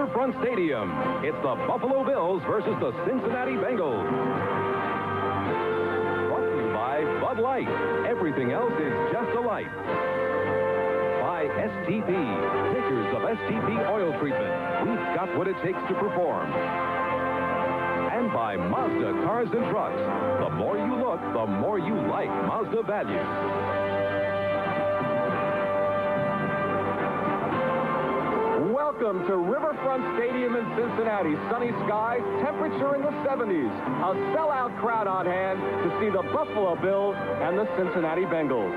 Riverfront Stadium. It's the Buffalo Bills versus the Cincinnati Bengals. Brought to you by Bud Light. Everything else is just a light. By STP. Makers of STP oil treatment. We've got what it takes to perform. And by Mazda Cars and Trucks. The more you look, the more you like Mazda values. Welcome to Riverfront Stadium in Cincinnati. Sunny skies, temperature in the 70s. A sellout crowd on hand to see the Buffalo Bills and the Cincinnati Bengals.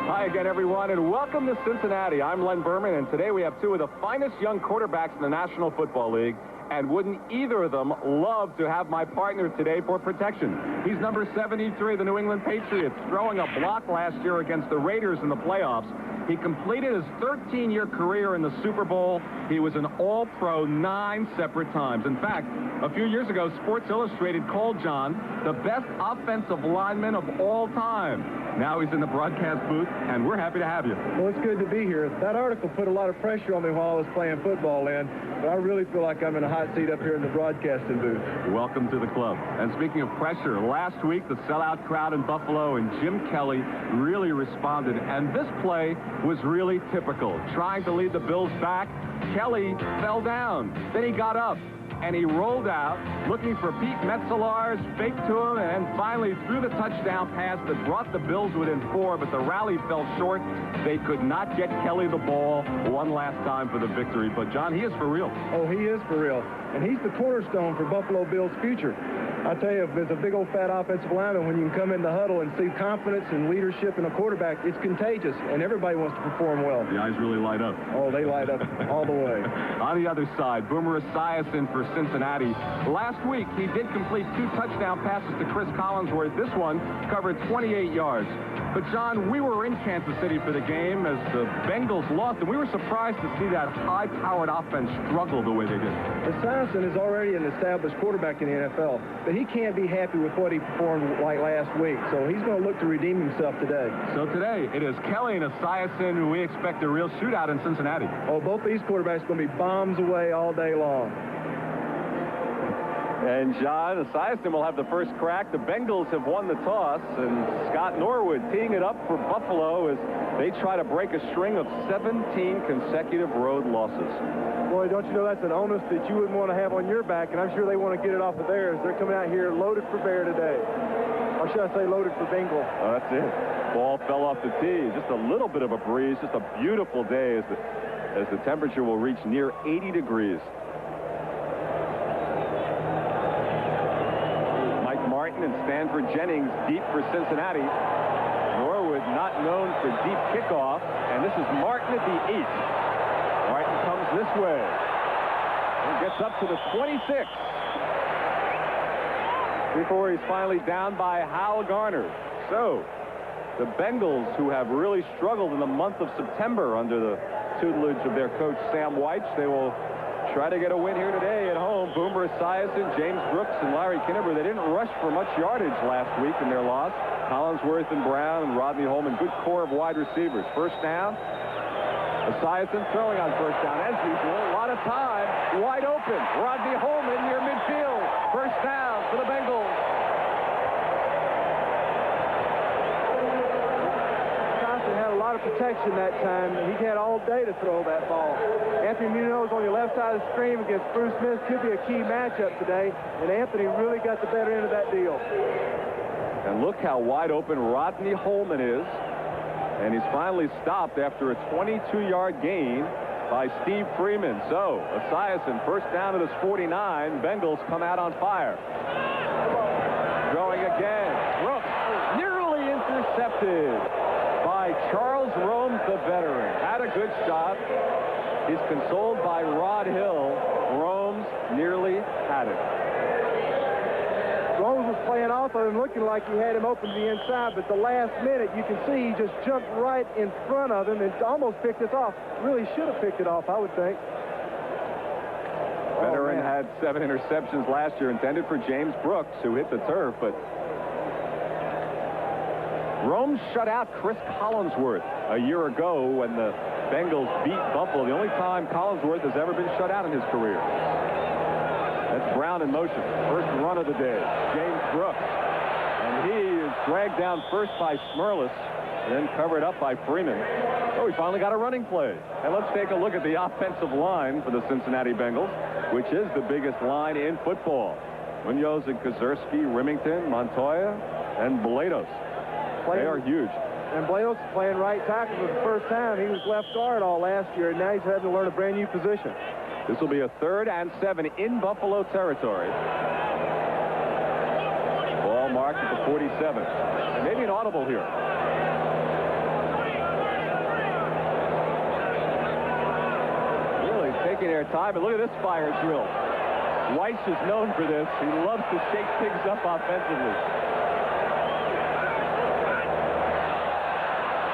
Hi again, everyone, and welcome to Cincinnati. I'm Len Berman, and today we have two of the finest young quarterbacks in the National Football League. And wouldn't either of them love to have my partner today for protection? He's number 73 of the New England Patriots, throwing a block last year against the Raiders in the playoffs. He completed his 13-year career in the Super Bowl. He was an All-Pro 9 separate times. In fact, a few years ago, Sports Illustrated called John the best offensive lineman of all time. Now he's in the broadcast booth, and we're happy to have you. Well, it's good to be here. That article put a lot of pressure on me while I was playing football, Len, but I really feel like I'm in a hot seat up here in the broadcasting booth. Welcome to the club. And speaking of pressure, last week the sellout crowd in Buffalo and Jim Kelly really responded, and this play was really typical. Trying to lead the Bills back, Kelly fell down. Then he got up, and he rolled out, looking for Pete Metzelar's fake to him, and finally threw the touchdown pass that brought the Bills within 4, but the rally fell short. They could not get Kelly the ball one last time for the victory. But, John, he is for real. Oh, he is for real. And he's the cornerstone for Buffalo Bills' future. I tell you, as a big old fat offensive lineman, when you can come in the huddle and see confidence and leadership in a quarterback, it's contagious, and everybody wants to perform well. The eyes really light up. Oh, they light up all the way. On the other side, Boomer Esiason for Cincinnati. Last week, he did complete 2 touchdown passes to Chris Collinsworth. This one covered 28 yards. But, John, we were in Kansas City for the game as the Bengals lost, and we were surprised to see that high-powered offense struggle the way they did. Esiason is already an established quarterback in the NFL, but he can't be happy with what he performed like last week, so he's going to look to redeem himself today. So today, it is Kelly and Esiason who we expect a real shootout in Cincinnati. Oh, both these quarterbacks are going to be bombs away all day long. And John, Esiason will have the first crack. The Bengals have won the toss, and Scott Norwood teeing it up for Buffalo as they try to break a string of 17 consecutive road losses. Boy, don't you know that's an onus that you wouldn't want to have on your back, and I'm sure they want to get it off of theirs. They're coming out here loaded for bear today. Or should I say loaded for Bengal? Oh, that's it. Ball fell off the tee. Just a little bit of a breeze. Just a beautiful day as the temperature will reach near 80 degrees. Martin and Stanford Jennings deep for Cincinnati. Norwood not known for deep kickoff, and this is Martin at the 8. Martin comes this way and gets up to the 26 before he's finally down by Hal Garner. So the Bengals, who have really struggled in the month of September under the tutelage of their coach Sam Weich, they will try to get a win here today at home. Boomer Esiason, James Brooks, and Larry Kinneber. They didn't rush for much yardage last week in their loss. Collinsworth and Brown and Rodney Holman, good core of wide receivers. First down. Esiason throwing on first down as usual. A lot of time. Wide open. Rodney Holman near midfield. First down for the Bengals. Had a lot of protection that time. He had all day to throw that ball. Anthony Munoz on your left side of the screen against Bruce Smith could be a key matchup today, and Anthony really got the better end of that deal. And look how wide open Rodney Holman is, and he's finally stopped after a 22-yard gain by Steve Freeman. So Esiason first down at his 49. Bengals come out on fire. Throwing again. Brooks nearly intercepted by Charles Romes, the veteran. Had a good shot. He's consoled by Rod Hill. Romes nearly had it. Romes was playing off of him, looking like he had him open to the inside, but the last minute, you can see he just jumped right in front of him and almost picked it off. Really should have picked it off, I would think. Veteran had 7 interceptions last year, intended for James Brooks, who hit the turf, but Jerome shut out Chris Collinsworth a year ago when the Bengals beat Buffalo. The only time Collinsworth has ever been shut out in his career. That's Brown in motion. First run of the day. James Brooks. And he is dragged down first by Smerlis, and then covered up by Freeman. So we finally got a running play. And let's take a look at the offensive line for the Cincinnati Bengals, which is the biggest line in football. Munoz and Kozersky, Remington, Montoya, and Blados. They are huge. And Blados is playing right tackle for the first time. He was left guard all last year, and now he's having to learn a brand new position. This will be a 3rd and 7 in Buffalo territory. Ball marked at the 47. And maybe an audible here. Really taking their time. And look at this fire drill. Weiss is known for this. He loves to shake things up offensively.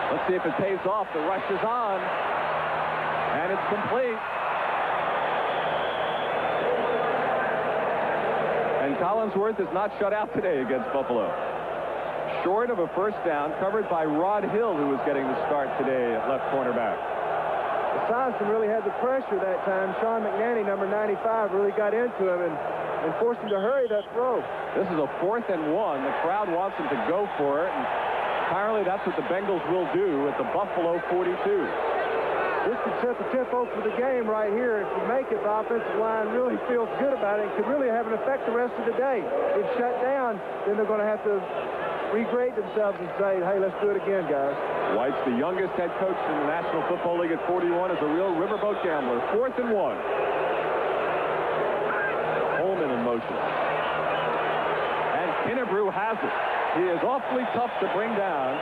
Let's see if it pays off. The rush is on. And it's complete. And Collinsworth is not shut out today against Buffalo. Short of a first down, covered by Rod Hill, who was getting the start today at left cornerback. Simonson really had the pressure that time. Sean McNanny, number 95, really got into him and forced him to hurry that throw. This is a 4th and 1. The crowd wants him to go for it. And apparently that's what the Bengals will do at the Buffalo 42. This could set the tempo for the game right here. If you make it, the offensive line really feels good about it. It could really have an effect the rest of the day. If shut down, then they're going to have to regrade themselves and say, hey, let's do it again, guys. White's the youngest head coach in the National Football League at 41, is a real riverboat gambler. 4th and 1. Holman in motion. And Kinnebrew has it. He is awfully tough to bring down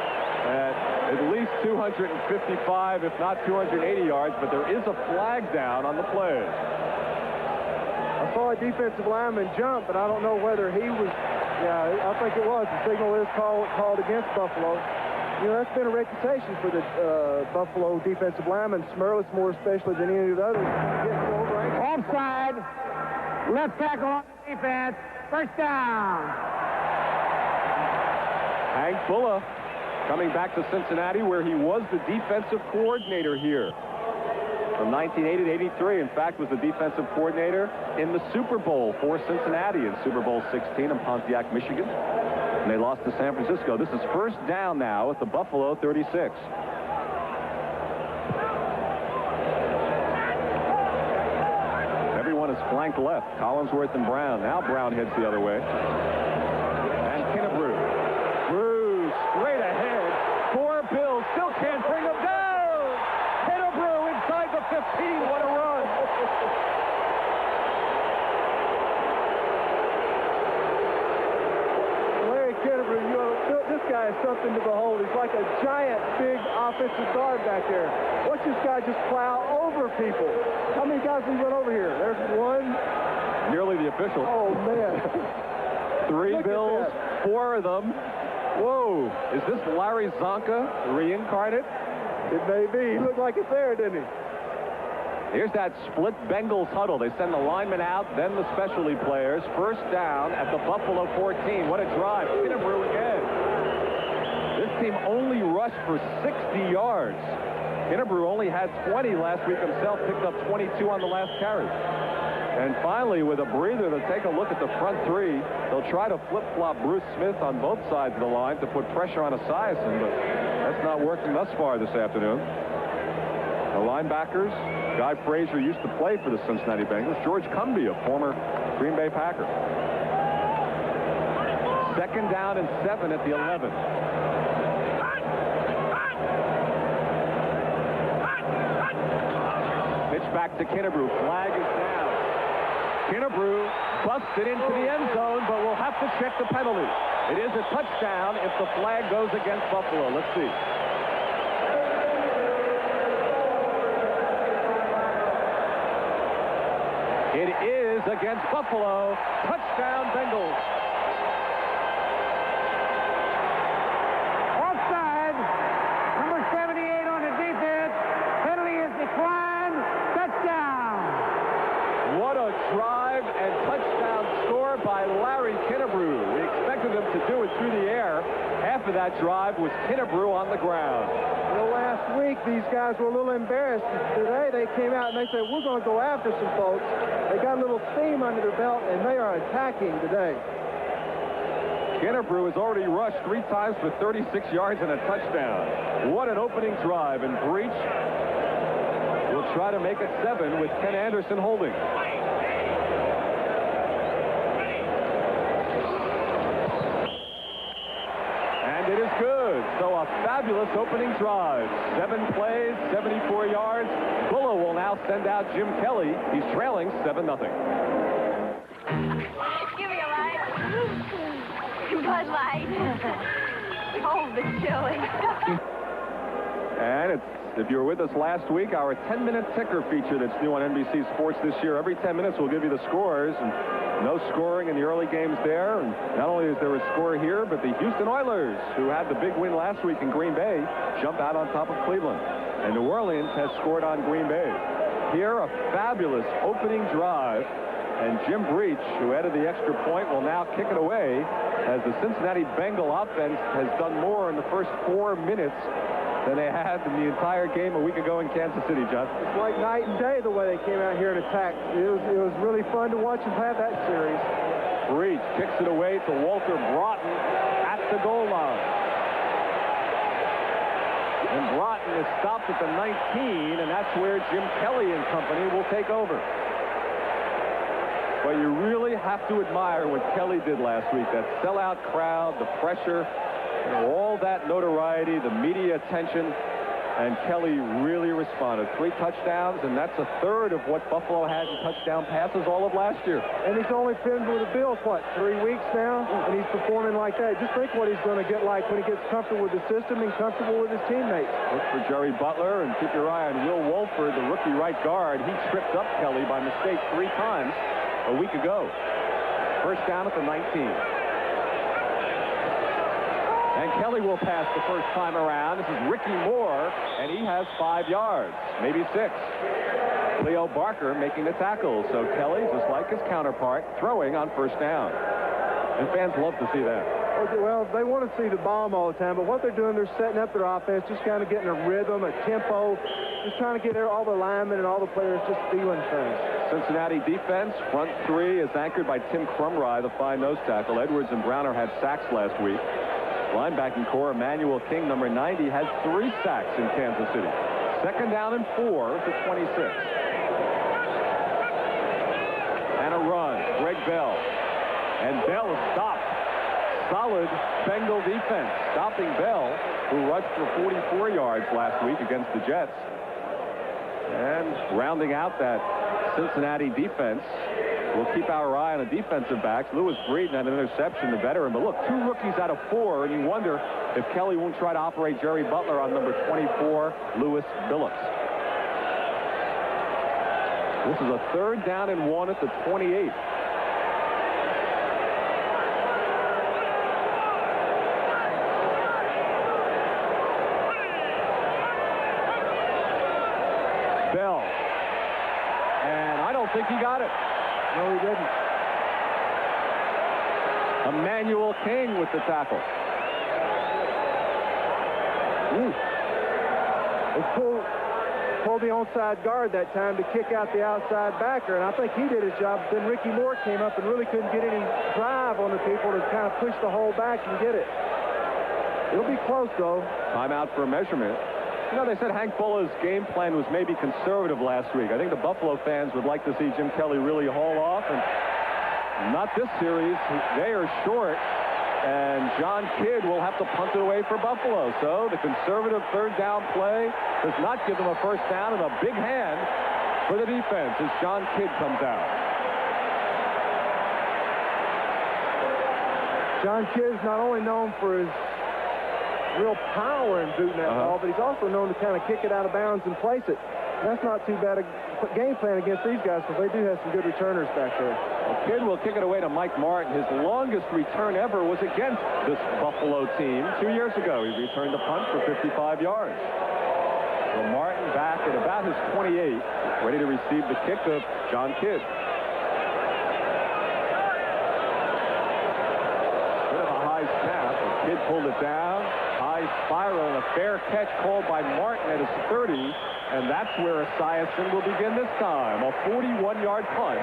at least 255, if not 280 yards, but there is a flag down on the play. I saw a defensive lineman jump, but I don't know whether he was, I think it was. The signal is called against Buffalo. You know, that's been a reputation for the Buffalo defensive linemen, Smerlis more especially than any of the others. Offside, left tackle on the defense, first down. Hank Bulla coming back to Cincinnati, where he was the defensive coordinator here from 1980 to 83. In fact, was the defensive coordinator in the Super Bowl for Cincinnati in Super Bowl 16 in Pontiac, Michigan. And they lost to San Francisco. This is first down now at the Buffalo 36. Everyone is flanked left. Collinsworth and Brown. Now Brown heads the other way. And Kinnebrew. Brew straight ahead. 4 Bills still can't bring him down. Kinnebrew inside the 15. What a run. Kinnebrew, this guy is something to behold. He's like a giant, big offensive guard back there. Watch this guy just plow over people. How many guys did he run over here? There's one. Nearly the official. Oh, man. 3 Bills, 4 of them. Whoa. Is this Larry Zonka reincarnate? It may be. He looked like it's there, didn't he? Here's that split Bengals huddle. They send the linemen out, then the specialty players. First down at the Buffalo 14. What a drive. Kinnebrew again. This team only rushed for 60 yards. Kinnebrew only had 20 last week himself, picked up 22 on the last carry. And finally, with a breather, they'll take a look at the front 3. They'll try to flip-flop Bruce Smith on both sides of the line to put pressure on Esiason, but that's not working thus far this afternoon. The linebackers, Guy Frazier used to play for the Cincinnati Bengals. George Cumbie, a former Green Bay Packer. Second down and 7 at the 11. Pitch back to Kinnebrew. Flag is down. Kinnebrew busted into the end zone, but we'll have to check the penalty. It is a touchdown if the flag goes against Buffalo. Let's see. It is against Buffalo. Touchdown, Bengals. Offside. Number 78 on the defense. Penalty is declined. Touchdown. What a drive and touchdown score by Larry Kinnebrew. We expected him to do it through the air. Half of that drive was Kennebrew on the ground. Well, last week, these guys were a little embarrassed. Today, they came out and they said, we're going to go after some folks. They got a little steam under their belt, and they are attacking today. Kennebrew has already rushed 3 times for 36 yards and a touchdown. What an opening drive, and Breach will try to make it 7 with Ken Anderson holding. And it is good. So a fabulous opening drive. 7 plays, 74 yards. Bullough will now send out Jim Kelly. He's trailing 7-0. Give me a light. Bud Light. Oh, the chili. And if you were with us last week, our 10-minute ticker feature that's new on NBC Sports this year. Every 10 minutes we'll give you the scores, and no scoring in the early games there. And not only is there a score here, but the Houston Oilers, who had the big win last week in Green Bay, jump out on top of Cleveland. And New Orleans has scored on Green Bay. Here, a fabulous opening drive. And Jim Breach, who added the extra point, will now kick it away as the Cincinnati Bengal offense has done more in the first 4 minutes than they had in the entire game a week ago in Kansas City, John. It's like night and day the way they came out here and attacked. It was really fun to watch them have that series. Breach kicks it away to Walter Broughton at the goal line. And Broughton is stopped at the 19, and that's where Jim Kelly and company will take over. But you really have to admire what Kelly did last week. That sellout crowd, the pressure, all that notoriety, the media attention, and Kelly really responded. 3 touchdowns, and that's a third of what Buffalo had in touchdown passes all of last year. And he's only been with the Bills, what, 3 weeks now? And he's performing like that. Just think what he's going to get like when he gets comfortable with the system and comfortable with his teammates. Look for Jerry Butler, and keep your eye on Will Wolford, the rookie right guard. He tripped up Kelly by mistake 3 times a week ago. First down at the 19. And Kelly will pass the first time around. This is Ricky Moore, and he has 5 yards, maybe 6. Leo Barker making the tackle. So Kelly, just like his counterpart, throwing on first down. And fans love to see that. Well, they want to see the bomb all the time, but what they're doing, they're setting up their offense, just kind of getting a rhythm, a tempo, just trying to get all the linemen and all the players just feeling things. Cincinnati defense, front 3 is anchored by Tim Crumry, the fine nose tackle. Edwards and Browner had sacks last week. Linebacking core, Emmanuel King, number 90, has 3 sacks in Kansas City. Second down and 4 to 26. And a run, Greg Bell. And Bell is stopped. Solid Bengal defense, stopping Bell, who rushed for 44 yards last week against the Jets. And rounding out that Cincinnati defense, we'll keep our eye on the defensive backs. Lewis Breeden had an interception, the veteran. But look, 2 rookies out of 4, and you wonder if Kelly won't try to operate Jerry Butler on number 24, Lewis Billups. This is a 3rd down and 1 at the 28. Bell. And I don't think he got it. No, he didn't. Emmanuel King with the tackle. They pulled the onside guard that time to kick out the outside backer, and I think he did his job. Then Ricky Moore came up and really couldn't get any drive on the people to kind of push the hole back and get it. It'll be close, though. Timeout for a measurement. You know, they said Hank Bullough's game plan was maybe conservative last week. I think the Buffalo fans would like to see Jim Kelly really haul off, and not this series. They are short, and John Kidd will have to punt it away for Buffalo. So the conservative 3rd down play does not give them a first down, and a big hand for the defense as John Kidd comes out. John Kidd is not only known for his real power in booting that ball, but he's also known to kind of kick it out of bounds and place it. And that's not too bad a game plan against these guys, because they do have some good returners back there. Well, Kidd will kick it away to Mike Martin. His longest return ever was against this Buffalo team 2 years ago. He returned the punt for 55 yards. So Martin back at about his 28, ready to receive the kick of John Kidd. Bit of a high Kid pulled it down. High spiral and a fair catch called by Martin at his 30. And that's where Esiason will begin this time. A 41-yard punt.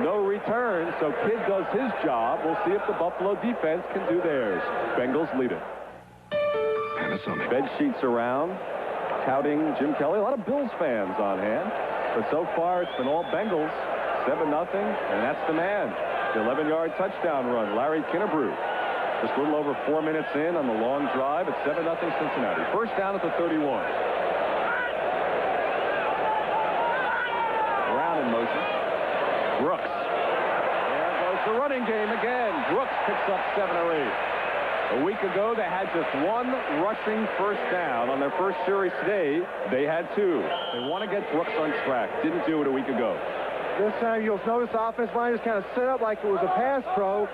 No return, so Kidd does his job. We'll see if the Buffalo defense can do theirs. Bengals lead it. Panasonic. Bed sheets around, touting Jim Kelly. A lot of Bills fans on hand. But so far, it's been all Bengals. 7-0, and that's the man. The 11-yard touchdown run, Larry Kinnebrew. Just a little over 4 minutes in on the long drive. It's 7-0 Cincinnati. First down at the 31. Brown in motion. Brooks. There goes the running game again. Brooks picks up 7 or 8. A week ago, they had just one rushing first down. On their first series today, they had 2. They want to get Brooks on track. Didn't do it a week ago. This time you'll notice the offensive line just kind of set up like it was a pass pro,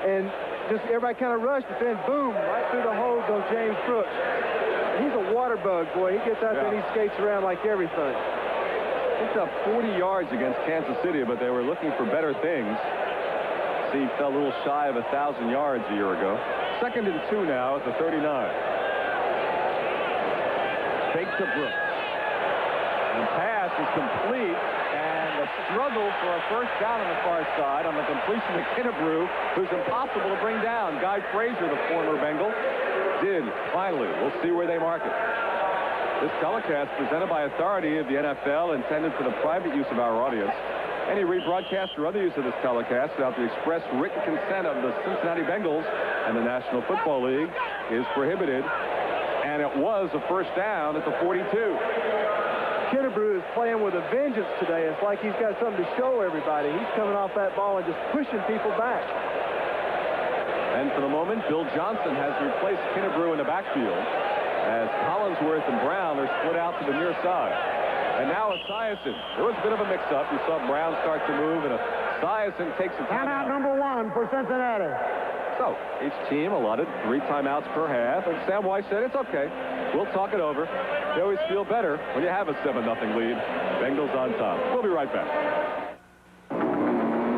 and just everybody kind of rushed, but then boom, right through the hole goes James Brooks. He's a water bug, boy. He gets out there and he skates around like everything. Picked up 40 yards against Kansas City, but they were looking for better things. See, he fell a little shy of 1,000 yards a year ago. 2nd and 2 now at the 39. Fake to Brooks. And pass is complete. And a struggle for a first down on the far side on the completion to Kinnebrew, who's impossible to bring down. Guy Frazier, the former Bengal, did finally. We'll see where they mark it. This telecast presented by authority of the NFL, intended for the private use of our audience. Any rebroadcast or other use of this telecast without the express written consent of the Cincinnati Bengals and the National Football League is prohibited. And it was a first down at the 42. Kinnebrew is playing with a vengeance today. It's like he's got something to show everybody. He's coming off that ball and just pushing people back. And for the moment, Bill Johnson has replaced Kinnebrew in the backfield, as Collinsworth and Brown are split out to the near side. And now Esiason. There was a bit of a mix-up. You saw Brown start to move, and Esiason takes a timeout. Timeout number 1 for Cincinnati. So each team allotted 3 timeouts per half, and Sam Weiss said, it's okay. We'll talk it over. You always feel better when you have a 7-0 lead. Bengals on top. We'll be right back.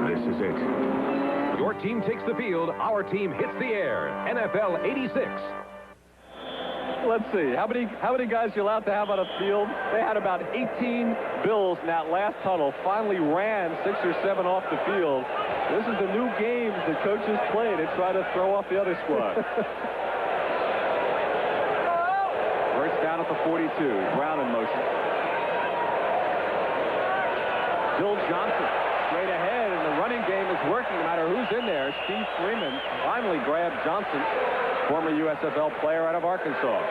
This is it. Your team takes the field. Our team hits the air. NFL 86. Let's see. How many guys you allowed to have on a field? They had about 18 Bills in that last tunnel. Finally ran 6 or 7 off the field. This is the new games that coaches play to try to throw off the other squad. First down at the 42. Brown in motion. Bill Johnson straight ahead, and the running game is working no matter who's in there. Steve Freeman finally grabbed Johnson, former USFL player out of Arkansas.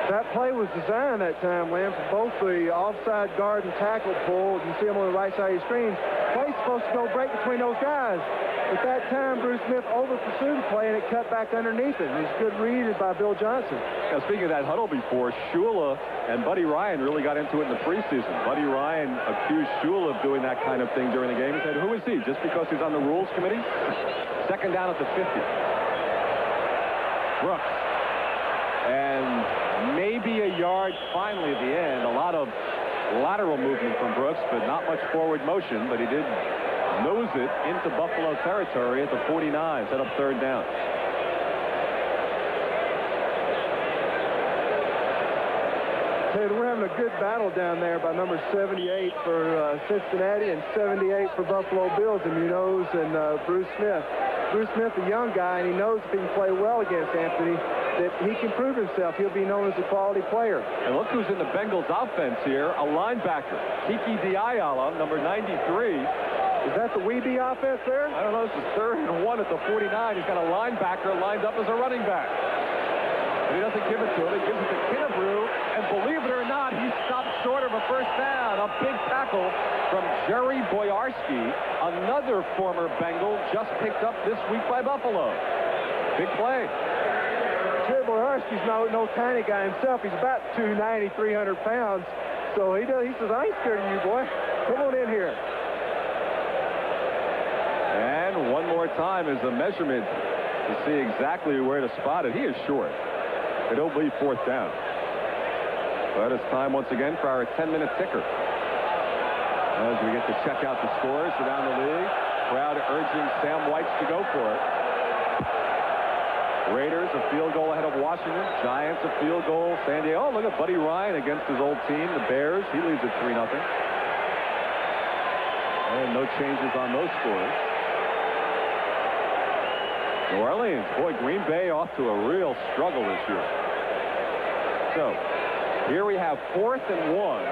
That play was designed that time, Lamb, for both the offside guard and tackle pull. You see him on the right side of the screen. Play's supposed to go break between those guys. At that time, Bruce Smith over-pursued the play, and it cut back underneath it. It was good read by Bill Johnson. Now, speaking of that huddle before, Shula and Buddy Ryan really got into it in the preseason. Buddy Ryan accused Shula of doing that kind of thing during the game. He said, who is he? Just because he's on the rules committee? Second down at the 50. Brooks. And maybe a yard finally at the end. A lot of lateral movement from Brooks, but not much forward motion. But he did nose it into Buffalo territory at the 49. Set up third down. Ted, we're having a good battle down there by number 78 for Cincinnati and 78 for Buffalo Bills, and Munoz and Bruce Smith. Bruce Smith, a young guy, and he knows if he can play well against Anthony, that he can prove himself. He'll be known as a quality player. And look who's in the Bengals offense here, a linebacker, Kiki Diayala, number 93. Is that the Weeby offense there? I don't know. This is 3rd and 1 at the 49. He's got a linebacker lined up as a running back. And he doesn't give it to him. He gives it to Kinnebrew. And believe it or not, he stopped short of a first down. A big tackle from Jerry Boyarski, another former Bengal, just picked up this week by Buffalo. Big play. Jerry Boyarski's no tiny guy himself. He's about 290, 300 pounds. So he says, I ain't scared of you, boy. Come on in here. And one more time is the measurement to see exactly where to spot it. He is short. It'll be 4th down. But it's time once again for our 10-minute ticker, as we get to check out the scores around the league. Crowd urging Sam Whites to go for it. Raiders a field goal ahead of Washington. Giants a field goal. San Diego. Oh, look at Buddy Ryan against his old team, the Bears. He leads at 3-0. And no changes on those scores. New Orleans, boy, Green Bay off to a real struggle this year. So here we have 4th and 1.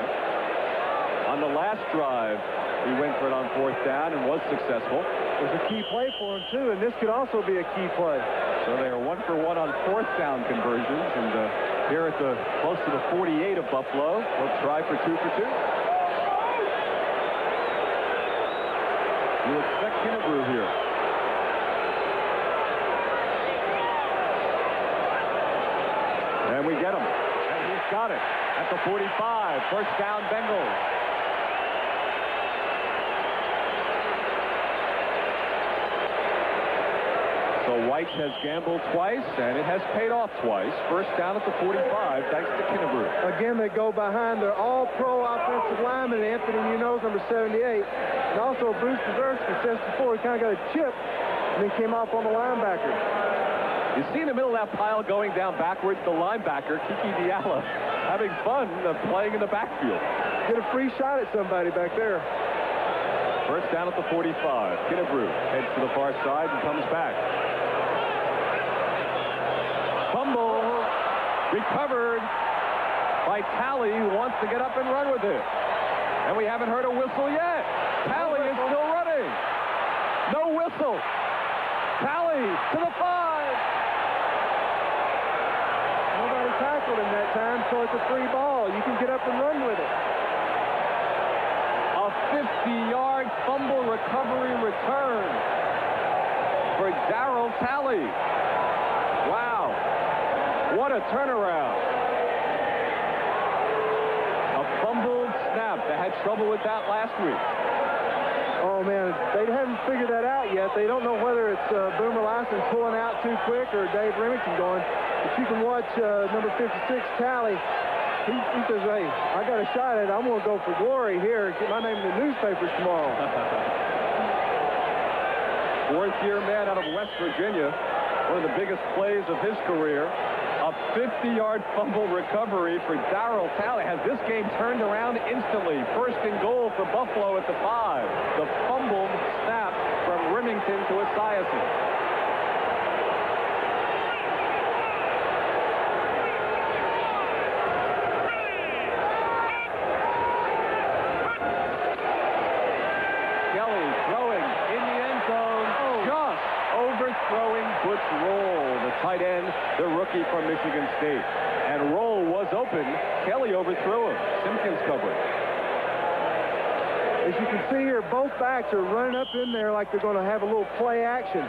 On the last drive, he went for it on 4th down and was successful. It was a key play for him, too, and this could also be a key play. So they are 1 for 1 on 4th down conversions, and here at the close to the 48 of Buffalo, they'll try for 2 for 2. You expect Kennebrew here. And we get him. And he's got it at the 45. First down, Bengals. So White has gambled twice, and it has paid off twice. First down at the 45, thanks to Kennebrew. Again, they go behind their all-pro offensive lineman, Anthony Munoz, number 78. And also Bruce Pazerski says before, he kind of got a chip, and then came off on the linebacker. You see in the middle of that pile going down backwards, the linebacker, Kiki Diallo, having fun playing in the backfield. Get a free shot at somebody back there. First down at the 45. Kennebrew heads to the far side and comes back. Fumble recovered by Talley, who wants to get up and run with it. And we haven't heard a whistle yet. Talley is still running. No whistle. Talley to the 5. Nobody tackled him that time, so it's a free ball. You can get up and run with it. A 50-yard fumble recovery return for Darryl Talley. Wow. What a turnaround. A fumbled snap. They had trouble with that last week. Oh, man, they haven't figured that out yet. They don't know whether it's Boomer Lyson pulling out too quick or Dave Remington going. But you can watch number 56, Talley. He says, hey, I got a shot at it. I'm going to go for glory here. Get my name in the newspapers tomorrow. Fourth-year man out of West Virginia. One of the biggest plays of his career. A 50-yard fumble recovery for Darryl Talley. Has this game turned around instantly. First and goal for Buffalo at the 5. The fumbled snap from Remington to Esiason. Overthrowing Butch Roll, the tight end, the rookie from Michigan State. And Roll was open. Kelly overthrew him. Simpkins covered. As you can see here, both backs are running up in there like they're going to have a little play action.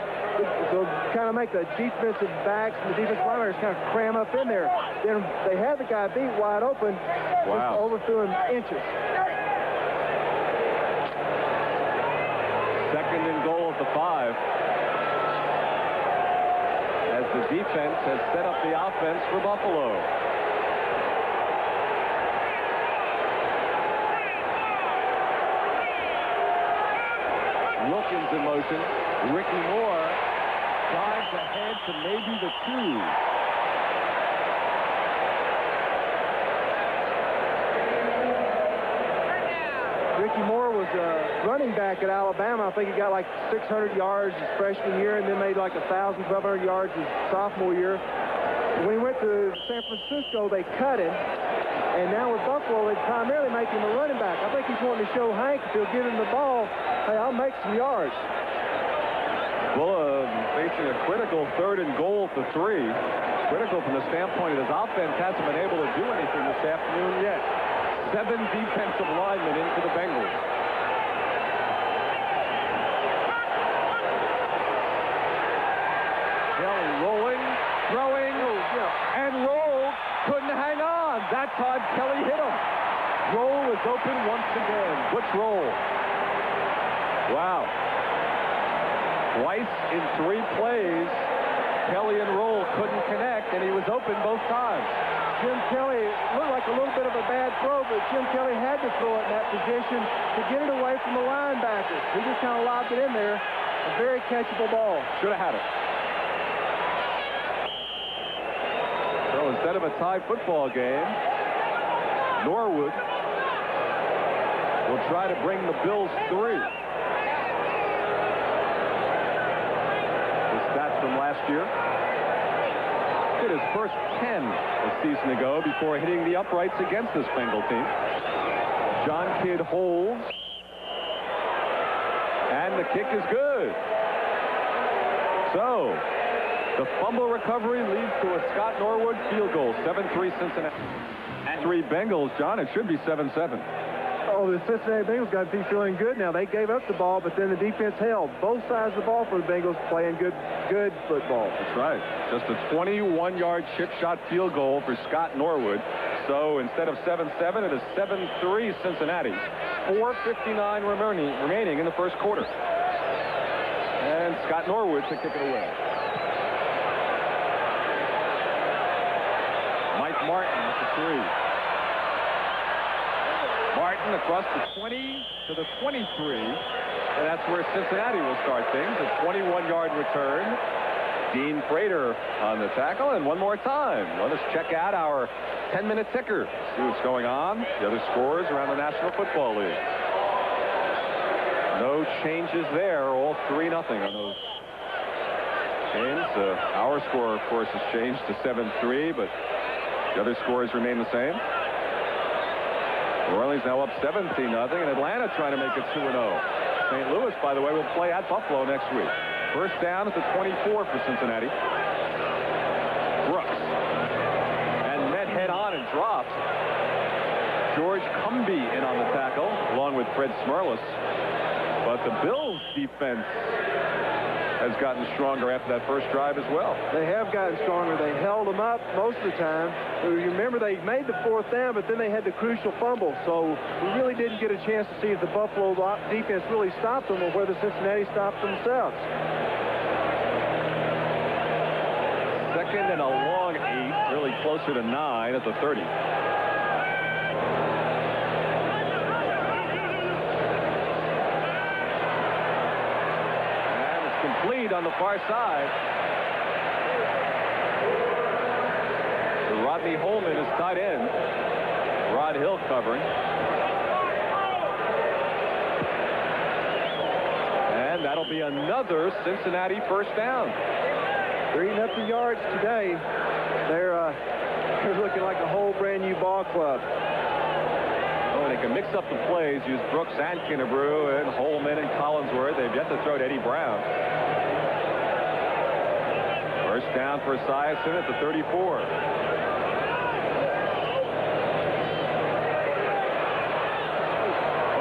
So kind of make the defensive backs and the defensive linebackers kind of cram up in there. Then they had the guy beat wide open. Wow. Overthrew him inches. Second and goal at the 5. As the defense has set up the offense for Buffalo. Wilkins in motion. Ricky Moore drives ahead to maybe the 2. Ricky Moore was a running back at Alabama. I think he got like 600 yards his freshman year and then made like 1,000, 1,200 yards his sophomore year. When he went to San Francisco, they cut him. And now with Buffalo, they primarily make him a running back. I think he's wanting to show Hank if he'll give him the ball, hey, I'll make some yards. Well, facing a critical 3rd and goal for 3. Critical from the standpoint that his offense hasn't been able to do anything this afternoon yet. 7 defensive linemen into the Bengals. Kelly rolling, throwing, and Roll couldn't hang on. That time Kelly hit him. Roll is open once again. Butch Roll. Wow. Twice in 3 plays, Kelly and Roll couldn't connect, and he was open both times. Jim Kelly looked like a little bit of a bad throw, but Jim Kelly had to throw it in that position to get it away from the linebackers. He just kind of lobbed it in there. A very catchable ball. Should have had it. So instead of a tie football game, Norwood will try to bring the Bills 3. The stats from last year. Hit his first 10 a season ago before hitting the uprights against this Bengal team. John Kidd holds. And the kick is good. So, the fumble recovery leads to a Scott Norwood field goal. 7-3 Cincinnati. And 3 Bengals, John, it should be 7-7. Oh, the Cincinnati Bengals got to be feeling good now. They gave up the ball, but then the defense held. Both sides of the ball for the Bengals playing good football. That's right. Just a 21-yard chip shot field goal for Scott Norwood. So instead of 7-7, it is 7-3 Cincinnati. 4:59 remaining in the first quarter. And Scott Norwood to kick it away. Mike Martin at the 3. Martin across the 20 to the 23. And that's where Cincinnati will start things. A 21-yard return. Dean Prater on the tackle. And one more time, let us check out our 10-minute ticker. See what's going on. The other scores around the National Football League. No changes there. All 3-0 on those games. Our score, of course, has changed to 7-3, but the other scores remain the same. New Orleans now up 17-0, and Atlanta trying to make it 2-0. St. Louis, by the way, will play at Buffalo next week. First down at the 24 for Cincinnati. Brooks. And met head on and dropped. George Cumby in on the tackle, along with Fred Smerlis. But the Bills' defense has gotten stronger after that first drive as well. They have gotten stronger. They held them up most of the time. You remember they made the 4th down, but then they had the crucial fumble. So we really didn't get a chance to see if the Buffalo defense really stopped them or whether Cincinnati stopped themselves. Second and a long 8, really closer to 9 at the 30. Complete on the far side. So Rodney Holman is tight end. Rod Hill covering. And that'll be another Cincinnati first down. 3-0 yards today. They're looking like a whole brand new ball club. Oh, and they can mix up the plays, use Brooks and Kinnebrew and Holman and Collinsworth. They've yet to throw to Eddie Brown. First down for Esiason at the 34.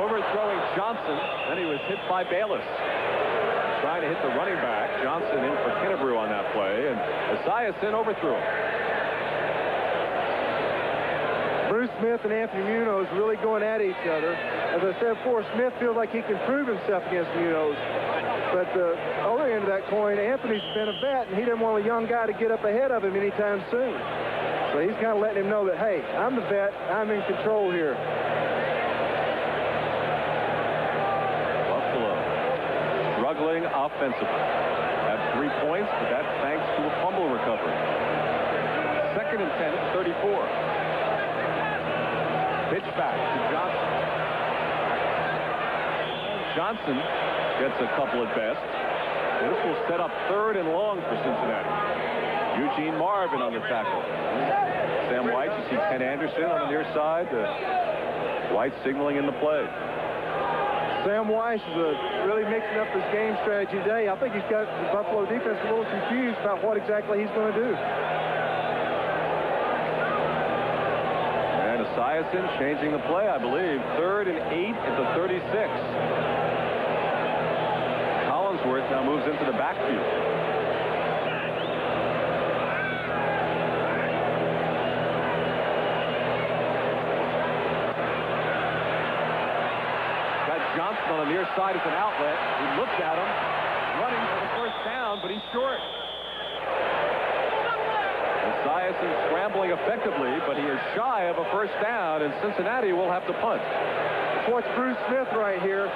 Overthrowing Johnson, then he was hit by Bayless. Trying to hit the running back. Johnson in for Kinnebrew on that play, and Esiason overthrew him. Bruce Smith and Anthony Munoz really going at each other. As I said before, Smith feels like he can prove himself against Munoz. But the other end of that coin, Anthony's been a vet, and he didn't want a young guy to get up ahead of him anytime soon. So he's kind of letting him know that, hey, I'm the vet. I'm in control here. Buffalo struggling offensively. Have 3 points, but that's thanks to a fumble recovery. Second and 10 at 34. Pitch back to Johnson. Johnson gets a couple at best. This will set up 3rd and long for Cincinnati. Eugene Marvin on the tackle. Sam White, you see Ken Anderson on the near side. White signaling in the play. Sam Weiss is really mixing up his game strategy today. I think he's got the Buffalo defense a little confused about what exactly he's going to do. And Esiason changing the play, I believe. 3rd and 8 at the 36. Collinsworth now moves into the backfield. Got Johnson on the near side as an outlet. He looks at him, running for the first down, but he's short. Esiason scrambling effectively, but he is shy of a first down, and Cincinnati will have to punt. Watch Bruce Smith right here.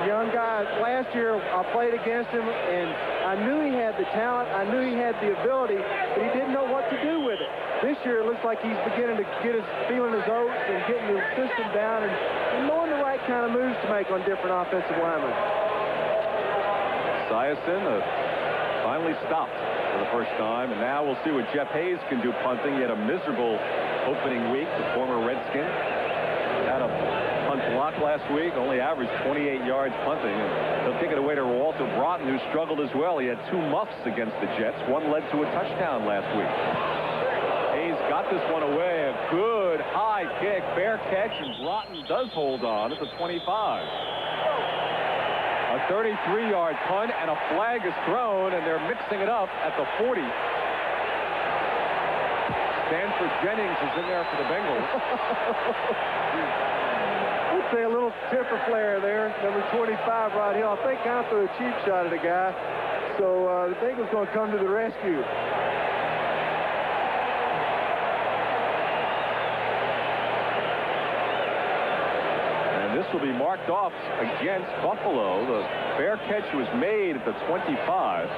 The young guy, last year I played against him, and I knew he had the talent. I knew he had the ability, but he didn't know what to do with it. This year it looks like he's beginning to get feeling his oats and getting the system down and knowing the right kind of moves to make on different offensive linemen. Esiason finally stopped for the first time, and now we'll see what Jeff Hayes can do punting. He had a miserable opening week, the former Redskin. Had a punt block last week, only averaged 28 yards punting, and they'll kick it away to Walter Broughton, who struggled as well. He had 2 muffs against the Jets. One led to a touchdown last week. Hayes got this one away. A good high kick, fair catch, and Broughton does hold on at the 25. A 33-yard punt, and a flag is thrown, and they're mixing it up at the 40. Stanford Jennings is in there for the Bengals. I'd say a little temper flare there. Number 25, Rod Hill. I think kind of threw a cheap shot at a guy. So the Bengals going to come to the rescue. This will be marked off against Buffalo. The fair catch was made at the 25.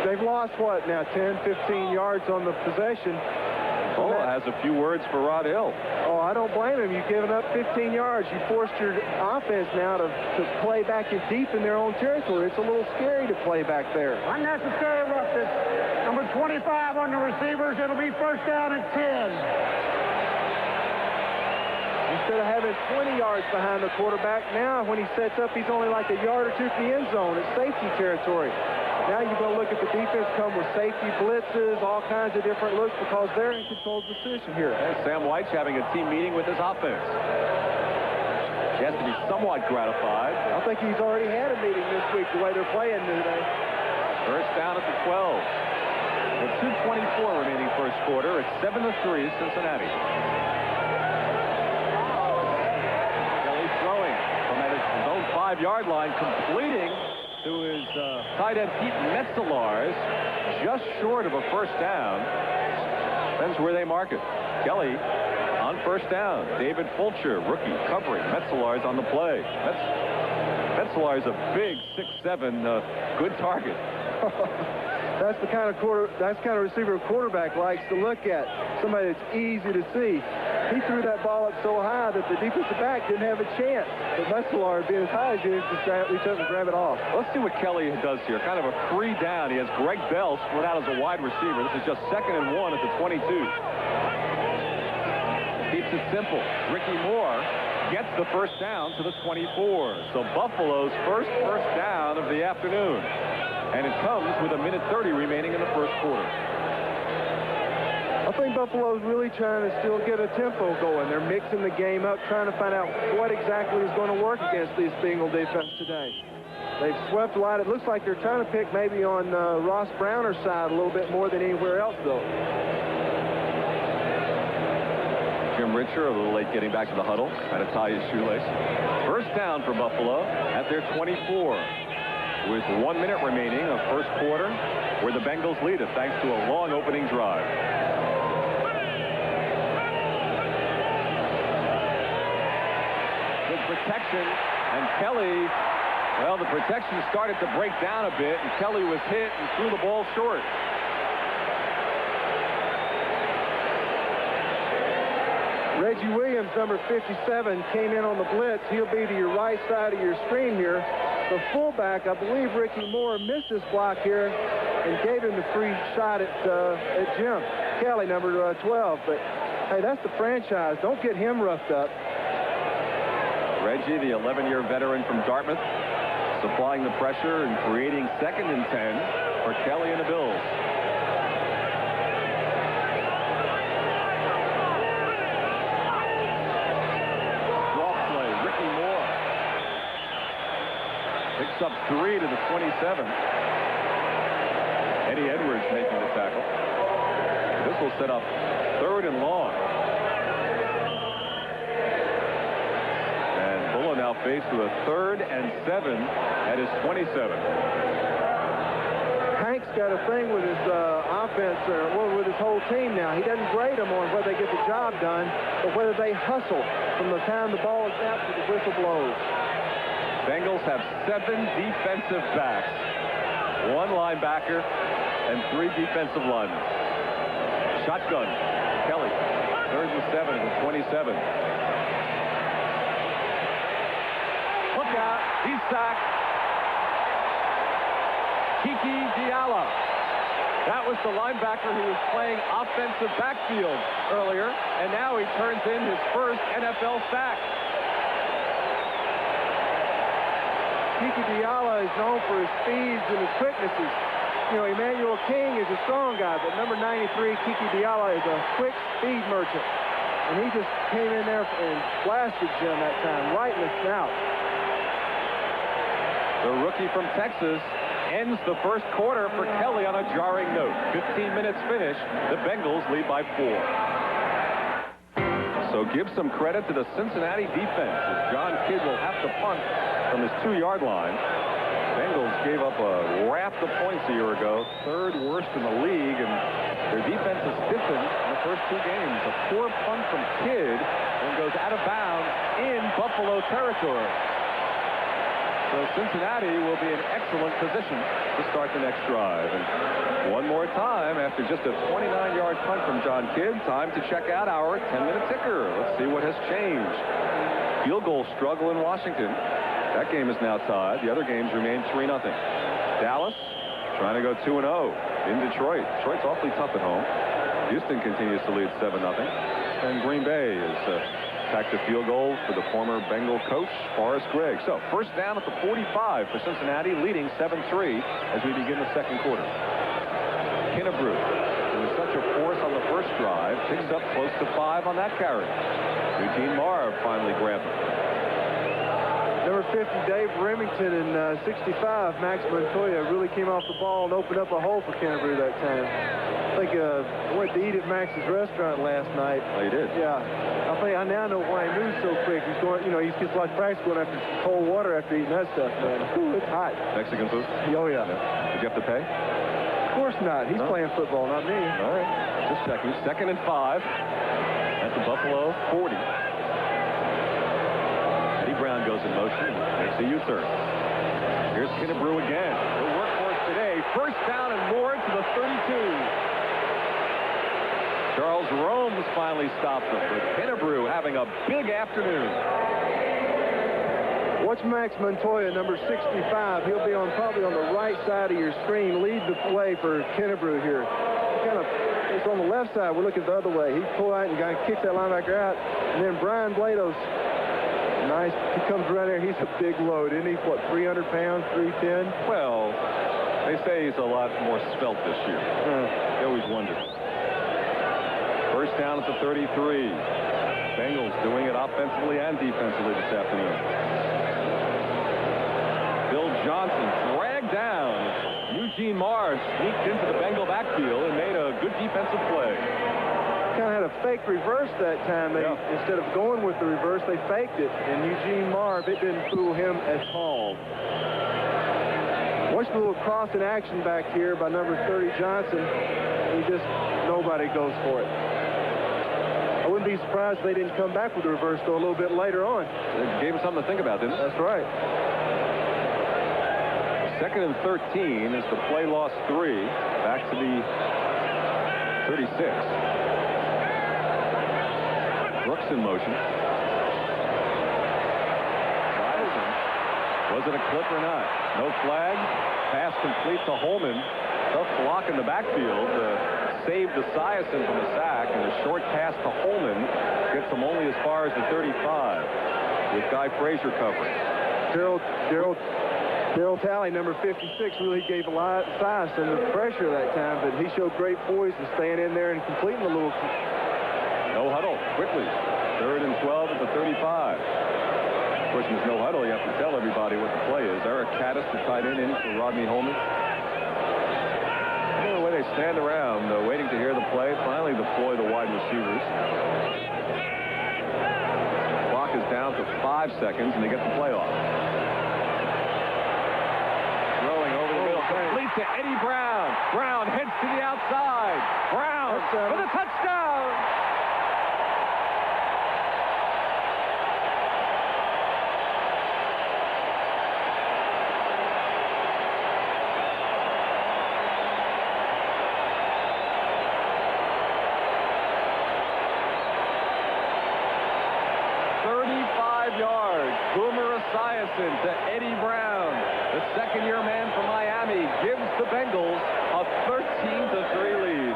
They've lost, what, now, 10, 15 yards on the possession. Bola has a few words for Rod Hill. Oh, I don't blame him. You've given up 15 yards. You forced your offense now to play back in deep in their own territory. It's a little scary to play back there. Unnecessary roughness. Number 25 on the receivers. It'll be first down and 10. Instead of having 20 yards behind the quarterback, now when he sets up, he's only like a yard or two from the end zone. It's safety territory. Now you're going to look at the defense come with safety blitzes, all kinds of different looks because they're in control of the position here. And Sam White's having a team meeting with his offense. He has to be somewhat gratified. I think he's already had a meeting this week the way they're playing today. First down at the 12. With 2:24 remaining first quarter, it's 7-3 Cincinnati. His own 5-yard line, completing to his tight end Pete Metzelaars, just short of a first down. Depends where they mark it. Kelly on first down. David Fulcher, rookie, covering. Metzelaars on the play. Metzelaars a big 6'7", good target. That's the kind of receiver a quarterback likes to look at. Somebody that's easy to see. He threw that ball up so high that the defensive back didn't have a chance. But Metzelaars, being as high as he is, just reach up and grab it off. Let's see what Kelly does here. Kind of a free down. He has Greg Bell split out as a wide receiver. This is just 2nd and 1 at the 22. Keeps it simple. Ricky Moore gets the first down to the 24. So Buffalo's first down of the afternoon. And it comes with 1:30 remaining in the first quarter. I think Buffalo's really trying to still get a tempo going. They're mixing the game up, trying to find out what exactly is going to work against this Bengal defense today. They've swept a lot. It looks like they're trying to pick maybe on Ross Browner's side a little bit more than anywhere else, though. Jim Richer a little late getting back to the huddle. Had to tie his shoelace. First down for Buffalo at their 24. With 1 minute remaining of first quarter, where the Bengals lead it thanks to a long opening drive. Good protection, and Kelly, well, the protection started to break down a bit, and Kelly was hit and threw the ball short. Reggie Williams, number 57, came in on the blitz. He'll be to your right side of your screen here. The fullback, I believe Ricky Moore, missed his block here and gave him the free shot at Jim Kelly, number 12. But, hey, that's the franchise. Don't get him roughed up. Reggie, the 11-year veteran from Dartmouth, supplying the pressure and creating 2nd and 10 for Kelly and the Bills. Picks up 3 to the 27. Eddie Edwards making the tackle. This will set up 3rd and long. And Bulla now faced with a 3rd and 7 at his 27. Hank Frank's got a thing with his offense, or with his whole team now. He doesn't grade them on whether they get the job done, but whether they hustle from the time the ball is out to the whistle blows. Bengals have 7 defensive backs, 1 linebacker, and 3 defensive linemen. Shotgun. Kelly. 3rd and 7 at the 27. Look out. He's sacked. Kiki Diala. That was the linebacker who was playing offensive backfield earlier, and now he turns in his first NFL sack. Kiki Diala is known for his speeds and his quicknesses. You know, Emmanuel King is a strong guy, but number 93, Kiki Diala, is a quick speed merchant. And he just came in there and blasted Jim that time, right in the snout. The rookie from Texas ends the first quarter for Kelly on a jarring note. 15 minutes finished. The Bengals lead by 4. So give some credit to the Cincinnati defense as John Kidd will have to punt from his 2-yard line. Bengals gave up a raft of points a year ago, 3rd worst in the league, and their defense has stiffened in the first 2 games. A poor punt from Kidd and goes out of bounds in Buffalo territory. So Cincinnati will be in excellent position to start the next drive. And one more time, after just a 29-yard punt from John Kidd, time to check out our 10-minute ticker. Let's see what has changed. Field goal struggle in Washington. That game is now tied. The other games remain 3-0. Dallas trying to go 2-0 in Detroit. Detroit's awfully tough at home. Houston continues to lead 7-0. And Green Bay is attacked a field goal for the former Bengal coach, Forrest Gregg. So first down at the 45 for Cincinnati, leading 7-3 as we begin the second quarter. Kinnebrew, who was such a force on the first drive, picks up close to 5 on that carry. Eugene Marv finally grabbed it. Number 50, Dave Remington, in 65, Max Montoya really came off the ball and opened up a hole for Kinnebrew that time. I think I went to eat at Max's restaurant last night. Oh, you did? Yeah. I now know why he moves so quick. He's going, you know, he's just like practice going after cold water after eating that stuff, man. Ooh, it's hot. Mexican food? Oh, yeah. Did you have to pay? Of course not. He's playing football, not me. All right. Just checking. 2nd and 5 at the Buffalo 40. Eddie Brown goes in motion and makes a U-turn. Here's Kinnebrew again. He'll work for us today. First down and more to the 32. Charles Rome's finally stopped him, but Kinnebrew having a big afternoon. Watch Max Montoya, number 65. He'll be probably on the right side of your screen. Lead the play for Kinnebrew here. It's on the left side. We're looking the other way. He pulled out and kicks that linebacker out. And then Brian Blados, nice. He comes around there. He's a big load, isn't he? What, 300 pounds, 310? Well, they say he's a lot more svelte this year. They always wondered. First down at the 33. Bengals doing it offensively and defensively this afternoon. Bill Johnson dragged down. Eugene Marv sneaked into the Bengal backfield and made a good defensive play. Kind of had a fake reverse that time. Instead of going with the reverse, they faked it. And Eugene Marv, it didn't fool him at all. Watch the little crossing action back here by number 30 Johnson. Nobody goes for it. I wouldn't be surprised if they didn't come back with the reverse though a little bit later on. It gave him something to think about, didn't it? That's right. 2nd and 13 as the play lost 3. Back to the 36. Brooks in motion. Was it a clip or not? No flag. Pass complete to Holman. Tough block in the backfield. Saved Esiason from the sack, and a short pass to Holman gets him only as far as the 35 with Guy Frazier covering. Daryl Talley, number 56, really gave Esiason the pressure that time, but he showed great poise in staying in there and completing the little. No huddle. Quickly. 3rd and 12 at the 35. Of course, there's no huddle. You have to tell everybody what the play is. Eric Caddis, the tight end, in for Rodney Holman. The way they stand around waiting to hear the play, finally deploy the wide receivers. Clock is down to 5 seconds, and they get the play off. Throwing over the middle, complete Deep to Eddie Brown. Brown heads to the outside. Brown for the touchdown. Boomer Esiason to Eddie Brown. The second-year man from Miami gives the Bengals a 13-3 lead.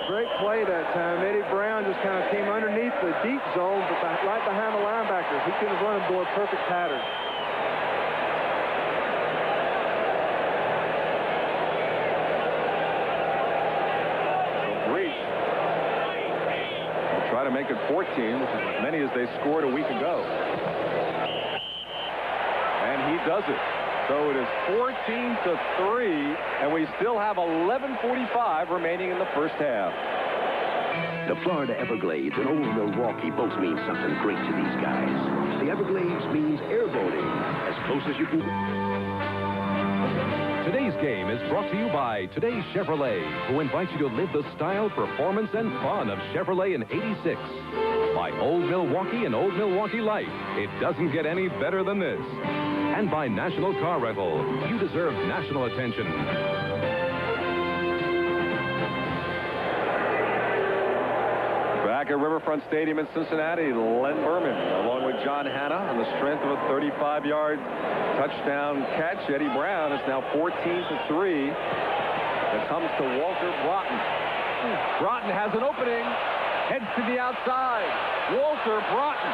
Great play that time. Eddie Brown just kind of came underneath the deep zone, but right behind the linebackers. He could have run into a perfect pattern. Breach will try to make it 14, which is as many as they scored a week ago. He does it. So it is 14-3, and we still have 11:45 remaining in the first half. The Florida Everglades and Old Milwaukee both mean something great to these guys. The Everglades means airboating, as close as you can. Today's game is brought to you by Today's Chevrolet, who invites you to live the style, performance, and fun of Chevrolet in '86. By Old Milwaukee and Old Milwaukee Light. It doesn't get any better than this. And by National Car Rental. You deserve national attention. Back at Riverfront Stadium in Cincinnati, Len Berman, along with John Hanna, on the strength of a 35-yard touchdown catch. Eddie Brown is now 14-3. It comes to Walter Broughton. Broughton has an opening. Heads to the outside. Walter Broughton.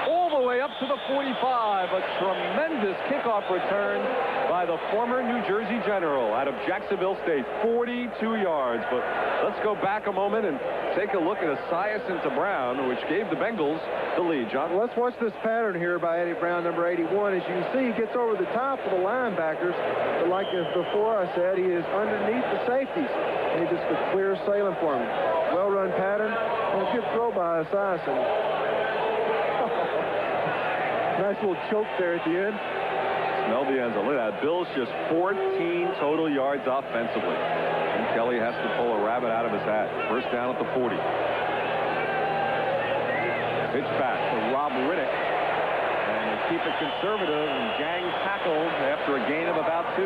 All the way up to the 45. A tremendous kickoff return by the former New Jersey General out of Jacksonville State. 42 yards. But let's go back a moment and take a look at Esiason to Brown, which gave the Bengals the lead. John? Let's watch this pattern here by Eddie Brown, number 81. As you can see, he gets over the top of the linebackers. But like as before I said, he is underneath the safeties. And he just a clear sailing for him. Well-run pattern. And a good throw by Esiason. Nice little choke there at the end. Smell the end zone. Look at that. Bills just 14 total yards offensively. And Kelly has to pull a rabbit out of his hat. First down at the 40. Pitch back to Rob Riddick. And they keep it conservative. And Jang tackles after a gain of about 2.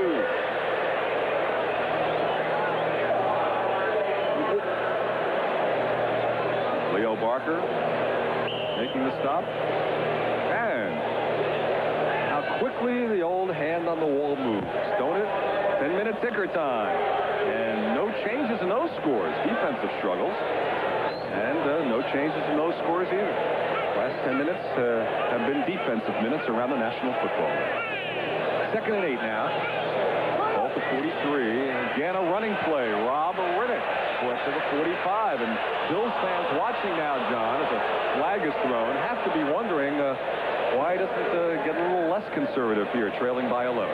Leo Barker making the stop. Quickly, the old hand on the wall moves, don't it? 10-minute ticker time. And no changes in those scores. Defensive struggles. And no changes in those scores either. Last 10 minutes have been defensive minutes around the National Football League. Second and 8 now. Ball to 43. And again, a running play. Rob Riddick to the 45. And Bills fans watching now, John, as a flag is thrown, have to be wondering why doesn't it get a little less conservative here, trailing by 11?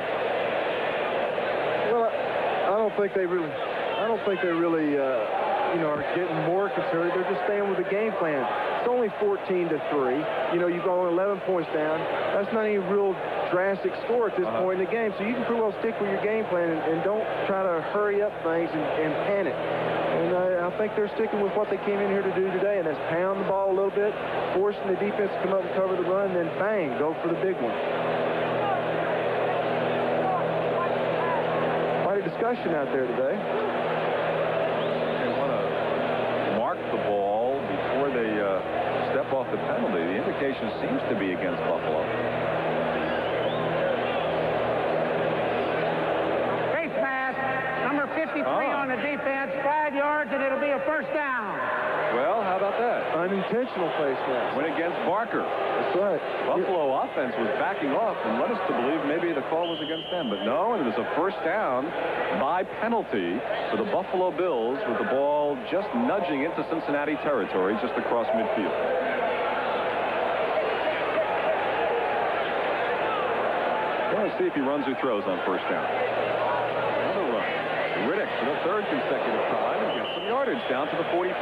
Well, I don't think they really, are getting more conservative. They're just staying with the game plan. It's only 14-3. You go 11 points down. That's not any real drastic score at this point in the game. So you can pretty well stick with your game plan and don't try to hurry up things and panic. And I think they're sticking with what they came in here to do today, and that's pound the ball a little bit, forcing the defense to come up and cover the run, and then bang, go for the big one. Quite a discussion out there today. They want to mark the ball before they step off the penalty. The indication seems to be against Buffalo. Face mask, number 53 on the defense, 5 yards, and it'll be a first down. Well, how about that? Unintentional face mask. Went against Barker. That's right. Buffalo offense was backing off and led us to believe maybe the call was against them. But no, and it was a first down by penalty for the Buffalo Bills with the ball just nudging into Cincinnati territory just across midfield. Well, let's see if he runs or throws on first down. Another run. Riddick for the third consecutive time and gets some yardage down to the 45.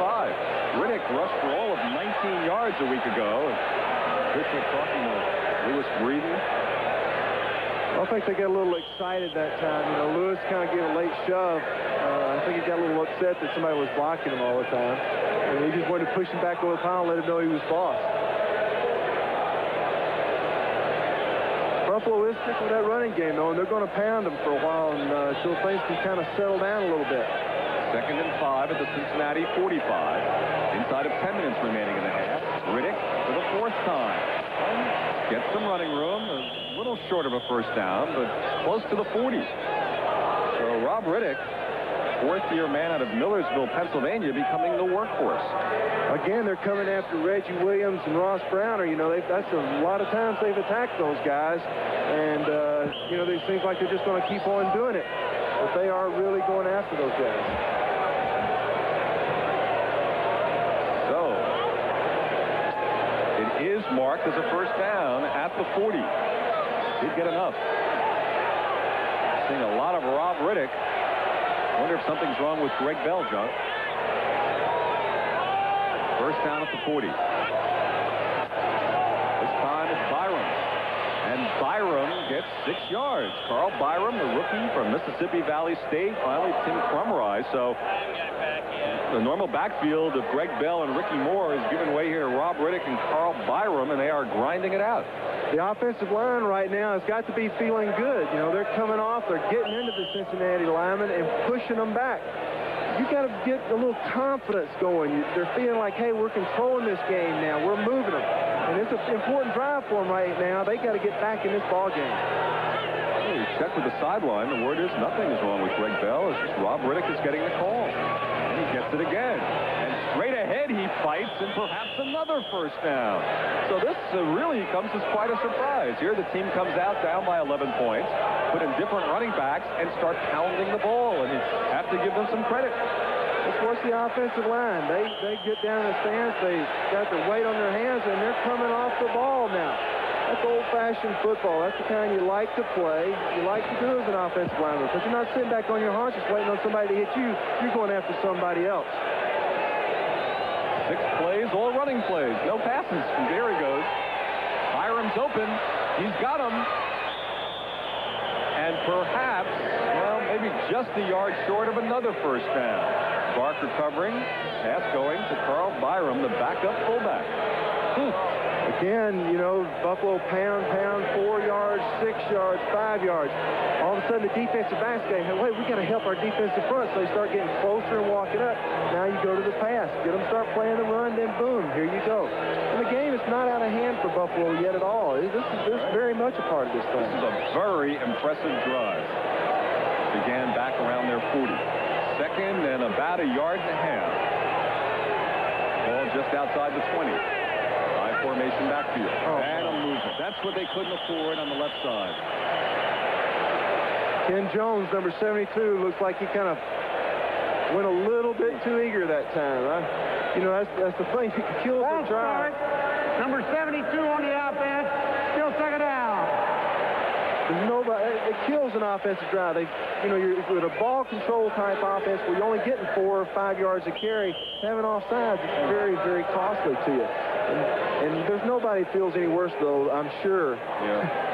Riddick rushed for all of 19 yards a week ago. Fisher talking to Lewis Breeden. I think they got a little excited that time. You know, Lewis kind of gave a late shove. I think he got a little upset that somebody was blocking him all the time. And he just wanted to push him back over the pile and let him know he was boss. Buffalo is sticking with that running game, though, and they're going to pound them for a while until things can kind of settle down a little bit. 2nd and 5 at the Cincinnati 45. Inside of 10 minutes remaining in the half. Riddick for the 4th time. Gets some running room. A little short of a first down, but close to the 40. So Rob Riddick, 4th-year man out of Millersville, Pennsylvania, becoming the workhorse. Again, they're coming after Reggie Williams and Ross Browner. You know, that's a lot of times they've attacked those guys. And, you know, it seems like they're just going to keep on doing it. But they are really going after those guys. So, it is marked as a first down at the 40. Did get enough. Seeing a lot of Rob Riddick. Wonder if something's wrong with Greg Bell, John. First down at the 40. This time it's Byram. And Byram gets 6 yards. Carl Byram, the rookie from Mississippi Valley State. Finally, Tim Crumrye. So the normal backfield of Greg Bell and Ricky Moore is giving way here to Rob Riddick and Carl Byram, and they are grinding it out. The offensive line right now has got to be feeling good. You know, they're coming off, they're getting into the Cincinnati linemen and pushing them back. You got to get a little confidence going. They're feeling like, hey, we're controlling this game now. We're moving them. And it's an important drive for them right now. They got to get back in this ball game. Well, you check with the sideline. The word is nothing is wrong with Greg Bell. It's just Rob Riddick is getting the call. And he gets it again. And straight ahead he fights, and perhaps another first down. So this really comes as quite a surprise. Here the team comes out down by 11 points, put in different running backs, and start pounding the ball. And you have to give them some credit. Let's watch the offensive line. They get down in the stands. They got their weight on their hands, and they're coming off the ball now. That's old-fashioned football. That's the kind you like to play. You like to do as an offensive lineman. But you're not sitting back on your haunches waiting on somebody to hit you. You're going after somebody else. 6 plays, all running plays. No passes. There he goes. Byram's open. He's got him. And perhaps, well, maybe just a yard short of another first down. Barker covering. Pass going to Carl Byram, the backup fullback. Again, you know, Buffalo pound, 4 yards, 6 yards, 5 yards. All of a sudden, the defensive backs say, hey, wait, we got to help our defensive front. So they start getting closer and walking up. Now you go to the pass. Get them start playing the run, then boom, here you go. And the game is not out of hand for Buffalo yet at all. This is very much a part of this thing. This is a very impressive drive. Began back around their 40. 2nd and about a yard and a half. Ball just outside the 20. Formation backfield. And a movement. That's what they couldn't afford on the left side. Ken Jones, number 72, looks like he kind of went a little bit too eager that time. You know, that's the thing. You can kill the drive. Number 72 on the offense. Still 2nd down. There's nobody. It kills an offensive drive. You know, you're with a ball control type offense where you're only getting 4 or 5 yards a carry. Having offsides is very, very costly to you. And there's nobody feels any worse, though, I'm sure,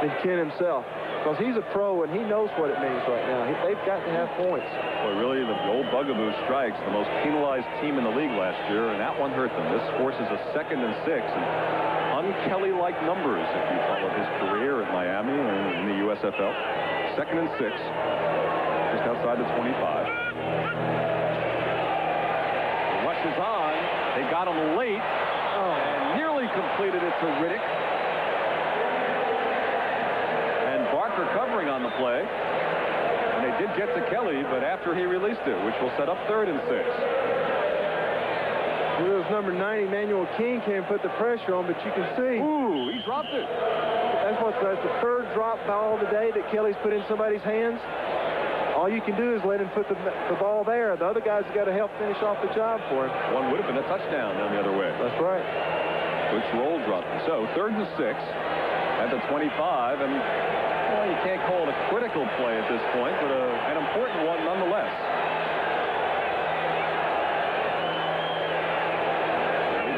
than Ken himself. Because he's a pro, and he knows what it means right now. They've got to have points. Boy, really, the old bugaboo strikes, the most penalized team in the league last year, and that one hurt them. This forces a 2nd and 6, and un-Kelly-like numbers, if you follow his career in Miami and in the USFL. 2nd and 6, just outside the 25. The rush is on. They got him late. And nearly completed it to Riddick. And Barker covering on the play. And they did get to Kelly, but after he released it, which will set up 3rd and 6. Well, it was number 90, Emmanuel King, can't put the pressure on, but you can see. Ooh, he dropped it. That's the 3rd drop ball today that Kelly's put in somebody's hands. All you can do is let him put the ball there. The other guys have got to help finish off the job for him. One would have been a touchdown down the other way. That's right. Which roll dropped him. So 3rd and 6 at the 25. And well, you can't call it a critical play at this point, but an important one nonetheless.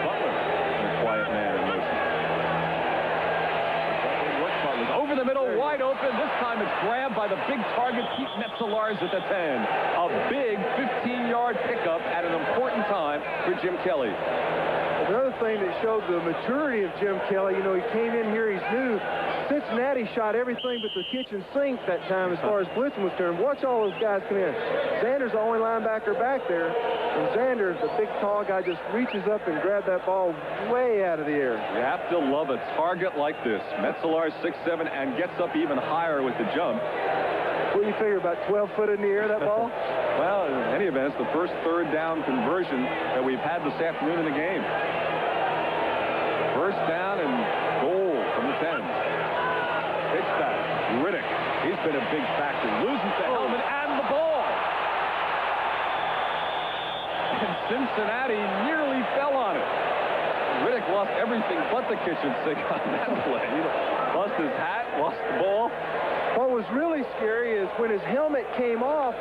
Butler, a quiet man in motion. Butler over the middle, wide open. This time it's grabbed by the big target, Pete Metzelaars at the 10. A big 15-yard pickup at an important time for Jim Kelly. Another thing that showed the maturity of Jim Kelly, you know, he came in here, he's new. Cincinnati shot everything but the kitchen sink that time as far as blitzing was concerned. Watch all those guys come in. Xander's the only linebacker back there. And Xander, the big tall guy, just reaches up and grabs that ball way out of the air. You have to love a target like this. Metzelaars 6'7", and gets up even higher with the jump. What do you figure, about 12 foot in the air, that ball? Well, in any event, it's the first third down conversion that we've had this afternoon in the game. First down and goal from the 10. Pitch back. Riddick. He's been a big factor. Loses the helmet and the ball. And Cincinnati nearly fell on it. Riddick lost everything but the kitchen sink on that play. He lost his hat, lost the ball. What was really scary is when his helmet came off,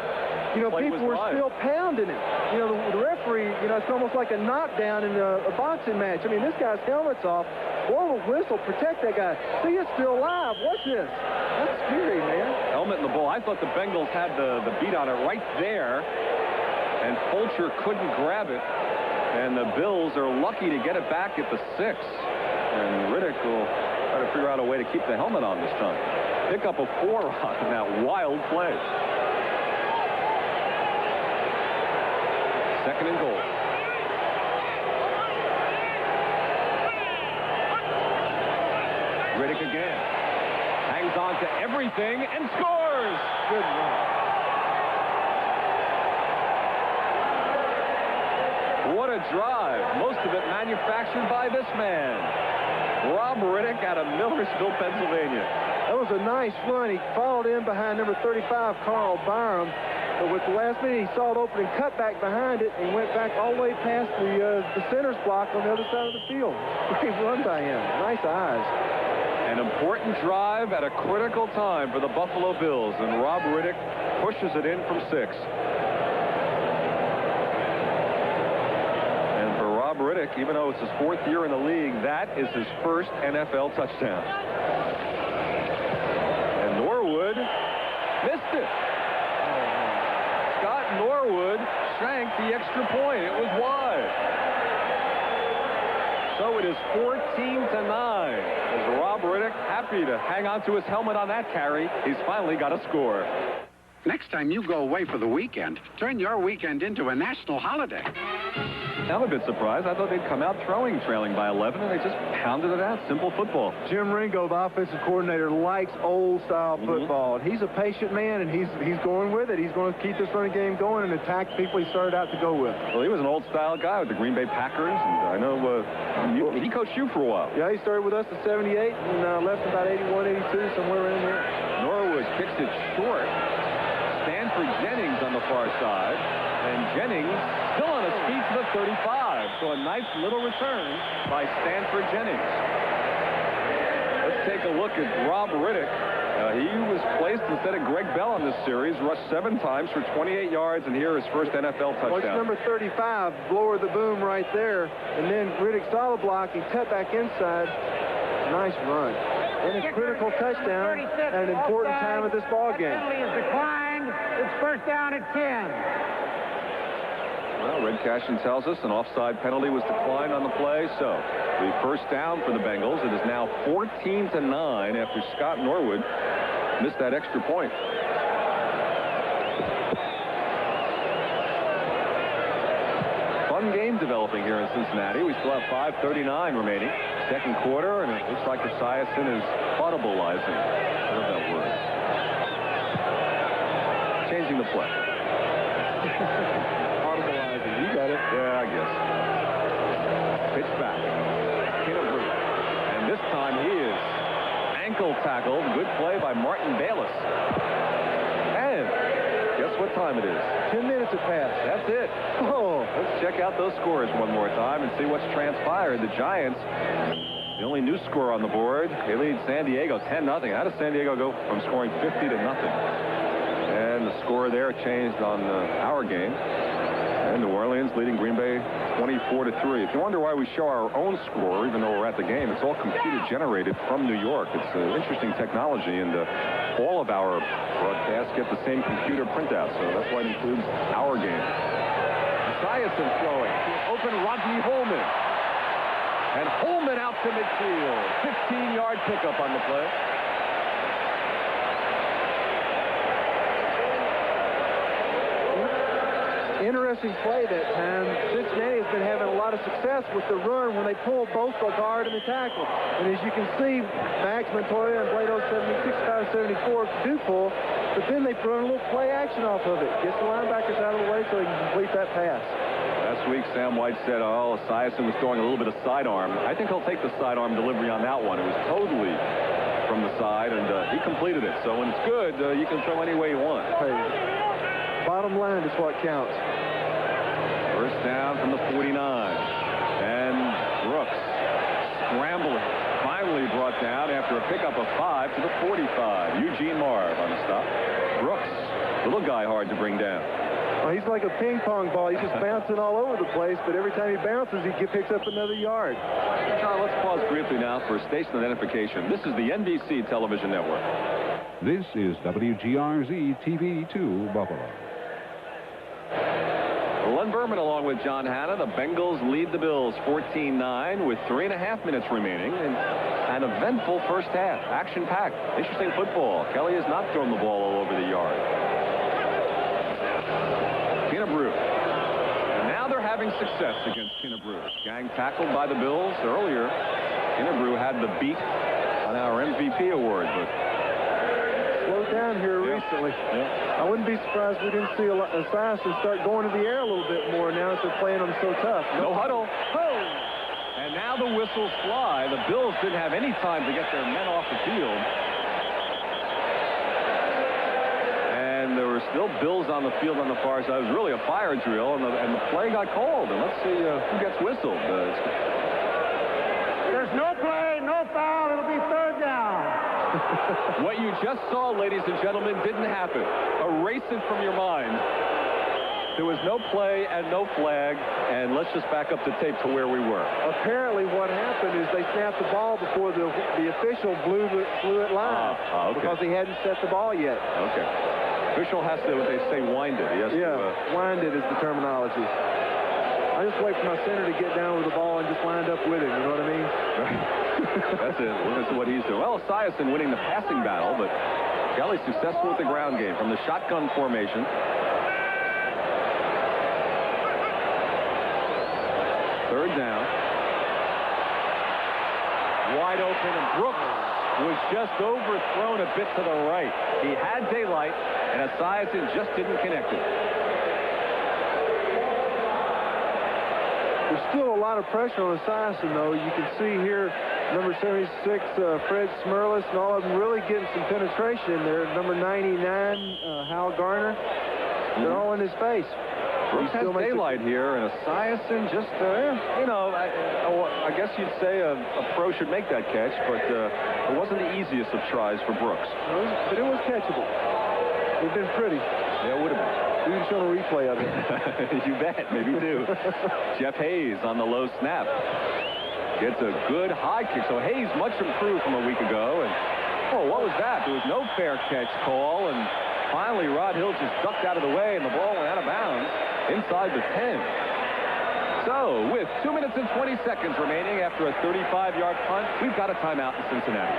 you know, people were still pounding it. You know, the referee, you know, it's almost like a knockdown in a boxing match. I mean, this guy's helmet's off. Blow a whistle, protect that guy. See, it's still alive. Watch this. That's scary, man. Helmet in the ball. I thought the Bengals had the beat on it right there, and Fulcher couldn't grab it. And the Bills are lucky to get it back at the 6. And Riddick will try to figure out a way to keep the helmet on this time. Pick up a 4 on that wild play. Second and goal. Riddick again. Hangs on to everything and scores. Good run. What a drive. Most of it manufactured by this man. Rob Riddick out of Millersville, Pennsylvania. That was a nice run. He followed in behind number 35, Carl Byram. But with the last minute, he saw it open and cut back behind it and went back all the way past the center's block on the other side of the field. Great run by him. Nice eyes. An important drive at a critical time for the Buffalo Bills, and Rob Riddick pushes it in from 6. And for Rob Riddick, even though it's his 4th year in the league, that is his first NFL touchdown. And Norwood missed it. Scott Norwood shanked the extra point. It was wide. So it is 14-9. As Rob Riddick happy to hang on to his helmet on that carry. He's finally got a score. Next time you go away for the weekend, turn your weekend into a national holiday. I'm a bit surprised. I thought they'd come out trailing by 11, and they just pounded it out. Simple football. Jim Ringo, the offensive coordinator, likes old-style football. He's a patient man, and he's going with it. He's going to keep this running game going and attack people he started out to go with. Well, he was an old-style guy with the Green Bay Packers, and I know he coached you for a while. Yeah, he started with us in 78 and left about 81, 82, somewhere around there. Norwood kicks it short. Stanford Jennings on the far side, and Jennings still on his feet to the 35. So a nice little return by Stanford Jennings. Let's take a look at Rob Riddick. He was placed instead of Greg Bell on this series, rushed 7 times for 28 yards, and here his first NFL touchdown. Well, it's number 35, Blower the Boom right there, and then Riddick saw the block, he cut back inside. Nice run. And a critical touchdown at an important time of this ball game. Penalty is declined. It's first down at 10. Well, Red Cashin tells us an offside penalty was declined on the play, so the first down for the Bengals. It is now 14-9 after Scott Norwood missed that extra point. Fun game developing here in Cincinnati. We still have 5:39 remaining. Second quarter, and it looks like the Esiason is audibilizing. I love that word. Changing the play. Audibilizing. You got it. Yeah, I guess. Pitch back. Kinnebrew. And this time he is ankle tackled. Good play by Martin Bayless. And guess what time it is? 10 minutes have passed. That's it. Oh, let's check out those scores one more time and see what's transpired. The Giants, the only new score on the board, they lead San Diego 10-0. How does San Diego go from scoring 50 to nothing? And the score there changed on our game. And And New Orleans leading Green Bay 24-3. If you wonder why we show our own score, even though we're at the game, it's all computer generated from New York. It's interesting technology, and all of our broadcasts get the same computer printout, so that's why it includes our game. Esiason throwing to open Rodney Holman. And Holman out to midfield. 15-yard pickup on the play. Interesting play that time. Cincinnati has been having a lot of success with the run when they pull both the guard and the tackle. And as you can see, Max Montoya and Blado 76-5-74 do pull, but then they run a little play action off of it. Gets the linebackers out of the way so he can complete that pass. Last week, Sam White said, oh, Esiason was throwing a little bit of sidearm. I think he'll take the sidearm delivery on that one. It was totally from the side, and he completed it. So when it's good, you can throw any way you want. Hey, bottom line is what counts. First down from the 49. And Brooks scrambling. Finally brought down after a pickup of 5 to the 45. Eugene Marv on the stop. Brooks, little guy hard to bring down. Well, he's like a ping pong ball. He's just bouncing all over the place, but every time he bounces, he picks up another yard. John, let's pause briefly now for station identification. This is the NBC Television Network. This is WGRZ TV2 Buffalo. Len Berman along with John Hanna. The Bengals lead the Bills 14-9 with 3.5 minutes remaining. And an eventful first half. Action-packed. Interesting football. Kelly has not thrown the ball all over the yard. Kinnebrew. And now they're having success against Kinnebrew. Gang tackled by the Bills earlier. Kinnebrew had the beat on our MVP award, but slowed down here recently. I wouldn't be surprised if we didn't see Esiason start going to the air a little bit more now that they're playing them so tough. No huddle. And now the whistles fly. The Bills didn't have any time to get their men off the field. And there were still Bills on the field on the far side. It was really a fire drill, and the play got called. And let's see who gets whistled. There's no play, no foul. It'll be third down. What you just saw, ladies and gentlemen, didn't happen. Erase it from your mind. There was no play and no flag, and let's just back up the tape to where we were. Apparently what happened is they snapped the ball before the official blew it line. Okay. Because he hadn't set the ball yet. Okay. Official has to, what they say, wind it. He has to, wind it is the terminology. I just wait for my center to get down with the ball and just wind up with it, you know what I mean? That's it. That's what he's doing. Well, Esiason winning the passing battle, but Kelly successful with the ground game from the shotgun formation. Third down. Wide open, and Brooks was just overthrown a bit to the right. He had daylight, and Esiason just didn't connect it. There's still a lot of pressure on Esiason, though. You can see here, number 76, Fred Smerlis, and all of them really getting some penetration in there. Number 99, Hal Garner, they're all in his face. Brooks has daylight here, and Esiason just, I guess you'd say a pro should make that catch, but it wasn't the easiest of tries for Brooks. But it was catchable. It would have been pretty. Yeah, it would have been. We can show a replay of it. You bet, maybe two. Jeff Hayes on the low snap. Gets a good high kick. So Hayes much improved from a week ago. And, what was that? There was no fair catch call. And finally, Rod Hill just ducked out of the way, and the ball went out of bounds inside the 10. So, with 2 minutes and 20 seconds remaining after a 35-yard punt, we've got a timeout in Cincinnati.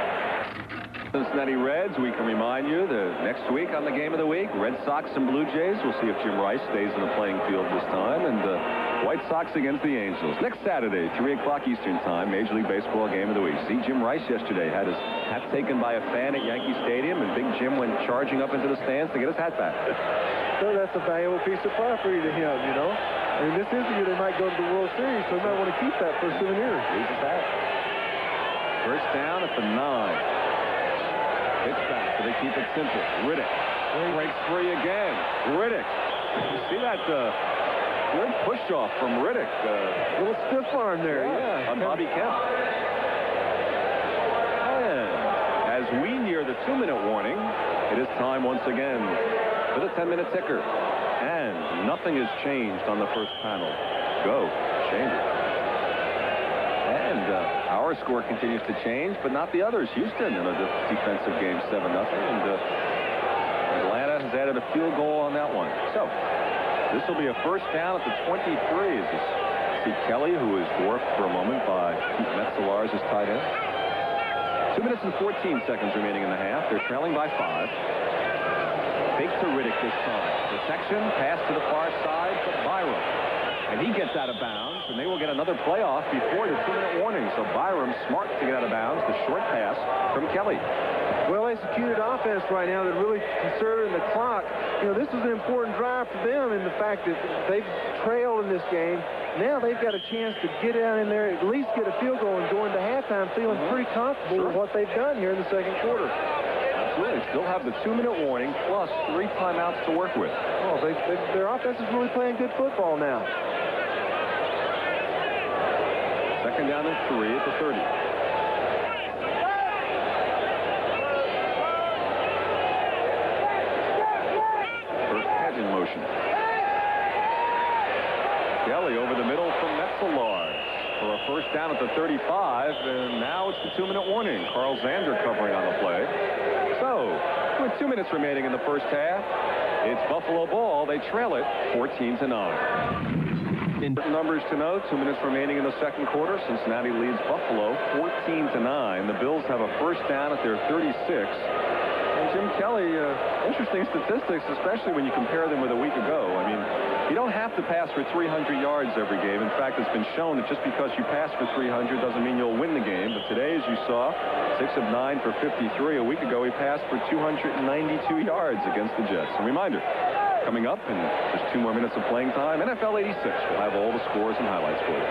Cincinnati Reds, we can remind you that next week on the Game of the Week, Red Sox and Blue Jays. We'll see if Jim Rice stays in the playing field this time. And White Sox against the Angels. Next Saturday, 3 o'clock Eastern Time, Major League Baseball Game of the Week. See, Jim Rice yesterday had his hat taken by a fan at Yankee Stadium, and Big Jim went charging up into the stands to get his hat back. So that's a valuable piece of property to him, you know. I mean, this is the year they might go to the World Series, so he might want to keep that for a souvenir. Loses that. First down at the 9. Pitch back, so they keep it simple. Riddick breaks free again. Riddick. You see that good push-off from Riddick. A little stiff arm there. Yeah, on Bobby Kemp. And as we near the 2-minute warning, it is time once again for the 10-minute ticker. And nothing has changed on the first panel. Go, Chambers. And our score continues to change, but not the others. Houston in a defensive game, 7-0. And Atlanta has added a field goal on that one. So this will be a first down at the 23. As you see Kelly, who is dwarfed for a moment by Pete Metzelaars, as tight end. 2 minutes and 14 seconds remaining in the half. They're trailing by 5. Fake to Riddick this time. Protection, pass to the far side to Byram. And he gets out of bounds, and they will get another playoff before the 2-minute warning. So Byram smart to get out of bounds. The short pass from Kelly. Well executed offense right now that really conserving the clock. You know, this is an important drive for them in the fact that they've trailed in this game. Now they've got a chance to get down in there, at least get a field goal and go into halftime feeling pretty comfortable with what they've done here in the second quarter. Absolutely. Still have the 2-minute warning plus 3 timeouts to work with. Oh, their offense is really playing good football now. Second down and 3 at the 30. First head in motion. Kelly over the middle from Metzelaars for a first down at the 35, and now it's the 2-minute warning. Carl Zander covering on the play. So, with 2 minutes remaining in the first half, it's Buffalo ball. They trail it 14-9. Numbers to know, 2 minutes remaining in the second quarter. Cincinnati leads Buffalo 14-9. The Bills have a first down at their 36. And Jim Kelly, interesting statistics, especially when you compare them with a week ago. I mean, you don't have to pass for 300 yards every game. In fact, it's been shown that just because you pass for 300 doesn't mean you'll win the game. But today, as you saw, 6 of 9 for 53. A week ago, he passed for 292 yards against the Jets. A reminder, coming up in just 2 more minutes of playing time, NFL 86 will have all the scores and highlights for you.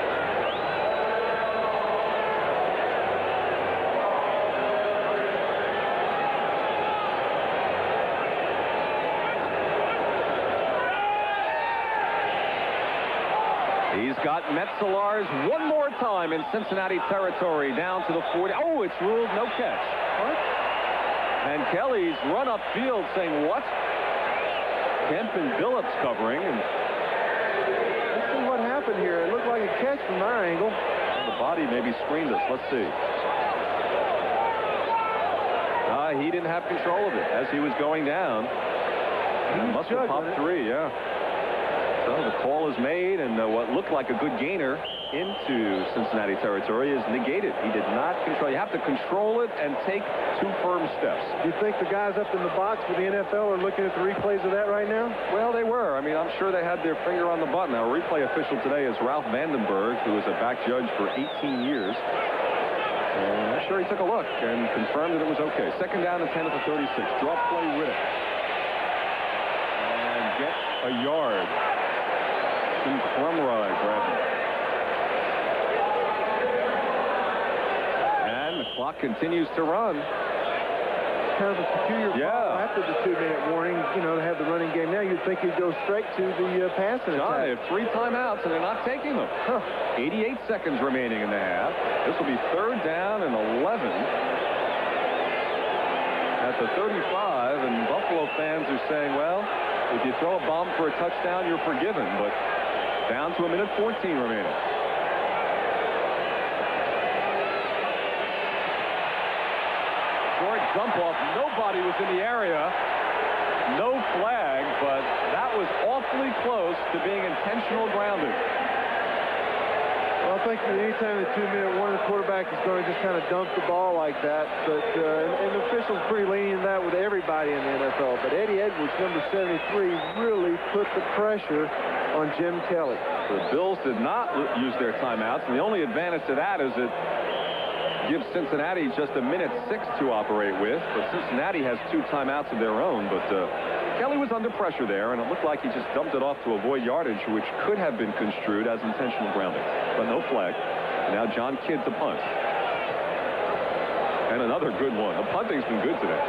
He's got Metzelaars one more time in Cincinnati territory down to the 40. Oh, it's ruled no catch. What? And Kelly's run upfield saying, what? Kemp and Billups covering. And let's see what happened here. It looked like a catch from our angle. The body maybe screened us. Let's see. He didn't have control of it as he was going down. He must have popped 3, yeah. So the call is made, and what looked like a good gainer into Cincinnati territory is negated. He did not control. You have to control it and take 2 firm steps. Do you think the guys up in the box for the NFL are looking at the replays of that right now? Well, they were. I mean, I'm sure they had their finger on the button. Our replay official today is Ralph Vandenberg, who was a back judge for 18 years. And I'm sure he took a look and confirmed that it was okay. Second down and 10 at the 36. Drop play Riddick. And get a yard. Crumrye grabbing. And the clock continues to run. Kind of a peculiar call after the 2-minute warning, you know, to have the running game. Now you'd think you'd go straight to the passing attack. They have 3 timeouts, and they're not taking them. 88 seconds remaining in the half. This will be 3rd down and 11 at the 35, and Buffalo fans are saying, well, if you throw a bomb for a touchdown, you're forgiven, but down to 1:14 remaining. Short dump off. Nobody was in the area. No flag, but that was awfully close to being intentional grounding. Well, I think that anytime the 2-minute warning, the quarterback is going to just kind of dump the ball like that. But and the officials pretty lenient in that with everybody in the NFL. But Eddie Edwards, number 73, really put the pressure on Jim Kelly. The Bills did not use their timeouts, and the only advantage to that is it gives Cincinnati just 1:06 to operate with. But Cincinnati has 2 timeouts of their own. But Kelly was under pressure there, and it looked like he just dumped it off to avoid yardage, which could have been construed as intentional grounding. But no flag. Now John Kidd to punt. And another good one. The punting's been good today.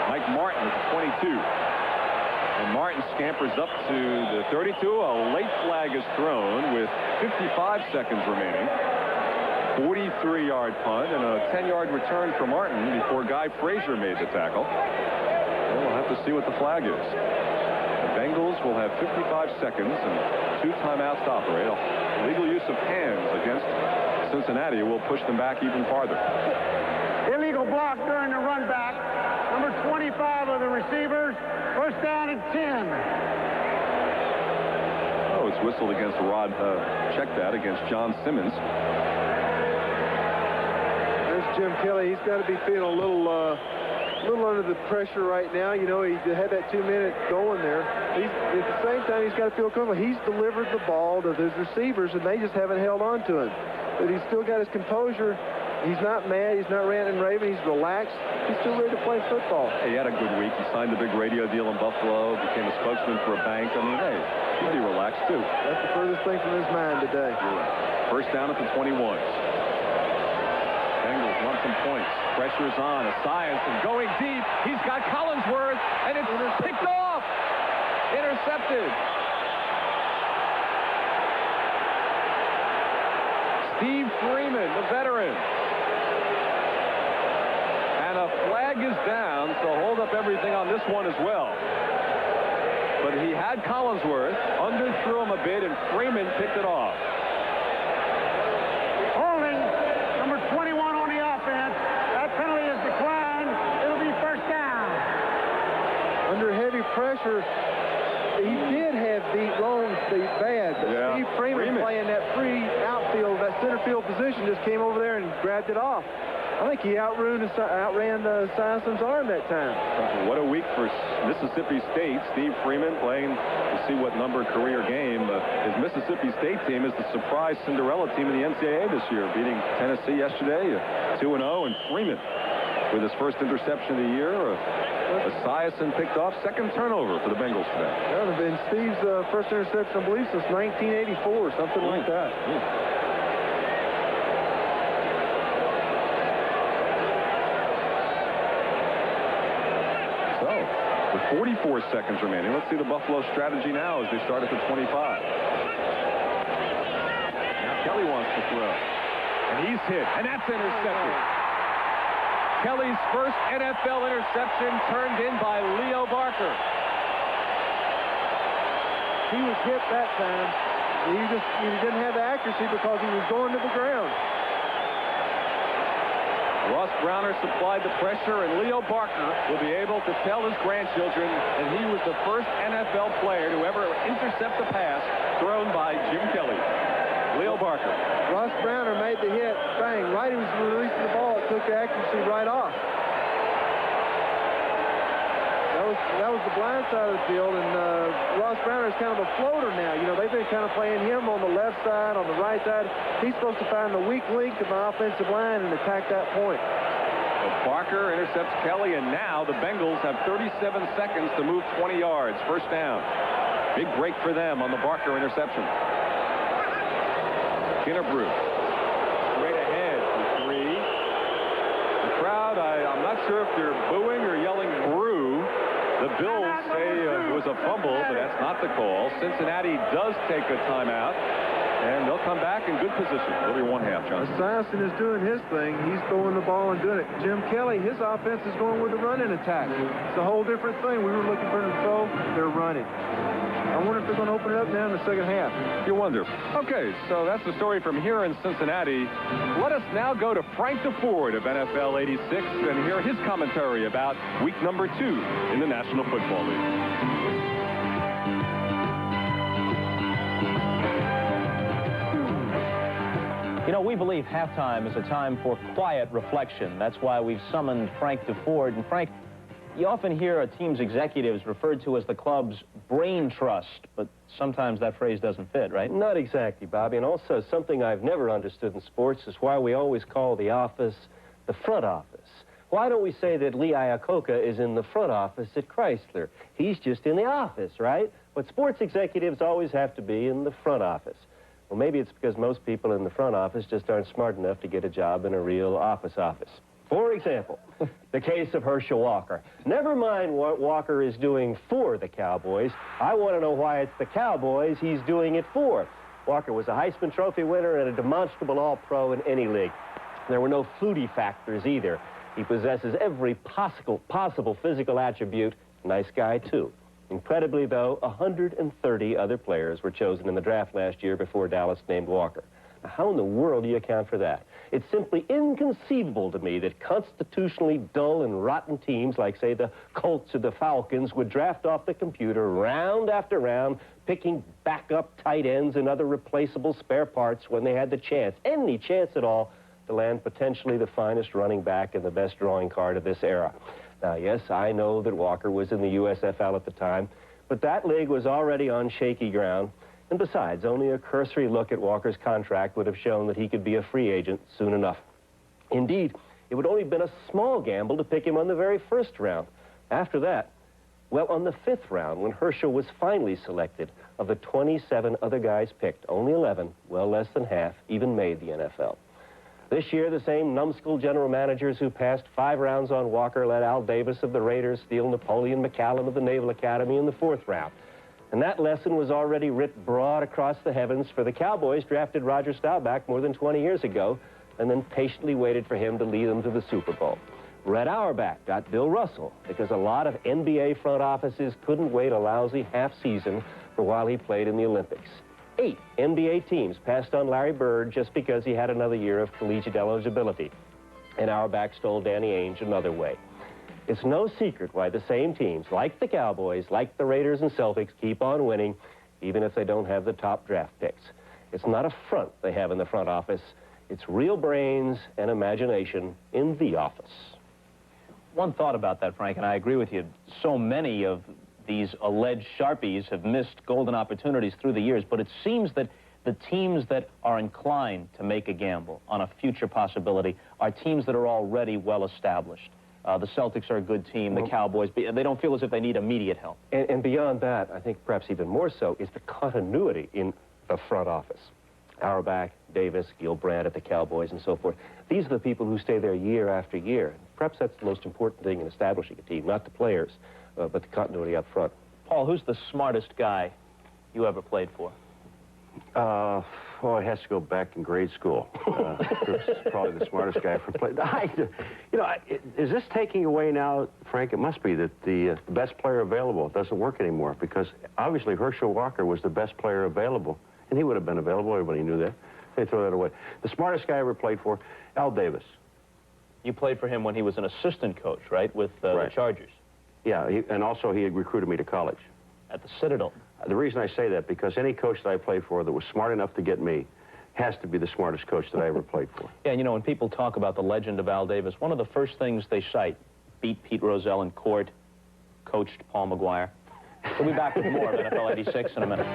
Mike Martin at the 22. And Martin scampers up to the 32. A late flag is thrown with 55 seconds remaining. 43-yard punt and a 10-yard return for Martin before Guy Frazier made the tackle. We'll have to see what the flag is. The Bengals will have 55 seconds and 2 timeouts to operate. Illegal use of hands against Cincinnati will push them back even farther. Illegal block during the run back. Number 25 of the receivers. First down and 10. Oh, it's whistled against Rod. Check that against John Simmons. There's Jim Kelly. He's got to be feeling a little under the pressure right now. You know, he had that 2-minute going there. At the same time, he's got to feel comfortable. He's delivered the ball to his receivers, and they just haven't held on to him. But he's still got his composure. He's not mad. He's not ranting and raving. He's relaxed. He's still ready to play football. Hey, he had a good week. He signed a big radio deal in Buffalo, became a spokesman for a bank. I mean, hey, he'll be relaxed, too. That's the furthest thing from his mind today. First down at the 21. Bengals want some points. Pressure's on. Esiason and going deep. He's got Collinsworth, and it's picked off. Intercepted. Steve Freeman, the veteran. And a flag is down, so hold up everything on this one as well. But he had Collinsworth, underthrew him a bit, and Freeman picked it off. Holding number 21 on the offense. That penalty is declined. It'll be first down. Under heavy pressure, he did have beat Rome's beat bad, but Yeah. Steve Freeman playing that free outfield, that center field position, just came over there and grabbed it off. I think he outran Esiason's arm that time. What a week for Mississippi State. Steve Freeman playing to see what number career game. His Mississippi State team is the surprise Cinderella team in the NCAA this year, beating Tennessee yesterday 2-0, and Freeman with his first interception of the year. Esiason picked off. Second turnover for the Bengals today. That would have been Steve's first interception, I believe, since 1984, something like that. So, with 44 seconds remaining, let's see the Buffalo strategy now as they start at the 25. Now Kelly wants to throw. And he's hit, and that's intercepted. Kelly's first NFL interception turned in by Leo Barker. He was hit that time. He didn't have the accuracy because he was going to the ground. Ross Browner supplied the pressure, and Leo Barker will be able to tell his grandchildren that he was the first NFL player to ever intercept a pass thrown by Jim Kelly. Leo Barker. Ross Browner made the hit. Bang. Right, he was releasing the ball. It took the accuracy right off. That was the blind side of the field, and Ross Browner is kind of a floater now. You know, they've been kind of playing him on the left side, on the right side. He's supposed to find the weak link of my offensive line and attack that point. So Barker intercepts Kelly, and now the Bengals have 37 seconds to move 20 yards. First down. Big break for them on the Barker interception. Kinnebrew. Straight ahead for 3. The crowd, I'm not sure if they're booing or yelling brew. The Bills say it was a fumble, but that's not the call. Cincinnati does take a timeout, and they'll come back in good position. It'll be 1/2, John. Esiason is doing his thing. He's throwing the ball and doing it. Jim Kelly, his offense is going with the running attack. It's a whole different thing. We were looking for them to throw. They're running. I wonder if they're going to open it up now in the second half. You wonder. Okay, so that's the story from here in Cincinnati. Let us now go to Frank DeFord of NFL 86 and hear his commentary about week number 2 in the National Football League. You know, we believe halftime is a time for quiet reflection. That's why we've summoned Frank DeFord. And Frank, you often hear a team's executives referred to as the club's brain trust, but sometimes that phrase doesn't fit, right? Not exactly, Bobby. And also, something I've never understood in sports is why we always call the office the front office. Why don't we say that Lee Iacocca is in the front office at Chrysler? He's just in the office, right? But sports executives always have to be in the front office. Well, maybe it's because most people in the front office just aren't smart enough to get a job in a real office. For example, the case of Herschel Walker. Never mind what Walker is doing for the Cowboys. I want to know why it's the Cowboys he's doing it for. Walker was a Heisman Trophy winner and a demonstrable All-Pro in any league. There were no Flutie factors either. He possesses every possible physical attribute. Nice guy, too. Incredibly, though, 130 other players were chosen in the draft last year before Dallas named Walker. Now, how in the world do you account for that? It's simply inconceivable to me that constitutionally dull and rotten teams like, say, the Colts or the Falcons would draft off the computer round after round, picking backup tight ends and other replaceable spare parts when they had the chance, any chance at all, to land potentially the finest running back and the best drawing card of this era. Now, yes, I know that Walker was in the USFL at the time, but that league was already on shaky ground. And besides, only a cursory look at Walker's contract would have shown that he could be a free agent soon enough. Indeed, it would only have been a small gamble to pick him on the very first round. After that, well, on the 5th round, when Herschel was finally selected, of the 27 other guys picked, only 11, well less than half, even made the NFL. This year, the same numbskull general managers who passed 5 rounds on Walker let Al Davis of the Raiders steal Napoleon McCallum of the Naval Academy in the 4th round. And that lesson was already writ broad across the heavens, for the Cowboys drafted Roger Staubach more than 20 years ago and then patiently waited for him to lead them to the Super Bowl. Red Auerbach got Bill Russell because a lot of NBA front offices couldn't wait a lousy half season for while he played in the Olympics. 8 NBA teams passed on Larry Bird just because he had another year of collegiate eligibility. And Auerbach stole Danny Ainge another way. It's no secret why the same teams, like the Cowboys, like the Raiders and Celtics, keep on winning, even if they don't have the top draft picks. It's not a front they have in the front office. It's real brains and imagination in the office. One thought about that, Frank, and I agree with you. So many of these alleged Sharpies have missed golden opportunities through the years, but it seems that the teams that are inclined to make a gamble on a future possibility are teams that are already well established. The Celtics are a good team, the Cowboys, they don't feel as if they need immediate help. And beyond that, I think perhaps even more so, is the continuity in the front office. Auerbach, Davis, Gilbrand at the Cowboys, and so forth. These are the people who stay there year after year. Perhaps that's the most important thing in establishing a team, not the players, but the continuity up front. Paul, who's the smartest guy you ever played for? Well, it has to go back in grade school. It's probably the smartest guy I ever played. Is this taking away now, Frank? It must be that the best player available doesn't work anymore, because obviously Herschel Walker was the best player available, and he would have been available. Everybody knew that. They throw that away. The smartest guy I ever played for, Al Davis. You played for him when he was an assistant coach, right, with the Chargers? Yeah, and also he had recruited me to college. At the Citadel. The reason I say that, because any coach that I played for that was smart enough to get me has to be the smartest coach that I ever played for. Yeah, you know, when people talk about the legend of Al Davis, one of the first things they cite, beat Pete Rozelle in court, coached Paul McGuire. We'll be back with more of NFL 86 in a minute.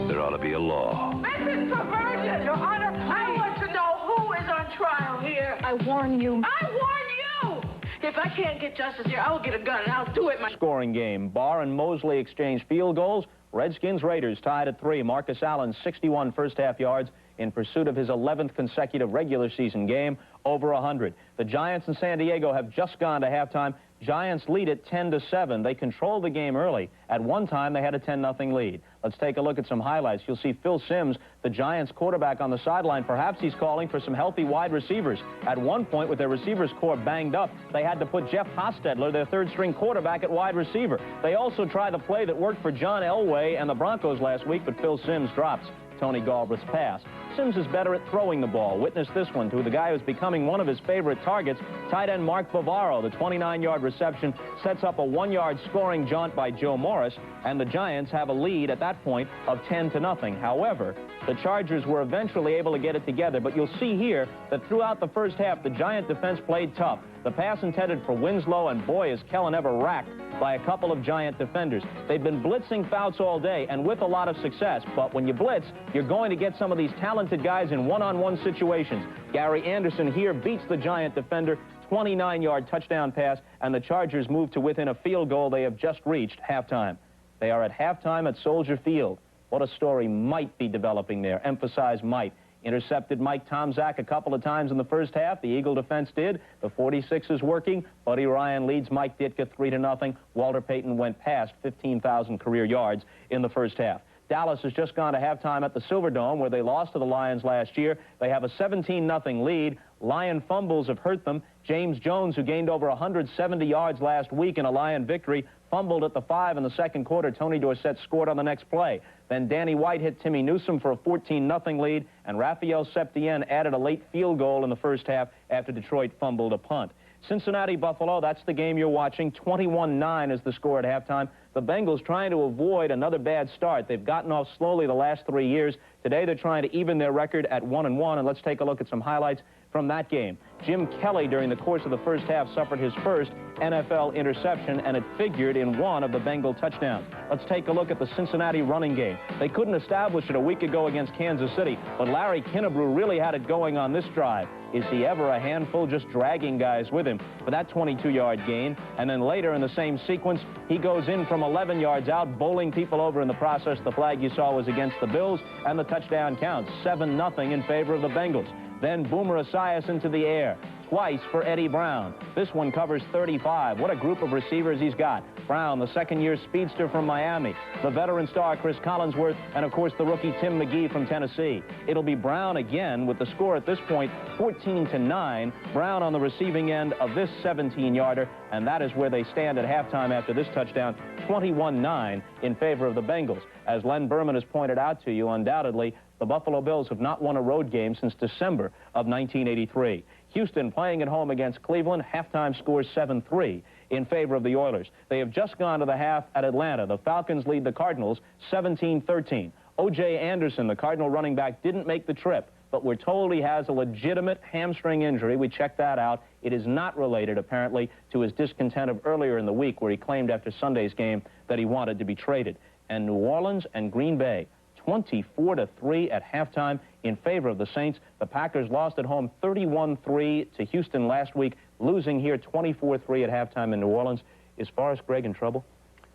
There ought to be a law. This is perversion, Your Honor. I want to know who is on trial here. I warn you. I warn you! If I can't get justice here, I will get a gun and I'll do it myself. Scoring game. Barr and Mosley exchanged field goals. Redskins-Raiders tied at 3. Marcus Allen, 61 first-half yards in pursuit of his 11th consecutive regular season game, over 100. The Giants and San Diego have just gone to halftime. Giants lead it 10-7. They controlled the game early. At one time, they had a 10-0 lead. Let's take a look at some highlights. You'll see Phil Simms, the Giants quarterback, on the sideline. Perhaps he's calling for some healthy wide receivers. At one point, with their receivers corps banged up, they had to put Jeff Hostetler, their third-string quarterback, at wide receiver. They also tried the play that worked for John Elway and the Broncos last week, but Phil Simms drops Tony Galbraith's pass. Simms is better at throwing the ball. Witness this one to the guy who's becoming one of his favorite targets, tight end Mark Bavaro. The 29-yard reception sets up a 1-yard scoring jaunt by Joe Morris, and the Giants have a lead at that point of 10-0. However, the Chargers were eventually able to get it together, but you'll see here that throughout the first half, the Giant defense played tough. The pass intended for Winslow, and boy, is Kellen ever racked by a couple of Giant defenders. They've been blitzing Fouts all day, and with a lot of success, but when you blitz, you're going to get some of these talented guys in one-on-one situations. Gary Anderson here beats the Giant defender, 29-yard touchdown pass, and the Chargers move to within a field goal. They have just reached halftime. They are at halftime at Soldier Field. What a story might be developing there. Emphasize might. Intercepted Mike Tomczak a couple of times in the first half. The Eagle defense did. The 46 is working. Buddy Ryan leads Mike Ditka 3-0. Walter Payton went past 15,000 career yards in the first half. Dallas has just gone to halftime at the Silverdome, where they lost to the Lions last year. They have a 17-0 lead. Lion fumbles have hurt them. James Jones, who gained over 170 yards last week in a Lion victory, fumbled at the 5 in the second quarter. Tony Dorsett scored on the next play. Then Danny White hit Timmy Newsome for a 14-0 lead, and Raphael Septien added a late field goal in the first half after Detroit fumbled a punt. Cincinnati-Buffalo, that's the game you're watching. 21-9 is the score at halftime. The Bengals trying to avoid another bad start. They've gotten off slowly the last 3 years. Today they're trying to even their record at 1-1, and let's take a look at some highlights from that game. Jim Kelly, during the course of the first half, suffered his first NFL interception, and it figured in one of the Bengal touchdowns. Let's take a look at the Cincinnati running game. They couldn't establish it a week ago against Kansas City, but Larry Kinnebrew really had it going on this drive. Is he ever a handful, just dragging guys with him for that 22-yard gain? And then later in the same sequence, he goes in from 11 yards out, bowling people over in the process. The flag you saw was against the Bills, and the touchdown counts. 7-0 in favor of the Bengals. Then Boomer Esiason into the air, twice for Eddie Brown. This one covers 35. What a group of receivers he's got. Brown, the second-year speedster from Miami, the veteran star Chris Collinsworth, and of course the rookie Tim McGee from Tennessee. It'll be Brown again with the score at this point 14-9. Brown on the receiving end of this 17-yarder, and that is where they stand at halftime after this touchdown, 21-9 in favor of the Bengals. As Len Berman has pointed out to you, undoubtedly, the Buffalo Bills have not won a road game since December of 1983. Houston playing at home against Cleveland, halftime scores 7-3 in favor of the Oilers. They have just gone to the half at Atlanta. The Falcons lead the Cardinals 17-13. O.J. Anderson, the Cardinal running back, didn't make the trip, but we're told he has a legitimate hamstring injury. We checked that out. It is not related, apparently, to his discontent of earlier in the week, where he claimed after Sunday's game that he wanted to be traded. And New Orleans and Green Bay, 24-3 at halftime in favor of the Saints. The Packers lost at home 31-3 to Houston last week, losing here 24-3 at halftime in New Orleans. Is Forrest Gregg in trouble?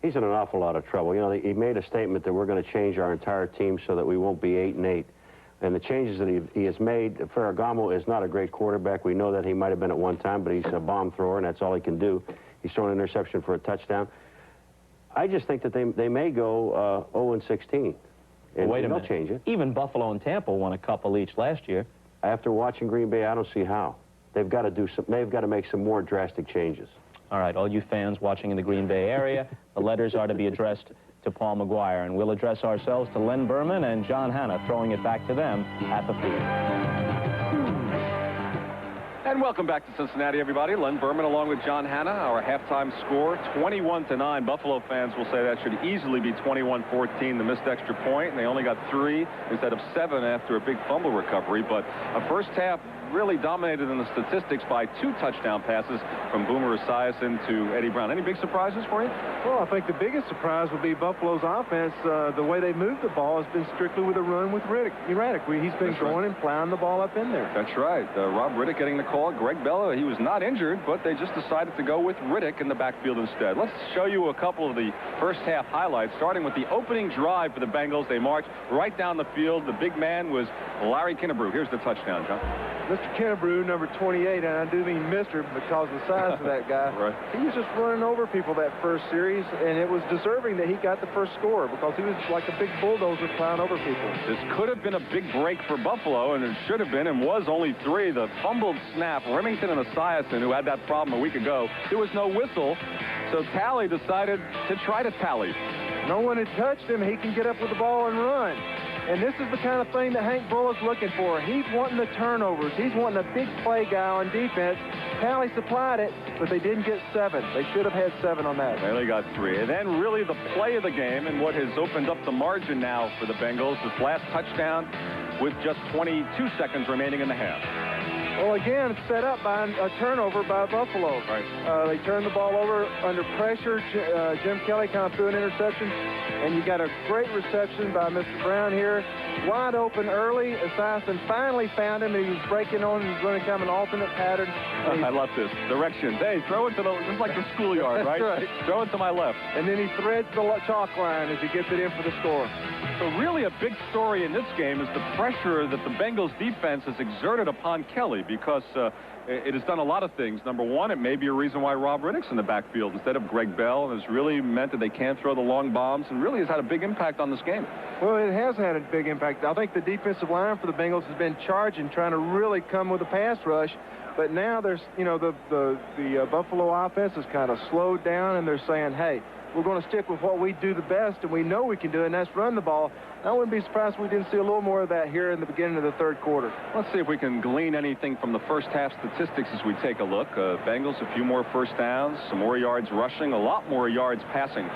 He's in an awful lot of trouble. You know, he made a statement that we're going to change our entire team so that we won't be 8-8. And the changes that he has made, Ferragamo is not a great quarterback. We know that he might have been at one time, but he's a bomb thrower, and that's all he can do. He's thrown an interception for a touchdown. I just think that they may go 0-16. And wait a minute. They'll change it. Even Buffalo and Tampa won a couple each last year. After watching Green Bay, I don't see how. They've got to make some more drastic changes. All right, all you fans watching in the Green Bay area, the letters are to be addressed to Paul McGuire, and we'll address ourselves to Len Berman and John Hanna, throwing it back to them at the field. And welcome back to Cincinnati, everybody. Len Berman along with John Hanna. Our halftime score, 21-9. Buffalo fans will say that should easily be 21-14, the missed extra point, and they only got 3 instead of 7 after a big fumble recovery. But a first half really dominated in the statistics by 2 touchdown passes from Boomer Esiason to Eddie Brown. Any big surprises for you? Well, I think the biggest surprise would be Buffalo's offense. The way they moved the ball has been strictly with a run with Riddick. He's been going and plowing the ball up in there. That's right. Rob Riddick getting the call. Greg Bella, he was not injured, but they just decided to go with Riddick in the backfield instead. Let's show you a couple of the first half highlights, starting with the opening drive for the Bengals. They marched right down the field. The big man was Larry Kinnebrew. Here's the touchdown, John. Mr. Kinnebrew, number 28, and I do mean Mr. because of the size of that guy. Right. He was just running over people that first series, and it was deserving that he got the first score because he was like a big bulldozer plowing over people. This could have been a big break for Buffalo, and it should have been and was only 3. The fumbled snap, Remington and Esiason, who had that problem a week ago, there was no whistle, so Talley decided to try to tally. No one had touched him. He can get up with the ball and run. And this is the kind of thing that Hank Bullock's looking for. He's wanting the turnovers. He's wanting a big play guy on defense. Talley supplied it, but they didn't get 7. They should have had 7 on that. They only got 3. And then really the play of the game and what has opened up the margin now for the Bengals, this last touchdown with just 22 seconds remaining in the half. Well, again, it's set up by a turnover by Buffalo. Right. They turned the ball over under pressure. Jim Kelly kind of threw an interception. And you got a great reception by Mr. Brown here. Wide open early. Esiason finally found him, and he was breaking on and running kind of an alternate pattern. I love this. Directions. Hey, throw it to the, just like the schoolyard, right? That's right. Throw it to my left. And then he threads the chalk line as he gets it in for the score. So really a big story in this game is the pressure that the Bengals defense has exerted upon Kelly, because it has done a lot of things. Number one, it may be a reason why Rob Riddick's in the backfield instead of Greg Bell, and has really meant that they can't throw the long bombs, and really has had a big impact on this game. Well, it has had a big impact. I think the defensive line for the Bengals has been charging, trying to really come with a pass rush. But now there's, you know, the Buffalo offense has kind of slowed down, and they're saying, hey, we're going to stick with what we do the best, and we know we can do it, and that's run the ball. I wouldn't be surprised if we didn't see a little more of that here in the beginning of the third quarter. Let's see if we can glean anything from the first half statistics as we take a look. Bengals, a few more first downs, some more yards rushing, a lot more yards passing.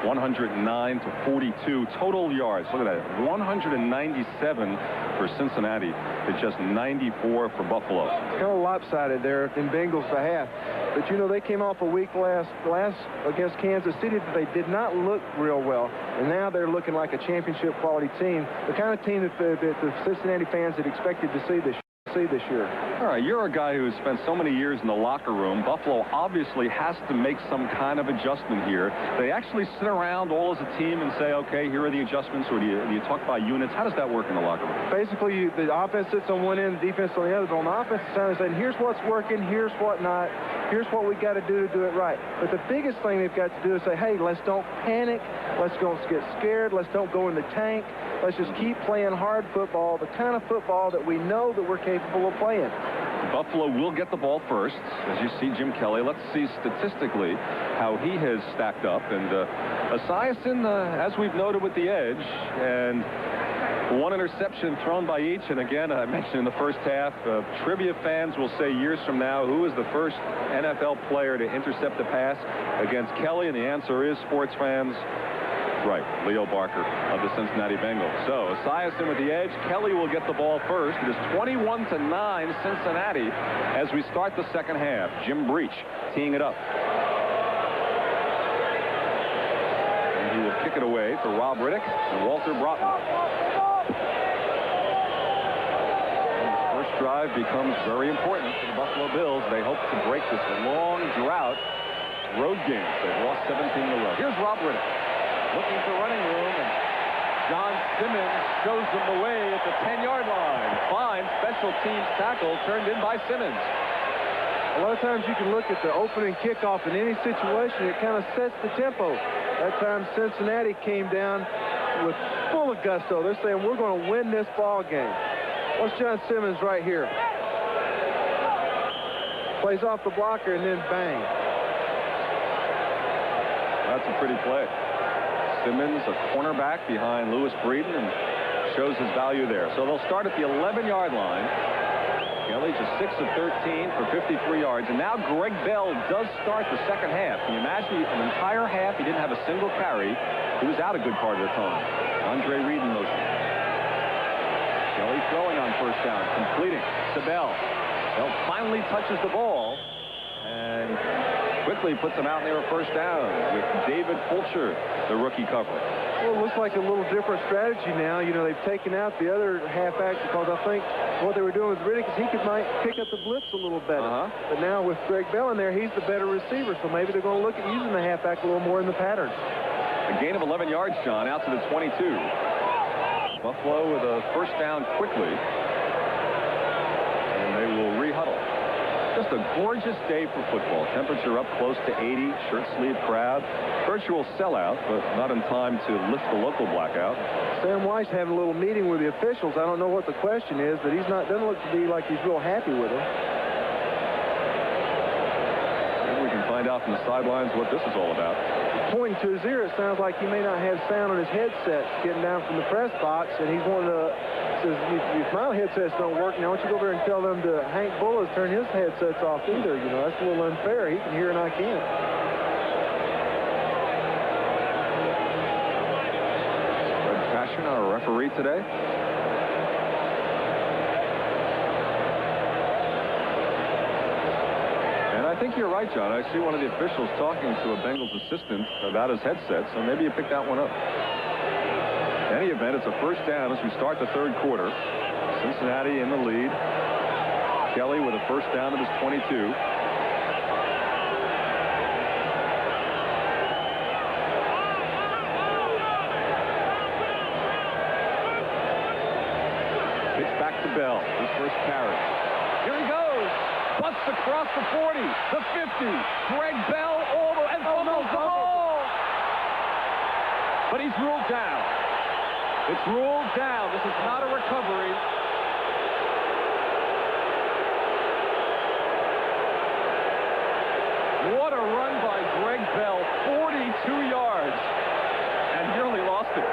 109 to 42 total yards. Look at that. 197 for Cincinnati to just 94 for Buffalo. Kind of lopsided there in Bengals' behalf. But, you know, they came off a week last against Kansas City that they did not look real well. And now they're looking like a championship quality team, the kind of team that the Cincinnati fans had expected to see this year. All right, you're a guy who has spent so many years in the locker room. Buffalo obviously has to make some kind of adjustment here. They actually sit around all as a team and say, okay, here are the adjustments, or do you talk by units? How does that work in the locker room? Basically, the offense sits on one end, the defense on the other. But on the offensive side, they're saying, here's what's working, here's what not, here's what we got to do it right. But the biggest thing they've got to do is say, hey, let's don't panic, let's don't get scared, let's don't go in the tank. Let's just keep playing hard football, the kind of football that we know that we're capable of playing. Buffalo will get the ball first. As you see Jim Kelly, let's see statistically how he has stacked up. And Esiason, as we've noted with the edge, and one interception thrown by each. And again, I mentioned in the first half, trivia fans will say years from now, who is the first NFL player to intercept a pass against Kelly? And the answer is, sports fans, right, Leo Barker of the Cincinnati Bengals. So Esiason with the edge. Kelly will get the ball first. It is 21-9 Cincinnati as we start the second half. Jim Breach teeing it up. And he will kick it away for Rob Riddick and Walter Broughton. And this first drive becomes very important for the Buffalo Bills. They hope to break this long drought road game. They've lost 17 in a row. Here's Rob Riddick looking for running room, and John Simmons shows them the way at the 10-yard line. Fine special teams tackle turned in by Simmons. A lot of times you can look at the opening kickoff in any situation. It kind of sets the tempo. That time Cincinnati came down with full of gusto. They're saying, we're going to win this ball game. What's John Simmons right here? Plays off the blocker and then bang. That's a pretty play. Simmons, a cornerback behind Lewis Breeden, and shows his value there. So they'll start at the 11-yard line. Kelly just 6 of 13 for 53 yards. And now Greg Bell does start the second half. Can you imagine an entire half he didn't have a single carry? He was out a good part of the time. Andre Reed in motion. Kelly throwing on first down, completing to Bell. Bell finally touches the ball and quickly puts him out there a first down with David Fulcher, the rookie cover. Well, it looks like a little different strategy now. You know, they've taken out the other halfback because I think what they were doing with Riddick is he might pick up the blitz a little better. But now with Greg Bell in there, he's the better receiver, so maybe they're going to look at using the halfback a little more in the pattern. A gain of 11 yards, John, out to the 22. Buffalo with a first down quickly. And they will re-huddle. Just a gorgeous day for football. Temperature up close to 80, shirt sleeve crowd. Virtual sellout, but not in time to lift the local blackout. Sam Weiss having a little meeting with the officials. I don't know what the question is, but doesn't look to be like he's real happy with him. Maybe we can find out from the sidelines what this is all about. Pointing to his ear, it sounds like he may not have sound on his headset getting down from the press box, and he's wanting to says, if my headsets don't work, now why don't you go over and tell them to Hank Bullis turn his headsets off either. You know, that's a little unfair. He can hear and I can't. Fred Passion, our referee today. And I think you're right, John. I see one of the officials talking to a Bengals assistant about his headset, so maybe you picked that one up. In any event, it's a first down as we start the third quarter. Cincinnati in the lead. Kelly with a first down at his 22. Pitch back to Bell. His first carry. Here he goes. Busts across the 40, the 50. Greg Bell all the and fumbles the ball. But he's ruled down. It's ruled down. This is not a recovery. What a run by Greg Bell, 42 yards, and nearly lost it.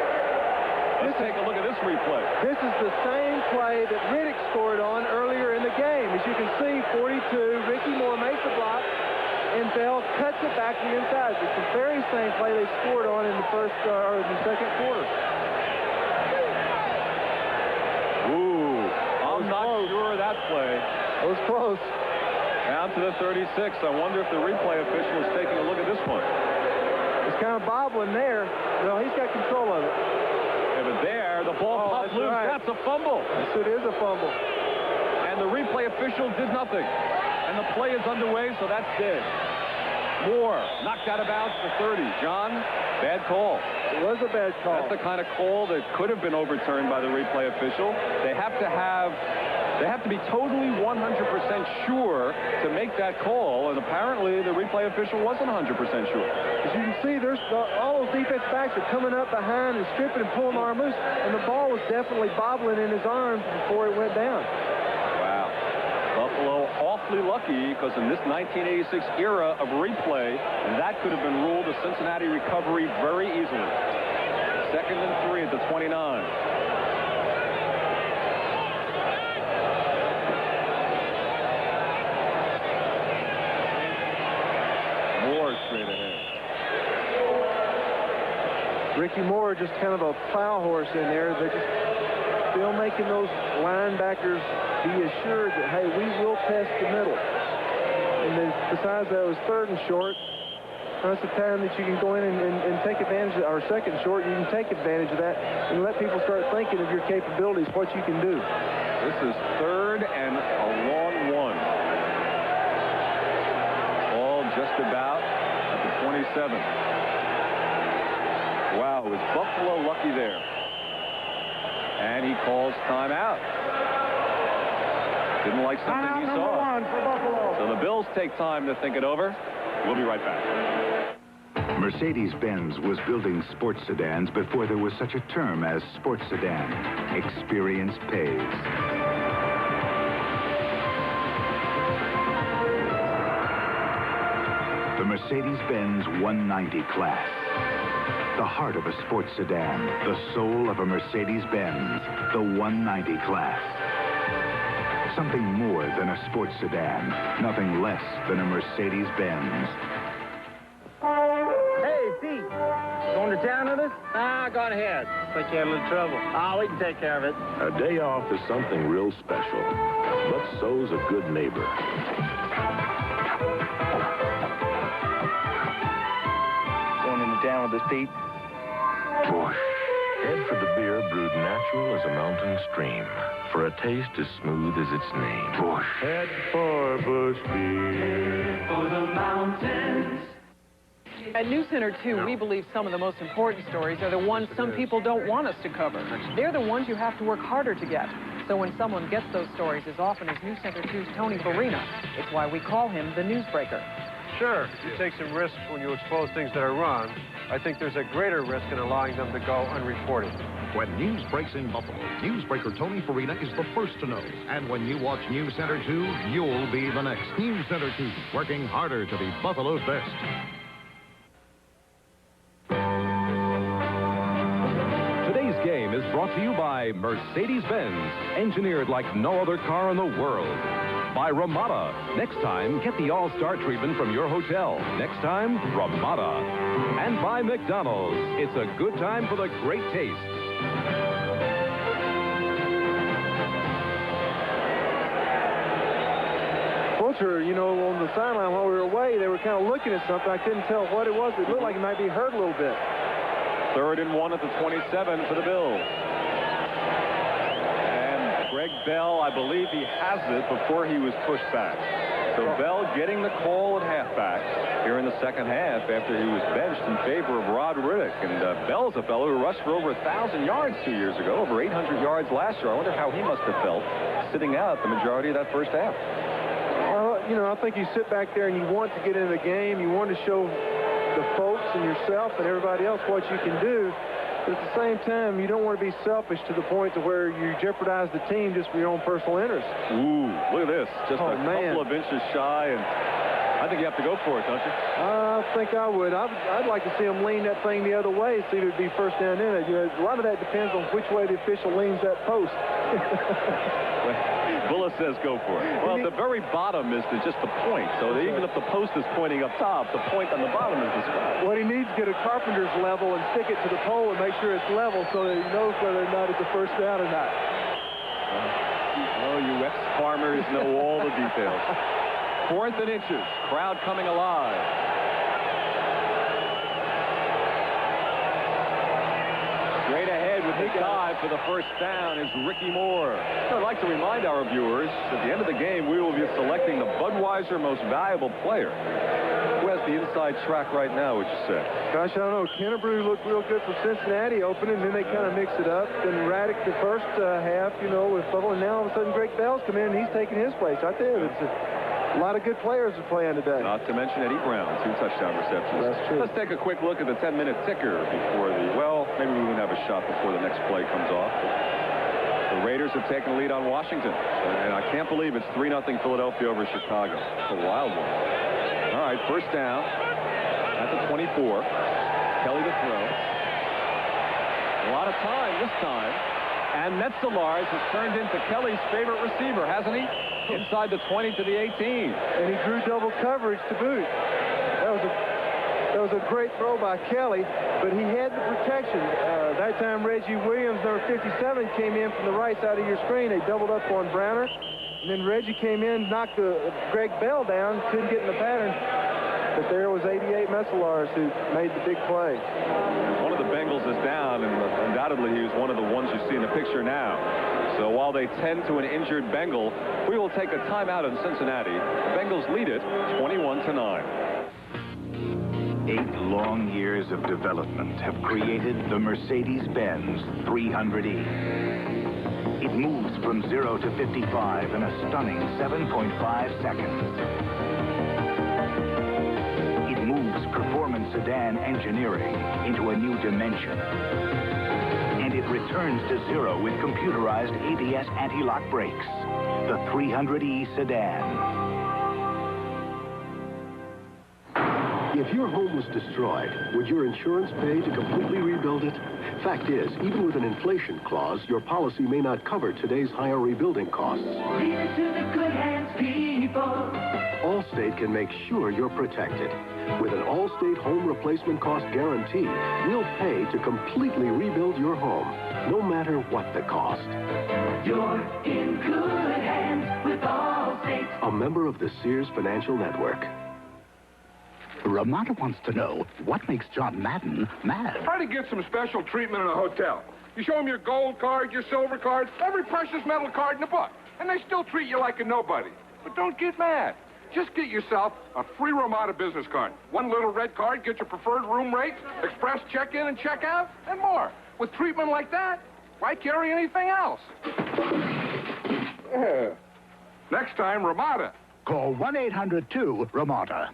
Let's take a look at this replay. This is the same play that Riddick scored on earlier in the game. As you can see, 42, Ricky Moore makes the block, and Bell cuts it back to the inside. It's the very same play they scored on in the second quarter. Ooh, I'm not sure of that play. It was close. Down to the 36. I wonder if the replay official is taking a look at this one. It's kind of bobbling there. No, he's got control of it. Yeah, but there, the ball popped loose. Right. That's a fumble. Yes, it is a fumble. And the replay official did nothing. And the play is underway, so that's dead. Moore knocked out of bounds to 30. John, bad call. It was a bad call. That's the kind of call that could have been overturned by the replay official. They have to be totally 100% sure to make that call, and apparently the replay official wasn't 100% sure. As you can see, there's all those defense backs are coming up behind and stripping and pulling the arm loose, and the ball was definitely bobbling in his arms before it went down. Wow. Buffalo awfully lucky, because in this 1986 era of replay, that could have been ruled a Cincinnati recovery very easily. 2nd and 3 at the 29. Straight ahead. Ricky Moore just kind of a plow horse in there. They're just still making those linebackers be assured that, hey, we will test the middle. And then besides that, it was 3rd and short. That's the time that you can go in and take advantage of, or 2nd and short, you can take advantage of that and let people start thinking of your capabilities, what you can do. This is 3rd and a long one. All just about 27. Wow, was Buffalo lucky there. And he calls timeout. Didn't like something he saw. So the Bills take time to think it over. We'll be right back. Mercedes-Benz was building sports sedans before there was such a term as sports sedan. Experience pays. The Mercedes-Benz 190 class. The heart of a sports sedan. The soul of a Mercedes-Benz. The 190 class. Something more than a sports sedan. Nothing less than a Mercedes-Benz. Hey, Pete. Going to town with us? Nah, go ahead. Think you had a little trouble. We can take care of it. A day off is something real special, but so's a good neighbor. Down with this, Pete. Bush. Head for the beer brewed natural as a mountain stream, for a taste as smooth as its name. Bush. Head for Bush beer. For the mountains. At News Center 2, we believe some of the most important stories are the ones some people don't want us to cover. They're the ones you have to work harder to get. So when someone gets those stories as often as News Center 2's Tony Farina, it's why we call him the newsbreaker. Sure, you take some risks when you expose things that are wrong. I think there's a greater risk in allowing them to go unreported. When news breaks in Buffalo, newsbreaker Tony Farina is the first to know. And when you watch News Center 2, you'll be the next. News Center 2, working harder to be Buffalo's best. Today's game is brought to you by Mercedes-Benz, engineered like no other car in the world. By Ramada. Next time, get the all-star treatment from your hotel. Next time, Ramada. And by McDonald's. It's a good time for the great taste. Fulcher, you know, on the sideline while we were away, they were kind of looking at something. I couldn't tell what it was. It looked like it might be hurt a little bit. 3rd and 1 at the 27 for the Bills. Greg Bell, I believe he has it before he was pushed back. So Bell getting the call at halfback here in the second half after he was benched in favor of Rod Riddick. And Bell's a fellow who rushed for over 1,000 yards 2 years ago, over 800 yards last year. I wonder how he must have felt sitting out the majority of that first half. Well, you know, I think you sit back there and you want to get into the game. You want to show the folks and yourself and everybody else what you can do. But at the same time, you don't want to be selfish to the point to where you jeopardize the team just for your own personal interest. Ooh, look at this. Just a couple of inches shy, and I think you have to go for it, don't you? I think I would. I'd like to see him lean that thing the other way, see if it'd be first down in it. You know, a lot of that depends on which way the official leans that post. Bullis says go for it. Well, the very bottom is just the point. So even if the post is pointing up top, the point on the bottom is the spot. What he needs to get a carpenter's level and stick it to the pole and make sure it's level so that he knows whether or not it's a first down or not. Oh, you ex-farmers know all the details. 4th and inches. Crowd coming alive. Straight ahead with the dive for the first down is Ricky Moore. I'd like to remind our viewers, at the end of the game, we will be selecting the Budweiser Most Valuable Player. Who has the inside track right now, would you say? Gosh, I don't know. Kennebrew looked real good for Cincinnati opening, and then they kind of mixed it up. Then Raddick the first half, you know, with Bubble, and now all of a sudden Greg Bell's come in, and he's taking his place. I tell you, it's a lot of good players are playing today. Not to mention Eddie Brown, 2 touchdown receptions. That's true. Let's take a quick look at the 10-minute ticker before maybe we won't have a shot before the next play comes off. The Raiders have taken the lead on Washington, and I can't believe it's 3-0 Philadelphia over Chicago. It's a wild one. All right, first down at the 24. Kelly to throw. A lot of time this time, and Metzelaars has turned into Kelly's favorite receiver, hasn't he? Inside the 20 to the 18. And he drew double coverage to boot. That was a great throw by Kelly, but he had the protection. That time Reggie Williams, number 57, came in from the right side of your screen. They doubled up on Browner. And then Reggie came in, knocked Greg Bell down, couldn't get in the pattern. But there was 88 Metzelaars who made the big play. One of the Bengals is down, and undoubtedly he was one of the ones you see in the picture now. So while they tend to an injured Bengal, we will take a timeout in Cincinnati. The Bengals lead it 21-9. 8 long years of development have created the Mercedes-Benz 300E. It moves from 0 to 55 in a stunning 7.5 seconds. It moves performance sedan engineering into a new dimension. And it returns to 0 with computerized ABS anti-lock brakes. The 300E sedan. If your home was destroyed, would your insurance pay to completely rebuild it? Fact is, even with an inflation clause, your policy may not cover today's higher rebuilding costs. Leave it to the good hands, people. Allstate can make sure you're protected. With an Allstate home replacement cost guarantee, we'll pay to completely rebuild your home, no matter what the cost. You're in good hands with Allstate. A member of the Sears Financial Network. Ramada wants to know what makes John Madden mad. Try to get some special treatment in a hotel. You show them your gold card, your silver card, every precious metal card in the book, and they still treat you like a nobody. But don't get mad. Just get yourself a free Ramada business card. One little red card, get your preferred room rate, express check-in and check-out, and more. With treatment like that, why carry anything else? Yeah. Next time, Ramada. Call 1-800-2-RAMADA.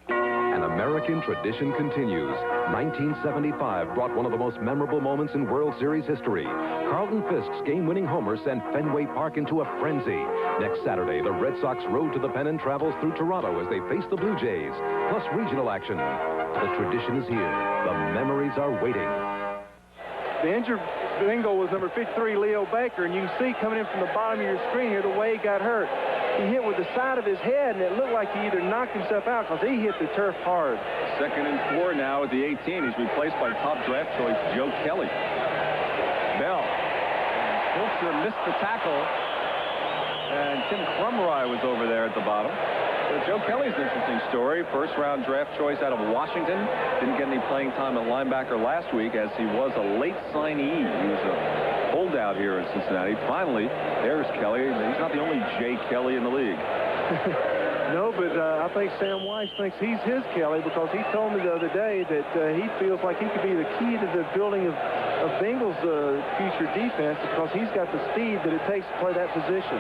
An American tradition continues. 1975 brought one of the most memorable moments in World Series history. Carlton Fisk's game-winning homer sent Fenway Park into a frenzy. Next Saturday, the Red Sox road to the pennant travels through Toronto as they face the Blue Jays, plus regional action. The tradition is here. The memories are waiting. The injured Bengal was number 53, Leo Baker, and you can see coming in from the bottom of your screen here the way he got hurt. He hit with the side of his head, and it looked like he either knocked himself out because he hit the turf hard. 2nd and 4 now at the 18. He's replaced by top draft choice Joe Kelly. Bell. Pilcher missed the tackle, and Tim Crumry was over there at the bottom. So Joe Kelly's an interesting story. First-round draft choice out of Washington. Didn't get any playing time at linebacker last week as he was a late signee. He was a holdout here in Cincinnati. Finally, there's Kelly. He's not the only Jay Kelly in the league. No, but I think Sam Weiss thinks he's his Kelly because he told me the other day that he feels like he could be the key to the building of Bengals' future defense because he's got the speed that it takes to play that position.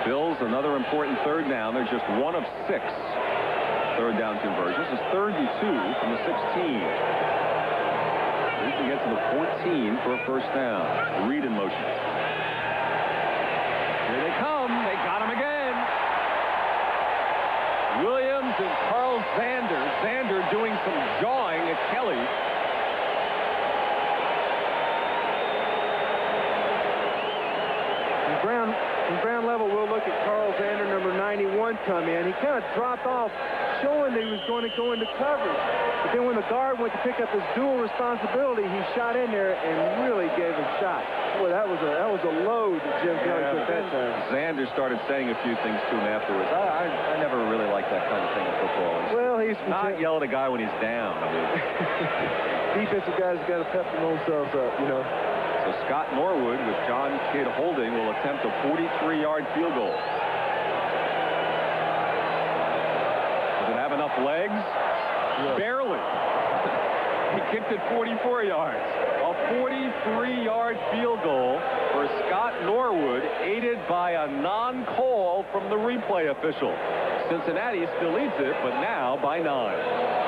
Bills, another important third down. They're just 1 of 6 third down conversions. It's 32 from the 16. We can get to the 14 for a first down. Reed in motion. Here they come. They got him again. Williams and Carl Zander. Zander doing some jawing at Kelly. In ground level, we'll look at Carl Zander, number 91, come in. He kind of dropped off, showing that he was going to go into coverage. But then when the guard went to pick up his dual responsibility, he shot in there and really gave a shot. Boy, that was a load that Jim Kelly took that time. Zander started saying a few things to him afterwards. I never really liked that kind of thing in football. Well, he's not yell at a guy when he's down. I mean. Defensive guys got to pep themselves up, you know. So Scott Norwood, with John Kidd holding, will attempt a 43-yard field goal. Does it have enough legs? Yeah. Barely. He kicked it 44 yards. A 43-yard field goal for Scott Norwood, aided by a non-call from the replay official. Cincinnati still leads it, but now by 9.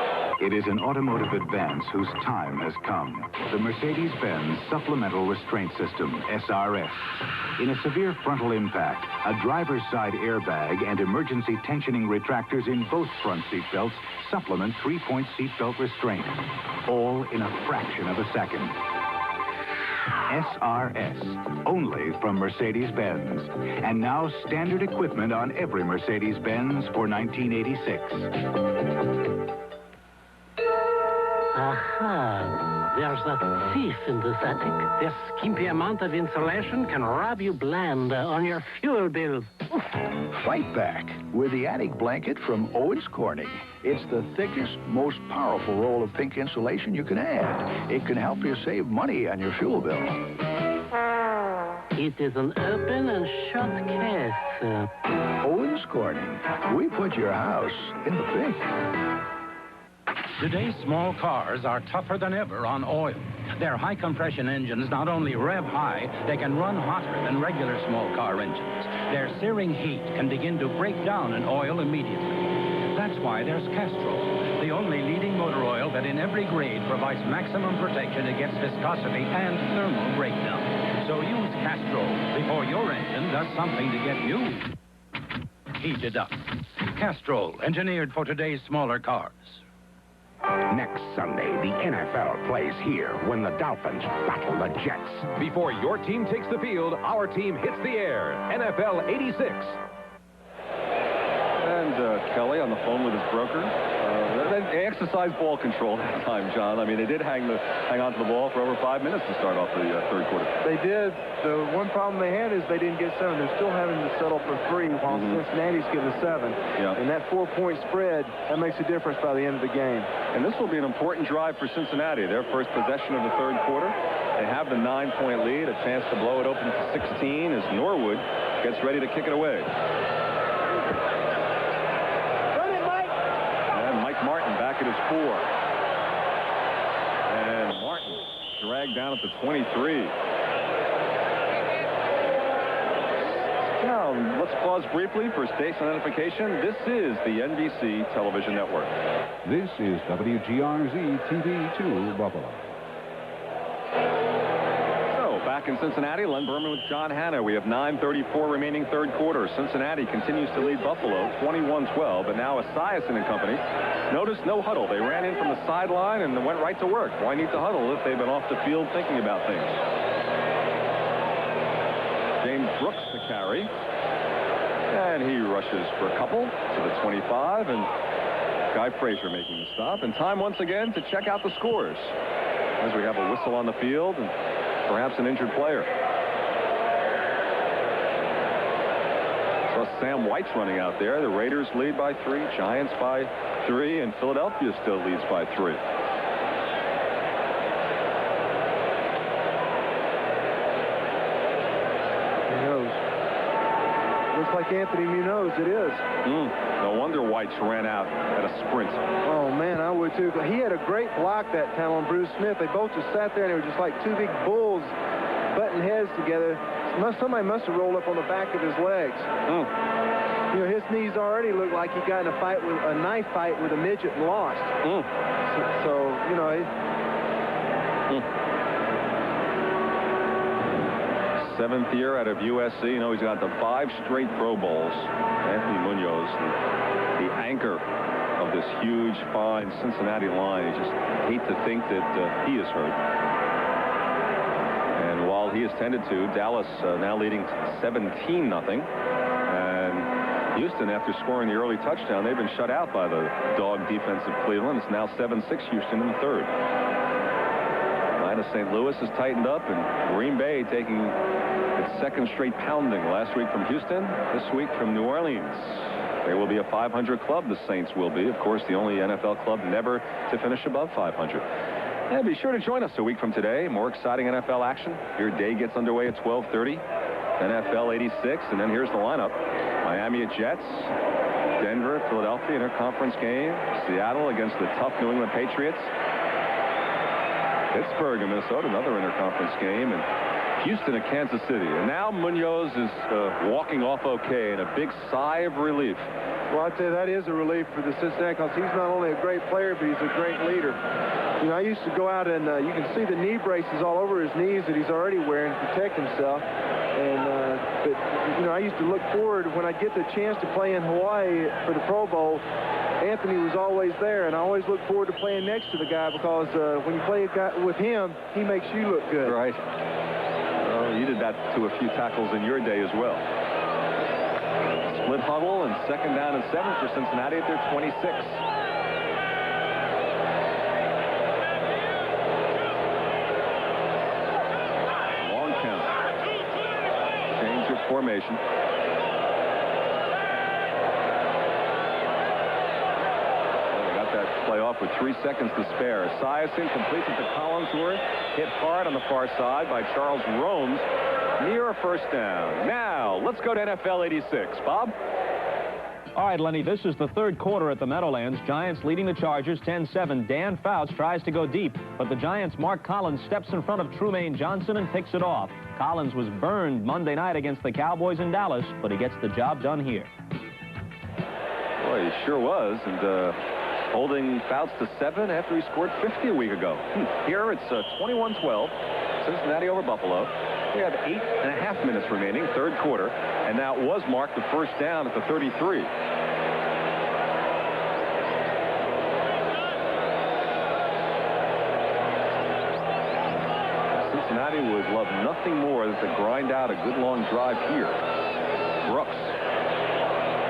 It is an automotive advance whose time has come. The Mercedes-Benz Supplemental Restraint System, SRS. In a severe frontal impact, a driver's side airbag and emergency tensioning retractors in both front seat belts supplement 3-point seatbelt restraint, all in a fraction of a second. SRS, only from Mercedes-Benz. And now standard equipment on every Mercedes-Benz for 1986. Aha, there's that thief in this attic. This skimpy amount of insulation can rob you blind on your fuel bill. Fight back with the attic blanket from Owens Corning. It's the thickest, most powerful roll of pink insulation you can add. It can help you save money on your fuel bill. It is an open and shut case. Owens Corning. We put your house in the pink. Today's small cars are tougher than ever on oil. Their high-compression engines not only rev high, they can run hotter than regular small car engines. Their searing heat can begin to break down an oil immediately. That's why there's Castrol, the only leading motor oil that in every grade provides maximum protection against viscosity and thermal breakdown. So use Castrol before your engine does something to get you heated up. Castrol, engineered for today's smaller cars. Next Sunday, the NFL plays here when the Dolphins battle the Jets. Before your team takes the field, our team hits the air. NFL 86. And Kelly on the phone with his broker. They exercised ball control that time, John. I mean, they did hang on to the ball for over 5 minutes to start off the third quarter. They did. The one problem they had is they didn't get 7. They're still having to settle for 3 while Cincinnati's getting 7. Yeah. And that 4-point spread, that makes a difference by the end of the game. And this will be an important drive for Cincinnati. Their first possession of the third quarter. They have the 9-point lead, a chance to blow it open to 16 as Norwood gets ready to kick it away. Back at his 4. And Martin dragged down at the 23. Now, let's pause briefly for station identification. This is the NBC Television Network. This is WGRZ TV2 Buffalo. Back in Cincinnati, Len Berman with John Hanna. We have 9:34 remaining third quarter. Cincinnati continues to lead Buffalo 21-12, but now Esiason and company. Notice no huddle. They ran in from the sideline and went right to work. Why need to huddle if they've been off the field thinking about things? James Brooks to carry. And he rushes for a couple to the 25, and Guy Frazier making the stop. And time once again to check out the scores as we have a whistle on the field and perhaps an injured player. So Sam White's running out there. The Raiders lead by 3, Giants by 3, and Philadelphia still leads by 3. He knows. Looks like Anthony Munoz, it is. No wonder Whites ran out at a sprint. Oh, man, I would too. He had a great block that time on Bruce Smith. They both just sat there, and they were just like two big bulls butting heads together. Somebody must have rolled up on the back of his legs. You know, his knees already looked like he got in a fight with a knife fight with a midget and lost. So, you know, Seventh year out of USC. You know, he's got the 5 straight Pro Bowls. Anthony Munoz, the anchor of this huge, fine Cincinnati line. You just hate to think that he is hurt. And while he is tended to, Dallas now leading 17-0. And Houston, after scoring the early touchdown, they've been shut out by the dog defense of Cleveland. It's now 7-6 Houston in the third. St. Louis has tightened up, and Green Bay taking its second straight pounding last week from Houston, this week from New Orleans. They will be a 500 club, the Saints will be. Of course, the only NFL club never to finish above 500. And be sure to join us a week from today. More exciting NFL action. Your day gets underway at 12:30. NFL 86, and then here's the lineup. Miami at Jets. Denver, Philadelphia, interconference game. Seattle against the tough New England Patriots. Pittsburgh and Minnesota, another interconference game, and Houston at Kansas City. And now Munoz is walking off okay, and a big sigh of relief. Well, I'd say that is a relief for the Cincinnati, because he's not only a great player, but he's a great leader. You know, I used to go out and you can see the knee braces all over his knees that he's already wearing to protect himself. And but you know, I used to look forward when I get the chance to play in Hawaii for the Pro Bowl. Anthony was always there, and I always look forward to playing next to the guy, because when you play a guy with him, he makes you look good. Right. Well, you did that to a few tackles in your day as well. Split huddle and 2nd down and 7 for Cincinnati at their 26. Long count. Change of formation. Play off with 3 seconds to spare. Esiason completes it to Collinsworth. Hit hard on the far side by Charles Romes. Near a first down. Now, let's go to NFL 86. Bob? All right, Lenny, this is the third quarter at the Meadowlands. Giants leading the Chargers 10-7. Dan Fouts tries to go deep, but the Giants' Mark Collins steps in front of Trumaine Johnson and picks it off. Collins was burned Monday night against the Cowboys in Dallas, but he gets the job done here. Boy, he sure was. And holding Fouts to 7 after he scored 50 a week ago. Here it's 21-12. Cincinnati over Buffalo. We have 8.5 minutes remaining, third quarter, and now it was marked the first down at the 33. Cincinnati would love nothing more than to grind out a good long drive here. Brooks.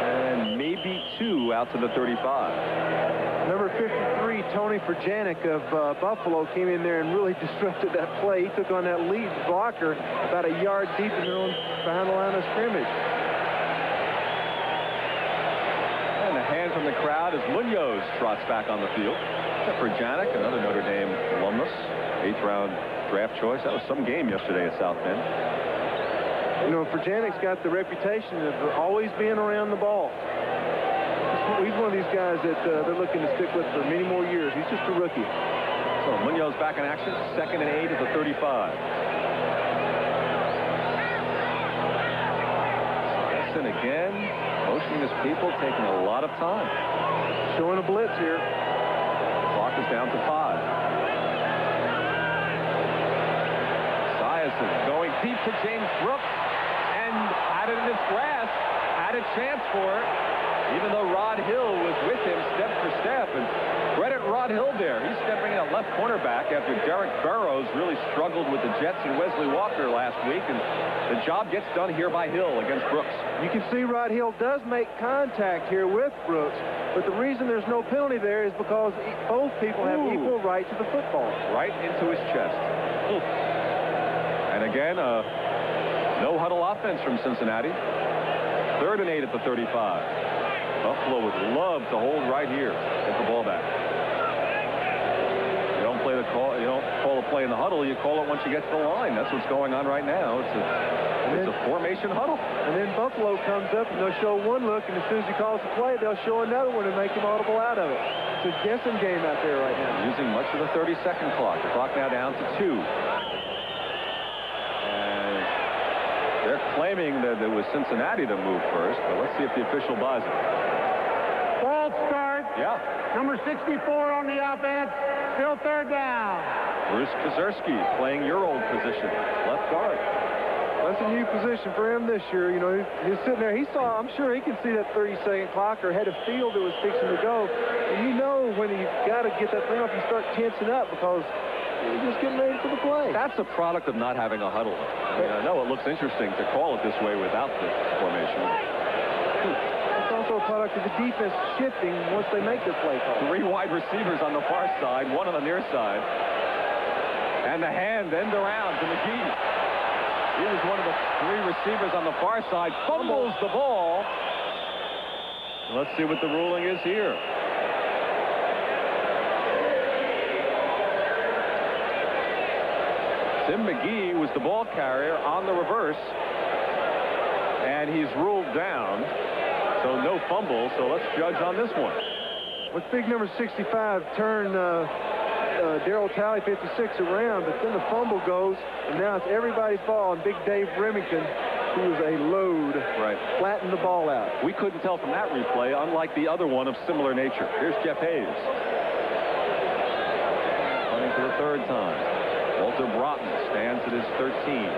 And maybe 2 out to the 35. Number 53, Tony Furjanic of Buffalo, came in there and really disrupted that play. He took on that lead blocker about a yard deep behind the line of scrimmage. And a hand from the crowd as Munoz trots back on the field. Furjanic, another Notre Dame alumnus, 8th-round draft choice. That was some game yesterday at South Bend. You know, Furjanic's got the reputation of always being around the ball. He's one of these guys that they're looking to stick with for many more years. He's just a rookie. So Munoz back in action, 2nd and 8 at the 35. Listen again, motioning his people, taking a lot of time. Showing a blitz here. Clock is down to 5. Esiason going deep to James Brooks, and had it in his grasp, had a chance for it. Even though Rod Hill was with him step for step, and credit Rod Hill there. He's stepping in at left cornerback after Derek Burrows really struggled with the Jets and Wesley Walker last week, and the job gets done here by Hill against Brooks. You can see Rod Hill does make contact here with Brooks, but the reason there's no penalty there is because both people have equal right to the football. Right into his chest. And again, no huddle offense from Cincinnati. 3rd and 8 at the 35. Buffalo would love to hold right here. Get the ball back. You don't play the call. You don't call a play in the huddle. You call it once you get to the line. That's what's going on right now. It's a It's a formation huddle. And then Buffalo comes up, and they'll show one look, and as soon as he calls the play, they'll show another one and make him audible out of it. It's a guessing game out there right now. Using much of the 30-second clock. The clock now down to 2. And they're claiming that it was Cincinnati that moved first, but let's see if the official buys it. False start. Yeah. Number 64 on the offense. Still third down. Bruce Kazerski playing your old position, left guard. That's a new position for him this year. You know, he's sitting there. He saw, I'm sure he can see that 30-second clock or had a feel that was fixing to go. And you know when you got to get that thing off, you start tensing up because you're just getting ready for the play. That's a product of not having a huddle. I mean, I know it looks interesting to call it this way without the formation. It's also a product of the defense shifting once they make their play call. 3 wide receivers on the far side, 1 on the near side. And the hand end around to McGee. He was one of the 3 receivers on the far side, fumbles the ball. Let's see what the ruling is here. Tim McGee was the ball carrier on the reverse, and he's ruled down, so no fumble. So let's judge on this one. With big number 65 turn Darryl Talley 56 around, but then the fumble goes, and now it's everybody's ball, and big Dave Remington, who is a load, flattened the ball out. We couldn't tell from that replay, unlike the other one of similar nature. Here's Jeff Hayes. Running for the 3rd time. Walter Broughton stands at his 13.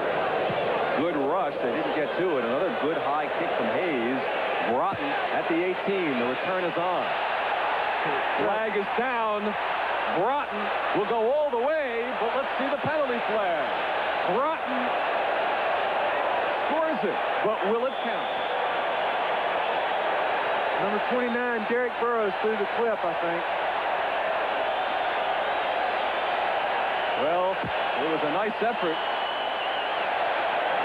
Good rush. They didn't get to it. Another good high kick from Hayes. Broughton at the 18. The return is on. Flag is down. Broughton will go all the way, but let's see the penalty flag. Broughton scores it, but will it count? Number 29, Derek Burrows through the clip, I think. Well, it was a nice effort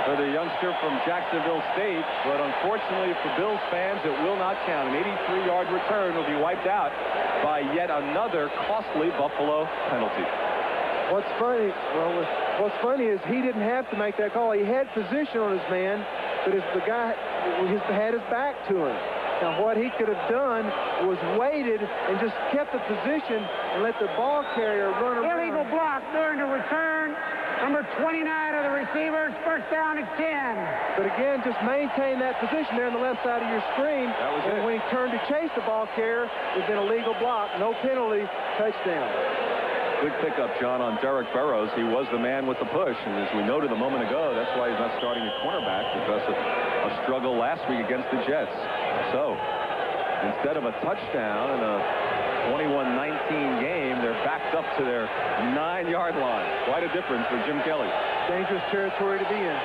for the youngster from Jacksonville State, but unfortunately for Bills fans, it will not count. An 83-yard return will be wiped out by yet another costly Buffalo penalty. What's funny is he didn't have to make that call. He had position on his man, but the guy had his back to him. Now, what he could have done was waited and just kept the position and let the ball carrier run around. Illegal block during the return. Number 29 of the receivers, first down at 10. But again, just maintain that position there on the left side of your screen. That was it. When he turned to chase the ball carrier, it's been a legal block, no penalty, touchdown. Good pickup, John, on Derek Burrows. He was the man with the push, and as we noted a moment ago, that's why he's not starting at cornerback, because of a struggle last week against the Jets. So, instead of a touchdown and a 21-19 game, they're backed up to their 9-yard line. Quite a difference for Jim Kelly. Dangerous territory to be in.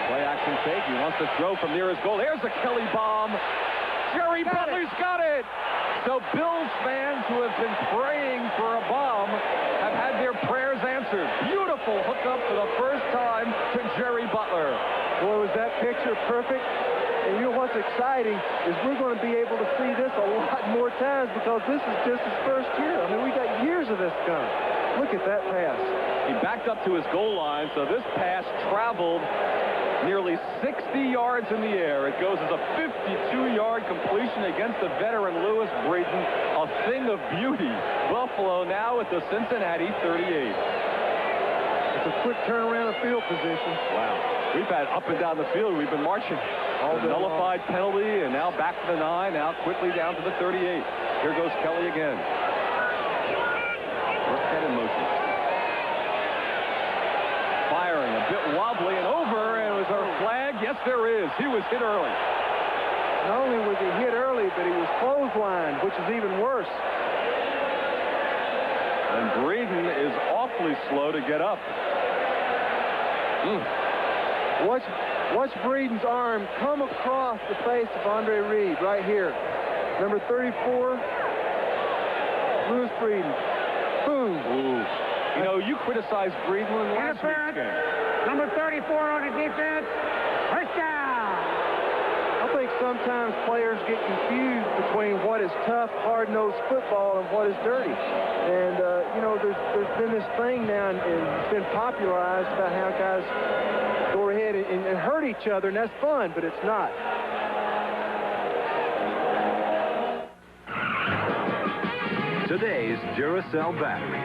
Play action fake. He wants to throw from near his goal. There's a Kelly bomb. Jerry Butler's got it. So Bills fans who have been praying for a bomb have had their prayers answered. Beautiful hookup for the first time to Jerry Butler. Boy, was that picture perfect. And you know what's exciting is we're going to be able to see this a lot more times because this is just his first year. I mean, we got years of this coming. Look at that pass. He backed up to his goal line, so this pass traveled nearly 60 yards in the air. It goes as a 52-yard completion against the veteran Lewis Breeden. A thing of beauty. Buffalo now at the Cincinnati 38. It's a quick turnaround of field position. Wow. We've had up and down the field. We've been marching. All nullified penalty, and now back to the 9, now quickly down to the 38. Here goes Kelly again. First head in motion. Firing, a bit wobbly and over, and was there a flag? Yes, there is. He was hit early. Not only was he hit early, but he was clotheslined, which is even worse. And Breeden is awfully slow to get up. Watch Breeden's arm come across the face of Andre Reed right here. Number 34, Lewis Breeden. Boom. Ooh. You know, you criticized Breeden in last week's game. Number 34 on the defense. First down. I think sometimes players get confused between what is tough, hard-nosed football and what is dirty. And, you know, there's been this thing now, and it's been popularized about how guys go ahead and hurt each other, and that's fun, but it's not. Today's Duracell battery.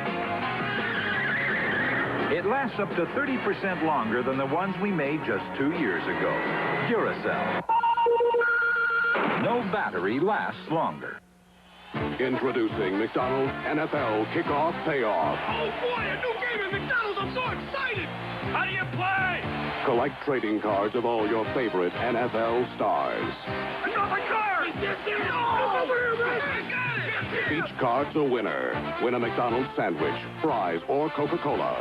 It lasts up to 30% longer than the ones we made just 2 years ago. Duracell. No battery lasts longer. Introducing McDonald's NFL Kickoff Payoff. Oh, boy, a new game at McDonald's. I'm so excited. How do you play? Collect trading cards of all your favorite NFL stars. I got my card. Is this it? No. I got it. Each card's a winner. Win a McDonald's sandwich, fries, or Coca-Cola.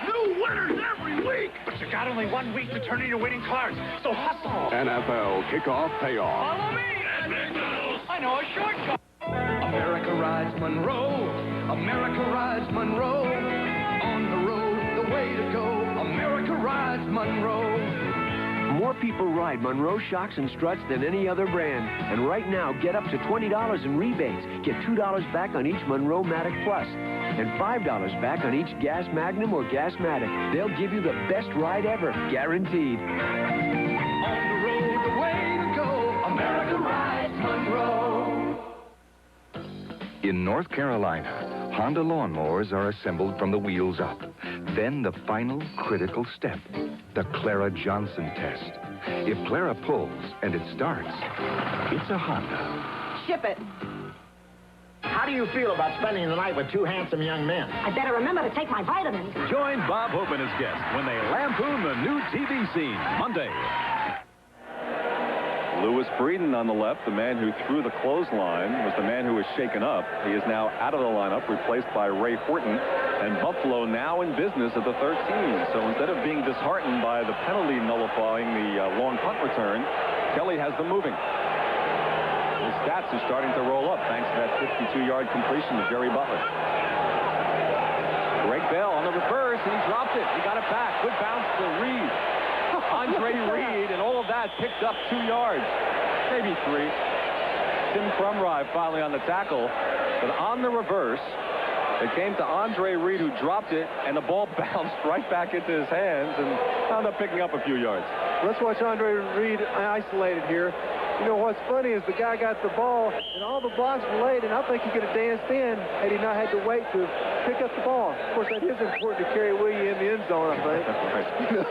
New winners every week. But you got only 1 week to turn in your winning cards, so hustle. NFL Kickoff Payoff. Follow me. At McDonald's. I know a shortcut. America rides Monroe. America rides Monroe. On the road, the way to go. America rides Monroe. More people ride Monroe shocks and struts than any other brand. And right now, get up to $20 in rebates. Get $2 back on each Monroe Matic Plus. And $5 back on each Gas Magnum or Gas Matic. They'll give you the best ride ever, guaranteed. On the road, the way to go. America rides Monroe. In North Carolina, Honda lawnmowers are assembled from the wheels up. Then the final critical step, the Clara Johnson test. If Clara pulls and it starts, it's a Honda. Ship it. How do you feel about spending the night with two handsome young men? I better remember to take my vitamins. Join Bob Hope and his guests when they lampoon the new TV scene Monday. Lewis Breeden on the left, the man who threw the clothesline, was the man who was shaken up. He is now out of the lineup, replaced by Ray Horton. And Buffalo now in business at the 13. So instead of being disheartened by the penalty nullifying the long punt return, Kelly has them moving. His stats are starting to roll up thanks to that 52-yard completion to Jerry Butler. Greg Bell on the reverse, and he dropped it. He got it back. Good bounce to Reed. Andre Reed, and all of that picked up 2 yards, maybe 3. Tim Crumrye finally on the tackle, but on the reverse, it came to Andre Reed, who dropped it, and the ball bounced right back into his hands and wound up picking up a few yards. Let's watch Andre Reed isolated here. You know, what's funny is the guy got the ball, and all the blocks were laid, and I think he could have danced in had he not had to wait to pick up the ball. Of course, that is important to carry Willie in the end zone, I think. You know,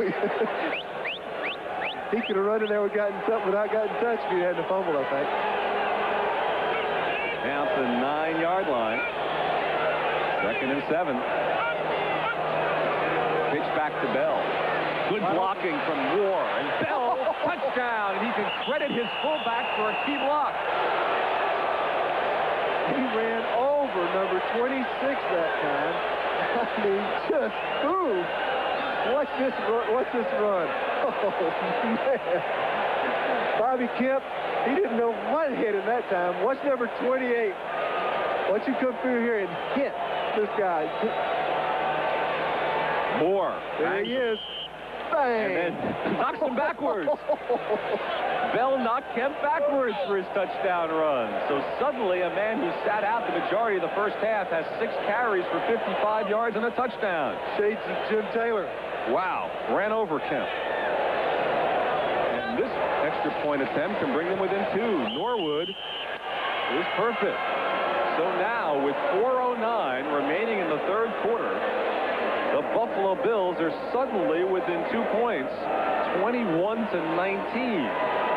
he could have run in there without getting touched if he hadn't fumbled, I think. Now to the 9-yard line. 2nd and 7. Pitch back to Bell. Good blocking from Moore, and Bell, touchdown, and he can credit his fullback for a key block. He ran over number 26 that time. I mean, just, ooh. Watch this run. Oh, man. Bobby Kemp, he didn't know what hit him that time. Watch number 28. Watch him come through here and hit this guy. Moore. There he is. Bang. And then knocks him backwards. Bell knocked Kemp backwards for his touchdown run. So suddenly a man who sat out the majority of the first half has 6 carries for 55 yards and a touchdown. Shades of Jim Taylor. Wow. Ran over Kemp. And this extra point attempt can bring them within 2. Norwood is perfect. So now with 4:09 remaining in the third quarter, the Buffalo Bills are suddenly within 2 points, 21-19.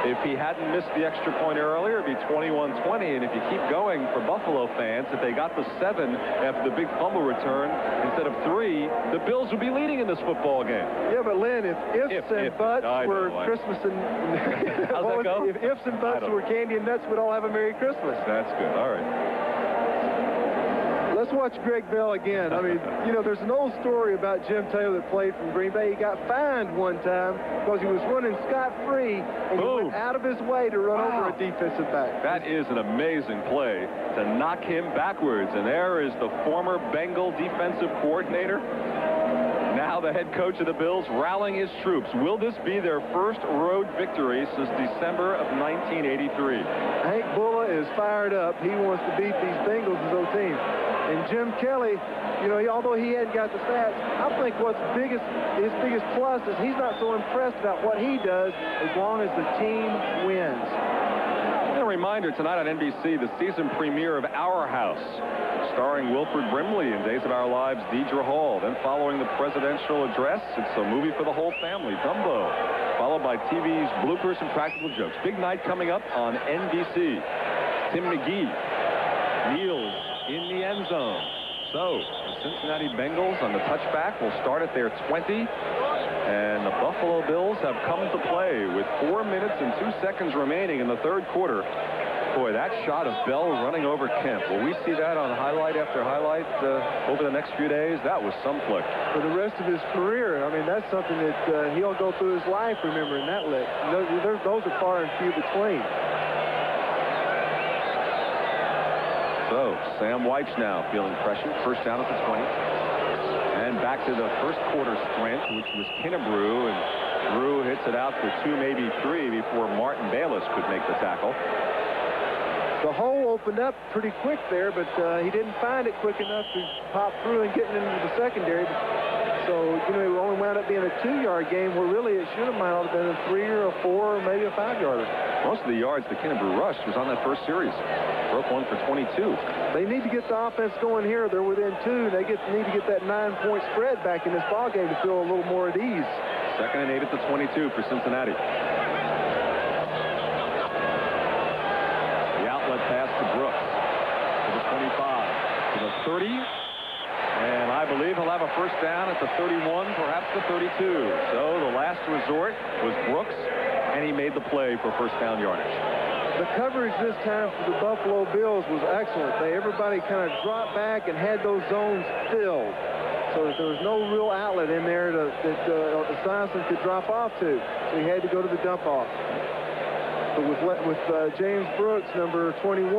If he hadn't missed the extra point earlier, it'd be 21-20. And if you keep going for Buffalo fans, if they got the 7 after the big fumble return instead of 3, the Bills would be leading in this football game. Yeah, but Lynn, if ifs and buts were Christmas and how's that go? If ifs and buts were candy and nuts, we'd all have a Merry Christmas. That's good. All right. Let's watch Greg Bell again. I mean, you know, there's an old story about Jim Taylor that played from Green Bay. He got fined one time because he was running scot-free, and he went out of his way to run over a defensive back. That is an amazing play to knock him backwards. And there is the former Bengal defensive coordinator, now the head coach of the Bills rallying his troops. Will this be their first road victory since December of 1983? Hank Bulla is fired up. He wants to beat these Bengals as their team. And Jim Kelly, you know, although he hadn't got the stats, I think his biggest plus is he's not so impressed about what he does as long as the team wins. And a reminder tonight on NBC, the season premiere of Our House, starring Wilford Brimley and Days of Our Lives' Deidre Hall. Then following the presidential address, it's a movie for the whole family, Dumbo, followed by TV's bloopers and practical jokes. Big night coming up on NBC. Tim McGee kneels in the end zone. So the Cincinnati Bengals on the touchback will start at their 20. And the Buffalo Bills have come to play with 4 minutes and 2 seconds remaining in the third quarter. Boy, that shot of Bell running over Kemp. Will we see that on highlight after highlight over the next few days? That was some flick. For the rest of his career, I mean, that's something that he'll go through his life remembering that lick. Those are far and few between. So, Sam White's now feeling pressure. First down at the 20. And back to the first quarter sprint, which was Kinnebrew. And Brew hits it out for 2, maybe 3 before Martin Bayless could make the tackle. The hole opened up pretty quick there, but he didn't find it quick enough to pop through and get into the secondary. So, you know, it only wound up being a 2-yard game where really it should have might have been a 3 or a 4 or maybe a 5-yarder. Most of the yards the Kinnebrew rushed was on that first series. Broke one for 22. They need to get the offense going here. They're within 2. They need to get that 9-point spread back in this ballgame to feel a little more at ease. 2nd and 8 at the 22 for Cincinnati. The outlet pass to Brooks to the 25, to the 30. And I believe he'll have a first down at the 31, perhaps the 32. So the last resort was Brooks, and he made the play for first down yardage. The coverage this time for the Buffalo Bills was excellent. Everybody kind of dropped back and had those zones filled, so that there was no real outlet in there that Esiason could drop off to. So he had to go to the dump off. But with James Brooks, number 21,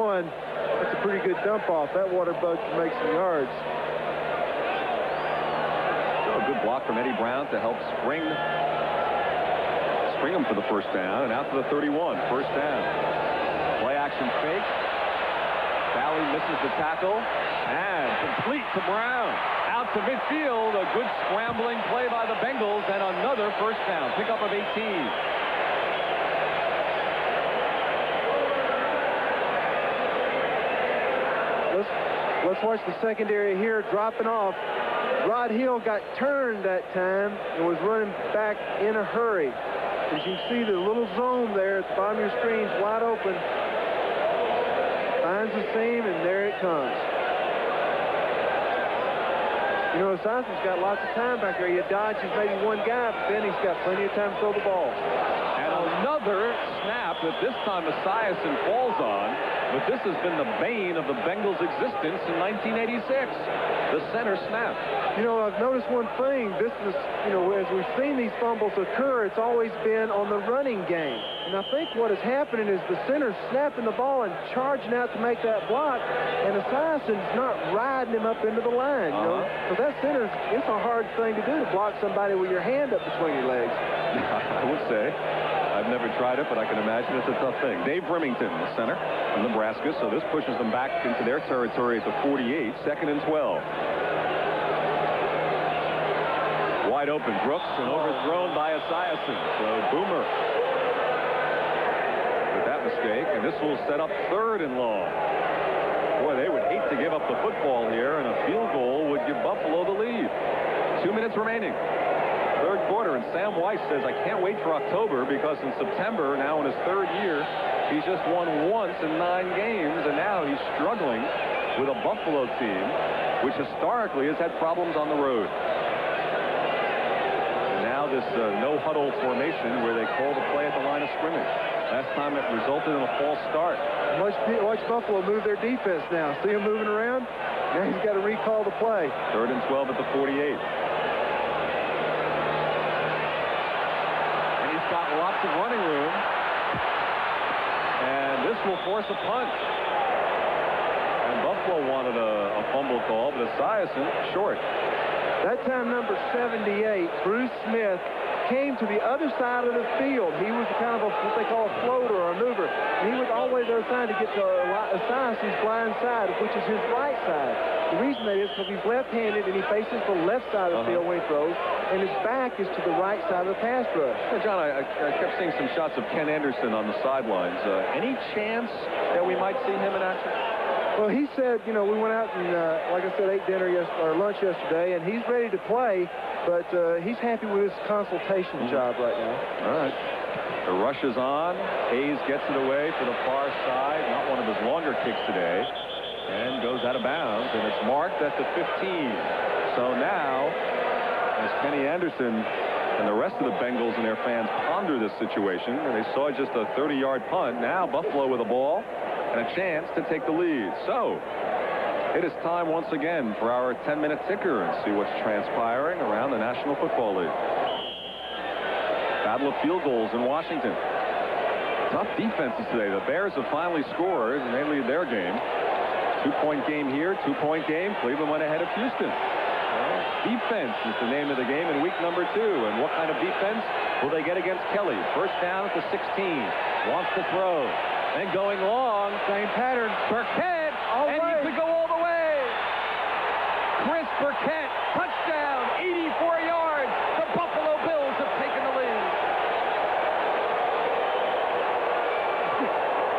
that's a pretty good dump off. That water bug can make some yards. A good block from Eddie Brown to help spring him for the first down, and out to the 31, first down. Play action fake. Bally misses the tackle, and complete to Brown. Out to midfield, a good scrambling play by the Bengals, and another first down. Pickup of 18. Let's watch the secondary here dropping off. Rod Hill got turned that time and was running back in a hurry. As you see the little zone there at the bottom of your screen, wide open. Finds the seam, and there it comes. You know, Esiason's got lots of time back there. He dodges maybe one guy, but then he's got plenty of time to throw the ball. And another snap that this time Esiason falls on, but this has been the bane of the Bengals' existence in 1986. The center snap. You know, I've noticed one thing. This is, you know, as we've seen these fumbles occur, it's always been on the running game. And I think what is happening is the center's snapping the ball and charging out to make that block, and Esiason's not riding him up into the line, you know? So that center's, it's a hard thing to do, to block somebody with your hand up between your legs. I would say. I've never tried it, but I can imagine it's a tough thing. Dave Remington, the center from Nebraska, so this pushes them back into their territory at the 48, 2nd and 12. Wide open, Brooks, and overthrown by Esiason. So Boomer with that mistake, and this will set up 3rd and long. Boy, they would hate to give up the football here, and a field goal would give Buffalo the lead. 2 minutes remaining. Third quarter, and Sam Weiss says, I can't wait for October, because in September, now in his 3rd year, he's just won once in 9 games, and now he's struggling with a Buffalo team which historically has had problems on the road. And now this no-huddle formation where they call the play at the line of scrimmage. Last time it resulted in a false start. Watch Buffalo move their defense now. See him moving around? Now he's got to recall the play. 3rd and 12 at the 48. Got lots of running room, and this will force a punt. And Buffalo wanted a fumble call, but Esiason short. That time, number 78, Bruce Smith, came to the other side of the field. He was kind of what they call a floater or a mover. And he was always there trying to get to Esiason's blind side, which is his right side. The reason that is because he's left-handed and he faces the left side of the field when he throws, and his back is to the right side of the pass rush. Yeah, John, I kept seeing some shots of Ken Anderson on the sidelines. Any chance that we might see him in action? Well, he said, you know, we went out and, like I said, ate lunch yesterday, and he's ready to play, but he's happy with his consultation job right now. All right. The rush is on. Hayes gets it away to the far side. Not one of his longer kicks today. And goes out of bounds, and it's marked at the 15. So now, as Kenny Anderson and the rest of the Bengals and their fans ponder this situation, and they saw just a 30-yard punt, now Buffalo with a ball and a chance to take the lead. So it is time once again for our 10-minute ticker and see what's transpiring around the National Football League. Battle of field goals in Washington. Tough defenses today. The Bears have finally scored, and they lead their game. 2-point game here, 2-point game. Cleveland went ahead of Houston. Defense is the name of the game in week number 2. And what kind of defense will they get against Kelly? First down at the 16. Wants to throw. And going long. Same pattern. Burkett. And he could go all the way. Chris Burkett. Touchdown. 84 yards. The Buffalo Bills have taken the lead.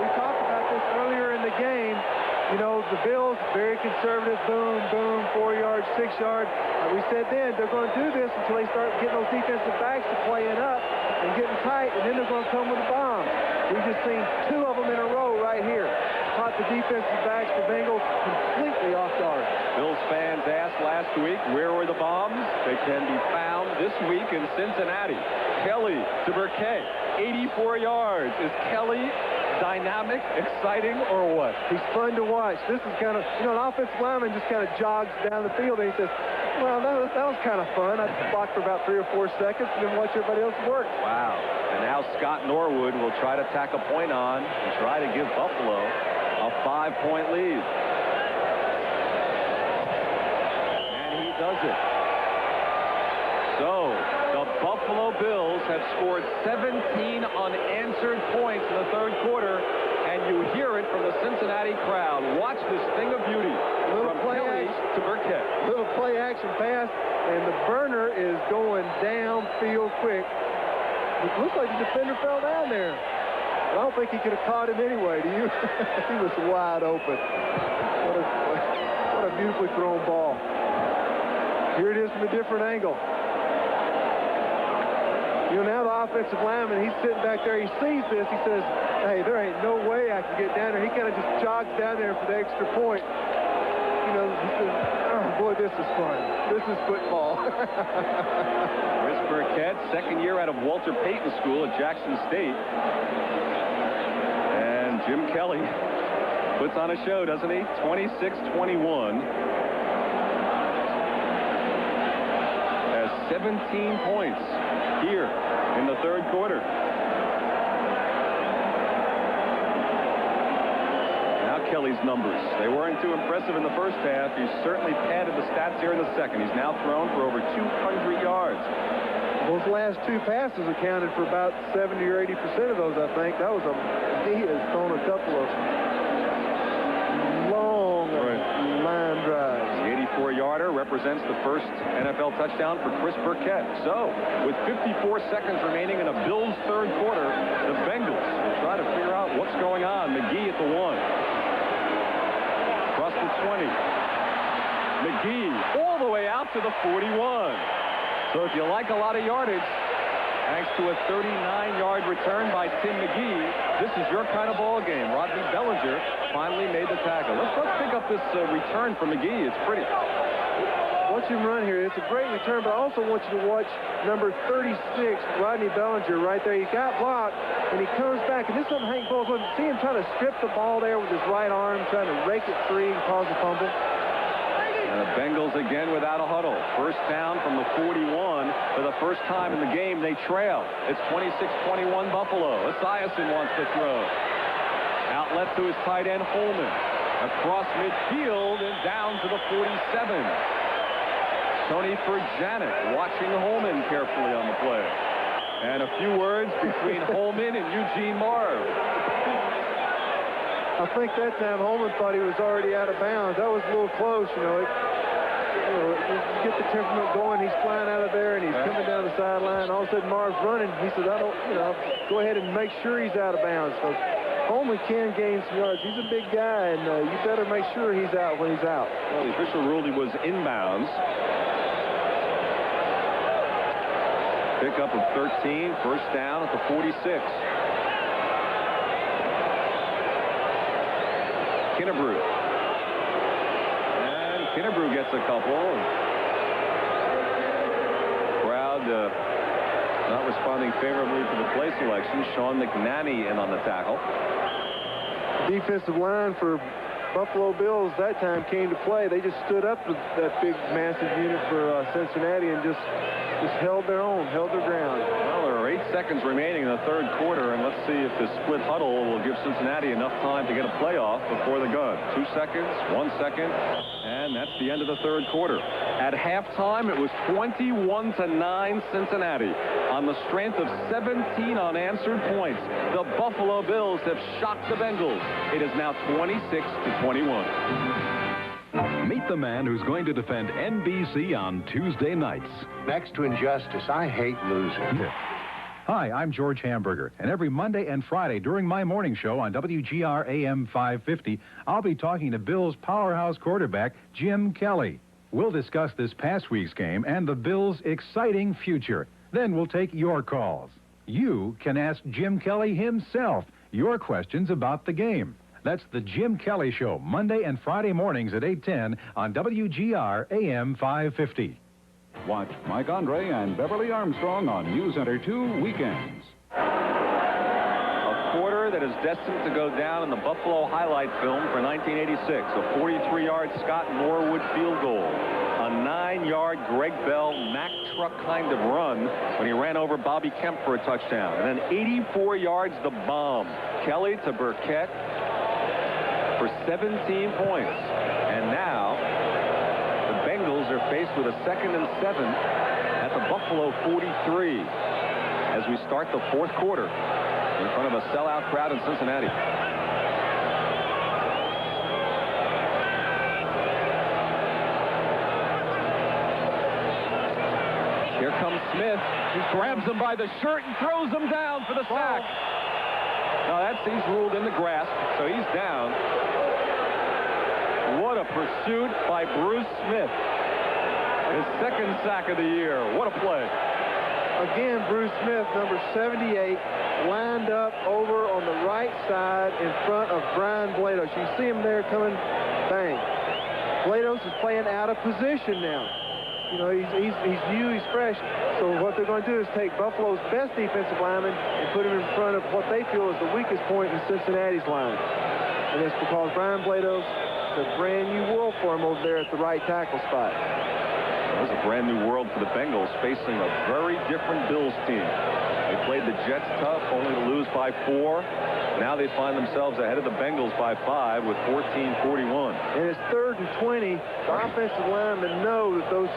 We talked about this earlier in the game. You know, the Bills, very conservative, boom, boom, 4 yards, 6 yards. We said then they're going to do this until they start getting those defensive backs to playing up and getting tight, and then they're going to come with a bomb. We've just seen 2 of them in a row right here. Caught the defensive backs for Bengals completely off guard. Bills fans asked last week, where were the bombs? They can be found this week in Cincinnati. Kelly to Burkett, 84 yards. Is Kelly dynamic, exciting, or what? He's fun to watch. This is kind of, you know, an offensive lineman just kind of jogs down the field and he says, well, that was kind of fun. I blocked for about 3 or 4 seconds and then watch everybody else work. Wow. And now Scott Norwood will try to tack a point on and try to give Buffalo a 5-point lead. And he does it. So the Buffalo Bills have scored 17 unanswered points in the third quarter, and you hear it from the Cincinnati crowd. Watch this thing of beauty from Kelly to Burkett. Little play action pass, and the burner is going downfield quick. It looks like the defender fell down there. I don't think he could have caught him anyway, do you? He was wide open. What a beautifully thrown ball. Here it is from a different angle. You know, now the offensive lineman, he's sitting back there. He sees this. He says, hey, there ain't no way I can get down there. He kind of just jogs down there for the extra point. You know, he says, oh, boy, this is fun. This is football. Chris Burkett, second year out of Walter Payton School at Jackson State. And Jim Kelly puts on a show, doesn't he? 26-21. Has 17 points here in the third quarter. Now Kelly's numbers. They weren't too impressive in the first half. He's certainly padded the stats here in the second. He's now thrown for over 200 yards. Those last 2 passes accounted for about 70 or 80% of those, I think. He has thrown a couple of long line drives. The 84-yarder represents the first NFL touchdown for Chris Burkett. So, with 54 seconds remaining in a Bills third quarter, the Bengals will try to figure out what's going on. McGee at the 1. Across the 20. McGee all the way out to the 41. So if you like a lot of yardage, thanks to a 39-yard return by Tim McGee, this is your kind of ball game. Rodney Bellinger finally made the tackle. Let's pick up this return from McGee. It's pretty. Watch him run here. It's a great return, but I also want you to watch number 36, Rodney Bellinger, right there. He got blocked, and he comes back, and this is something Hank Bowles wouldn't see him trying to strip the ball there with his right arm, trying to rake it free and cause a fumble. And the Bengals again without a huddle. First down from the 41. For the first time in the game, they trail. It's 26-21 Buffalo. Esiason wants to throw. Outlet to his tight end, Holman. Across midfield and down to the 47. Tony Janet watching Holman carefully on the play. And a few words between Holman and Eugene Marv. I think that time Holman thought he was already out of bounds. That was a little close, you know. You get the temperament going. He's flying out of there, and he's coming down the sideline. All of a sudden, Marv's running. He says, go ahead and make sure he's out of bounds, because Holman can gain some yards. He's a big guy, and you better make sure he's out when he's out. Well, the official ruled he was inbounds. Pickup of 13, first down at the 46. Kinnebrew. And Kinnebrew gets a couple. Crowd not responding favorably to the play selection. Sean McNanny in on the tackle. Defensive line for Buffalo Bills that time came to play. They just stood up to that big, massive unit for Cincinnati and just held their own, held their ground. Well, there are 8 seconds remaining in the third quarter, and let's see if the split huddle will give Cincinnati enough time to get a playoff before the gun. 2 seconds, 1 second, and that's the end of the third quarter. At halftime, it was 21-9 Cincinnati. On the strength of 17 unanswered points, the Buffalo Bills have shocked the Bengals. It is now 26-21. Meet the man who's going to defend NBC on Tuesday nights. Next to injustice, I hate losing. Hi, I'm George Hamburger, and every Monday and Friday during my morning show on WGR AM 550, I'll be talking to Bills' powerhouse quarterback, Jim Kelly. We'll discuss this past week's game and the Bills' exciting future. Then we'll take your calls. You can ask Jim Kelly himself your questions about the game. That's the Jim Kelly Show, Monday and Friday mornings at 8:10 on WGR AM 550. Watch Mike Andre and Beverly Armstrong on NewsCenter 2 weekends. A quarter that is destined to go down in the Buffalo highlight film for 1986. A 43-yard Scott Norwood field goal. A 9-yard Greg Bell Mack truck kind of run when he ran over Bobby Kemp for a touchdown. And then 84 yards the bomb. Kelly to Burkett for 17 points. And now the Bengals are faced with a 2nd and 7 at the Buffalo 43 as we start the fourth quarter in front of a sellout crowd in Cincinnati. Here comes Smith. He grabs him by the shirt and throws him down for the sack. Now he's ruled in the grasp, so he's down. What a pursuit by Bruce Smith. His 2nd sack of the year. What a play. Again, Bruce Smith, number 78, lined up over on the right side in front of Brian Blados. You see him there coming, bang. Blados is playing out of position now. You know, he's new, he's fresh. So what they're going to do is take Buffalo's best defensive lineman and put him in front of what they feel is the weakest point in Cincinnati's line. And it's because Brian Blados is a brand new world for him over there at the right tackle spot. It was a brand new world for the Bengals, facing a very different Bills team. They played the Jets tough, only to lose by 4. Now they find themselves ahead of the Bengals by 5 with 14-41. And it's 3rd and 20. The offensive linemen know that those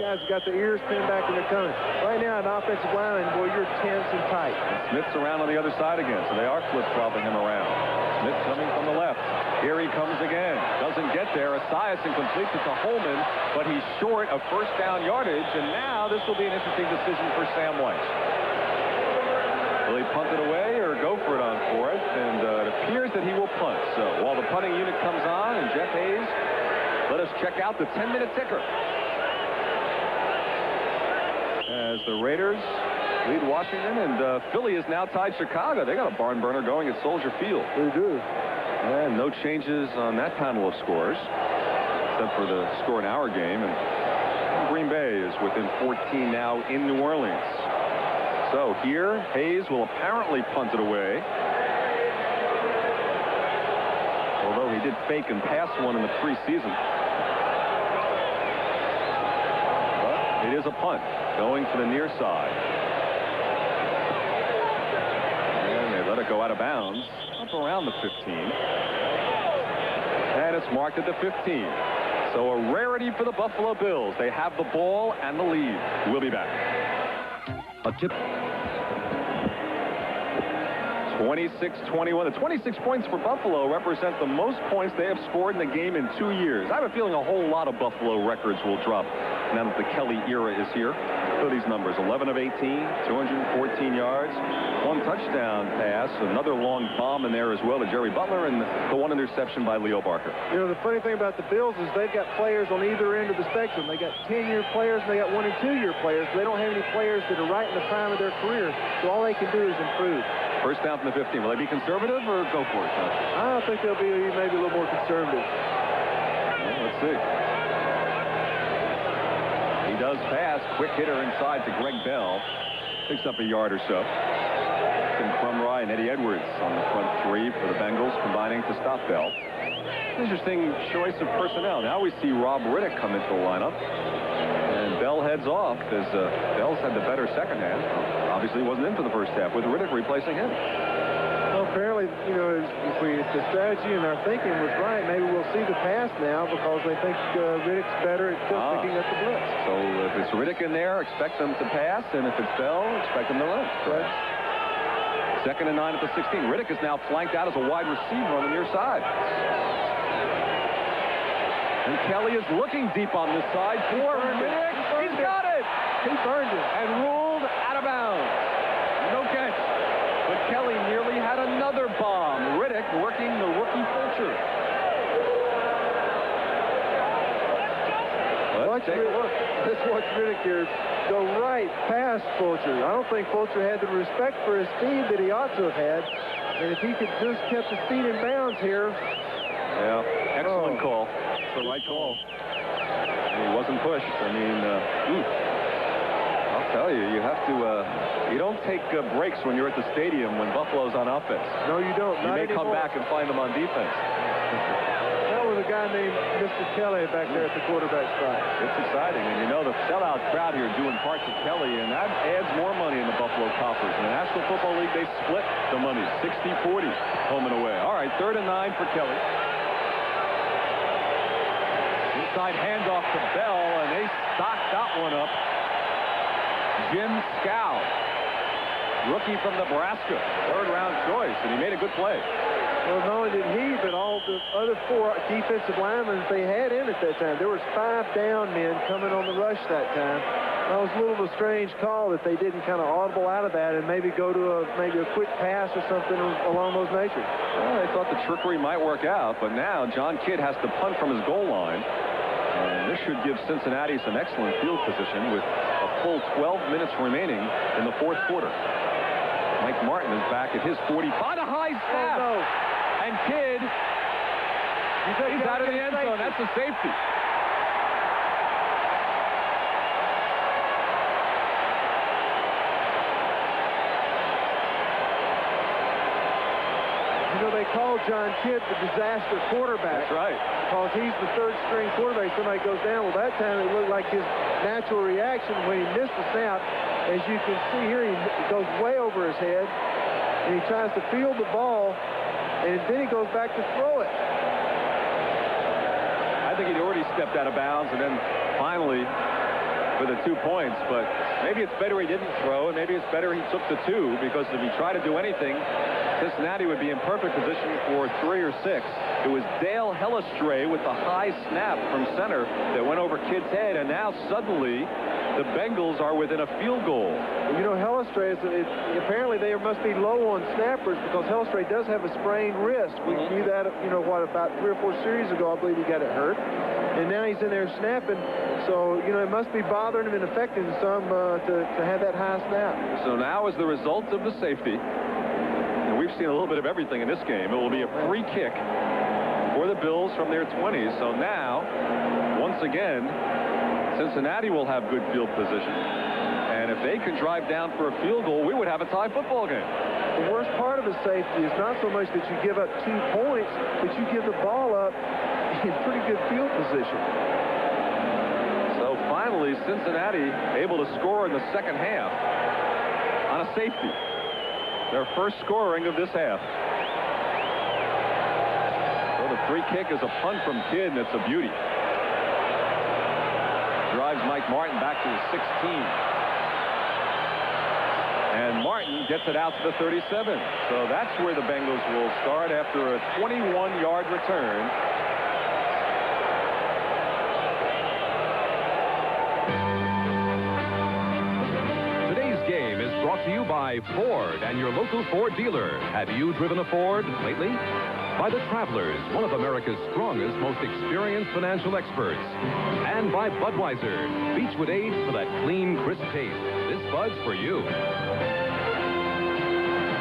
guys have got their ears pinned back and they're coming. Right now, an offensive lineman, boy, you're tense and tight. And Smith's around on the other side again, so they are flip-flopping him around. Smith coming from the left. Here he comes again. Doesn't get there. Esiason completes it to Holman, but he's short of first down yardage, and now this will be an interesting decision for Sam White. Will he punt it away or go for it on 4th? And it appears that he will punt. So while the punting unit comes on and Jeff Hayes, let us check out the 10-minute ticker. As the Raiders lead Washington, and Philly is now tied Chicago. They got a barn burner going at Soldier Field. They do. And no changes on that panel of scores, except for the score in our game. And Green Bay is within 14 now in New Orleans. So here, Hayes will apparently punt it away. Although he did fake and pass one in the preseason. But it is a punt going to the near side. And they let it go out of bounds up around the 15. And it's marked at the 15. So a rarity for the Buffalo Bills. They have the ball and the lead. We'll be back. A tip. 26-21. The 26 points for Buffalo represent the most points they have scored in the game in 2 years. I have a feeling a whole lot of Buffalo records will drop now that the Kelly era is here. Look at these numbers. 11 of 18, 214 yards, 1 touchdown pass, another long bomb in there as well to Jerry Butler, and the 1 interception by Leo Barker. You know, the funny thing about the Bills is they've got players on either end of the spectrum. They got 10-year players, and they got 1- and 2-year players. But they don't have any players that are right in the prime of their career. So all they can do is improve. First down from the 15. Will they be conservative or go for it, John? I think they'll be maybe a little more conservative. Well, let's see. He does pass. Quick hitter inside to Greg Bell. Picks up a yard or so. Tim Crumry and Eddie Edwards on the front 3 for the Bengals, combining to stop Bell. Interesting choice of personnel. Now we see Rob Riddick come into the lineup. And Bell heads off as Bell's had the better second half. Obviously, he wasn't in for the first half with Riddick replacing him. Well, apparently, you know, if the strategy and our thinking was right, maybe we'll see the pass now because they think Riddick's better at picking up the blitz. So if it's Riddick in there, expect them to pass, and if it's Bell, expect them to run. Right. 2nd and 9 at the 16. Riddick is now flanked out as a wide receiver on the near side. And Kelly is looking deep on this side for Riddick. He's got it. He burned it. And ruled out of bounds. No catch. But Kelly nearly had another bomb. Riddick working the rookie Fulcher. Let's watch Riddick here go right past Fulcher. I don't think Fulcher had the respect for his speed that he ought to have had. And if he could just kept his feet in bounds here. Yeah, excellent call. It's the right call. And he wasn't pushed. I mean, I'll tell you, you have to, you don't take breaks when you're at the stadium when Buffalo's on offense. No, you don't. You may come back and find them on defense. That was a guy named Mr. Kelly back there at the quarterback spot. It's exciting, and you know the sellout crowd here doing parts of Kelly, and that adds more money in the Buffalo coffers. In the National Football League, they split the money, 60-40, home and away. All right, 3rd and 9 for Kelly. Inside handoff to Bell, and they stocked that one up. Jim Scow, rookie from Nebraska, 3rd-round choice, and he made a good play. Well, not only did he, but all the other 4 defensive linemen they had in at that time. There was 5 down men coming on the rush that time. That was a little of a strange call that they didn't kind of audible out of that and maybe go to maybe a quick pass or something along those natures. Well, they thought the trickery might work out, but now John Kidd has to punt from his goal line. And this should give Cincinnati some excellent field position with a full 12 minutes remaining in the 4th quarter. Mike Martin is back at his 45. A high snap. Oh, no. And Kidd, he's out of the end zone. That's a safety. You know, they call John Kidd the disaster quarterback. That's right. Because he's the 3rd-string quarterback. Somebody goes down. Well, that time it looked like his natural reaction when he missed the snap. As you can see here, he goes way over his head, and he tries to field the ball, and then he goes back to throw it. I think he'd already stepped out of bounds, and then finally for the 2 points. But maybe it's better he didn't throw, and maybe it's better he took the 2, because if he tried to do anything, Cincinnati would be in perfect position for 3 or 6. It was Dale Hellestray with the high snap from center that went over Kidd's head, and now suddenly the Bengals are within a field goal. Well, you know, Hellestray, apparently they must be low on snappers because Hellestray does have a sprained wrist. We knew that, you know, about 3 or 4 series ago, I believe he got it hurt. And now he's in there snapping. So, you know, it must be bothering him and affecting some to have that high snap. So now as the result of the safety, and we've seen a little bit of everything in this game, it will be a free kick for the Bills from their 20s. So now, once again, Cincinnati will have good field position. And if they can drive down for a field goal, we would have a tie football game. The worst part of a safety is not so much that you give up 2 points, but you give the ball up in pretty good field position. So finally, Cincinnati able to score in the second half on a safety. Their first scoring of this half. So the free kick is a punt from Kidd, and it's a beauty. Mike Martin back to his 16. And Martin gets it out to the 37. So that's where the Bengals will start after a 21-yard return. Today's game is brought to you by Ford and your local Ford dealer. Have you driven a Ford lately? By the Travelers, one of America's strongest, most experienced financial experts. And by Budweiser, Beechwood Age for that clean, crisp taste. This Bud's for you.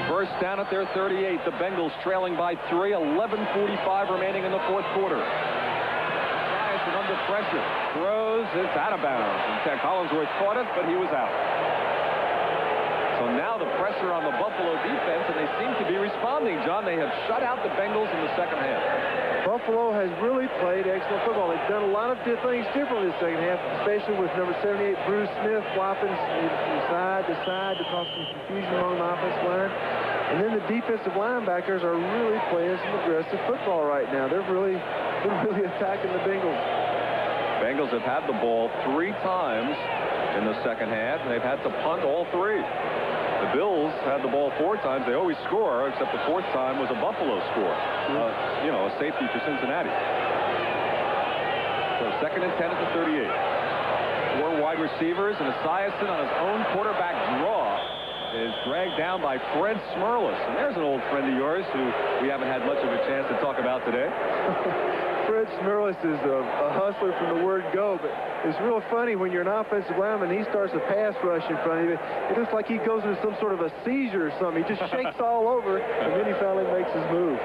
First down at their 38. The Bengals trailing by 3. 11:45 remaining in the fourth quarter. Esiason under pressure. Throws. It's out of bounds. And Ted Collinsworth caught it, but he was out. So now the pressure on the Buffalo defense, and they seem to be responding, John. They have shut out the Bengals in the second half. Buffalo has really played excellent football. They've done a lot of things differently in the second half, especially with number 78, Bruce Smith, flopping from side to side to cause some confusion among the offensive line. And then the defensive linebackers are really playing some aggressive football right now. They're really attacking the Bengals. Bengals have had the ball 3 times in the second half, and they've had to punt all 3. The Bills had the ball 4 times. They always score, except the 4th time was a Buffalo score. You know, a safety for Cincinnati. So 2nd and 10 at the 38. 4 wide receivers, and Esiason on his own quarterback draw is dragged down by Fred Smerlas. And there's an old friend of yours who we haven't had much of a chance to talk about today. Fred Smerlas is a hustler from the word go, but it's real funny when you're an offensive lineman, he starts a pass rush in front of you. It looks like he goes into some sort of a seizure or something. He just shakes all over, and then he finally makes his move.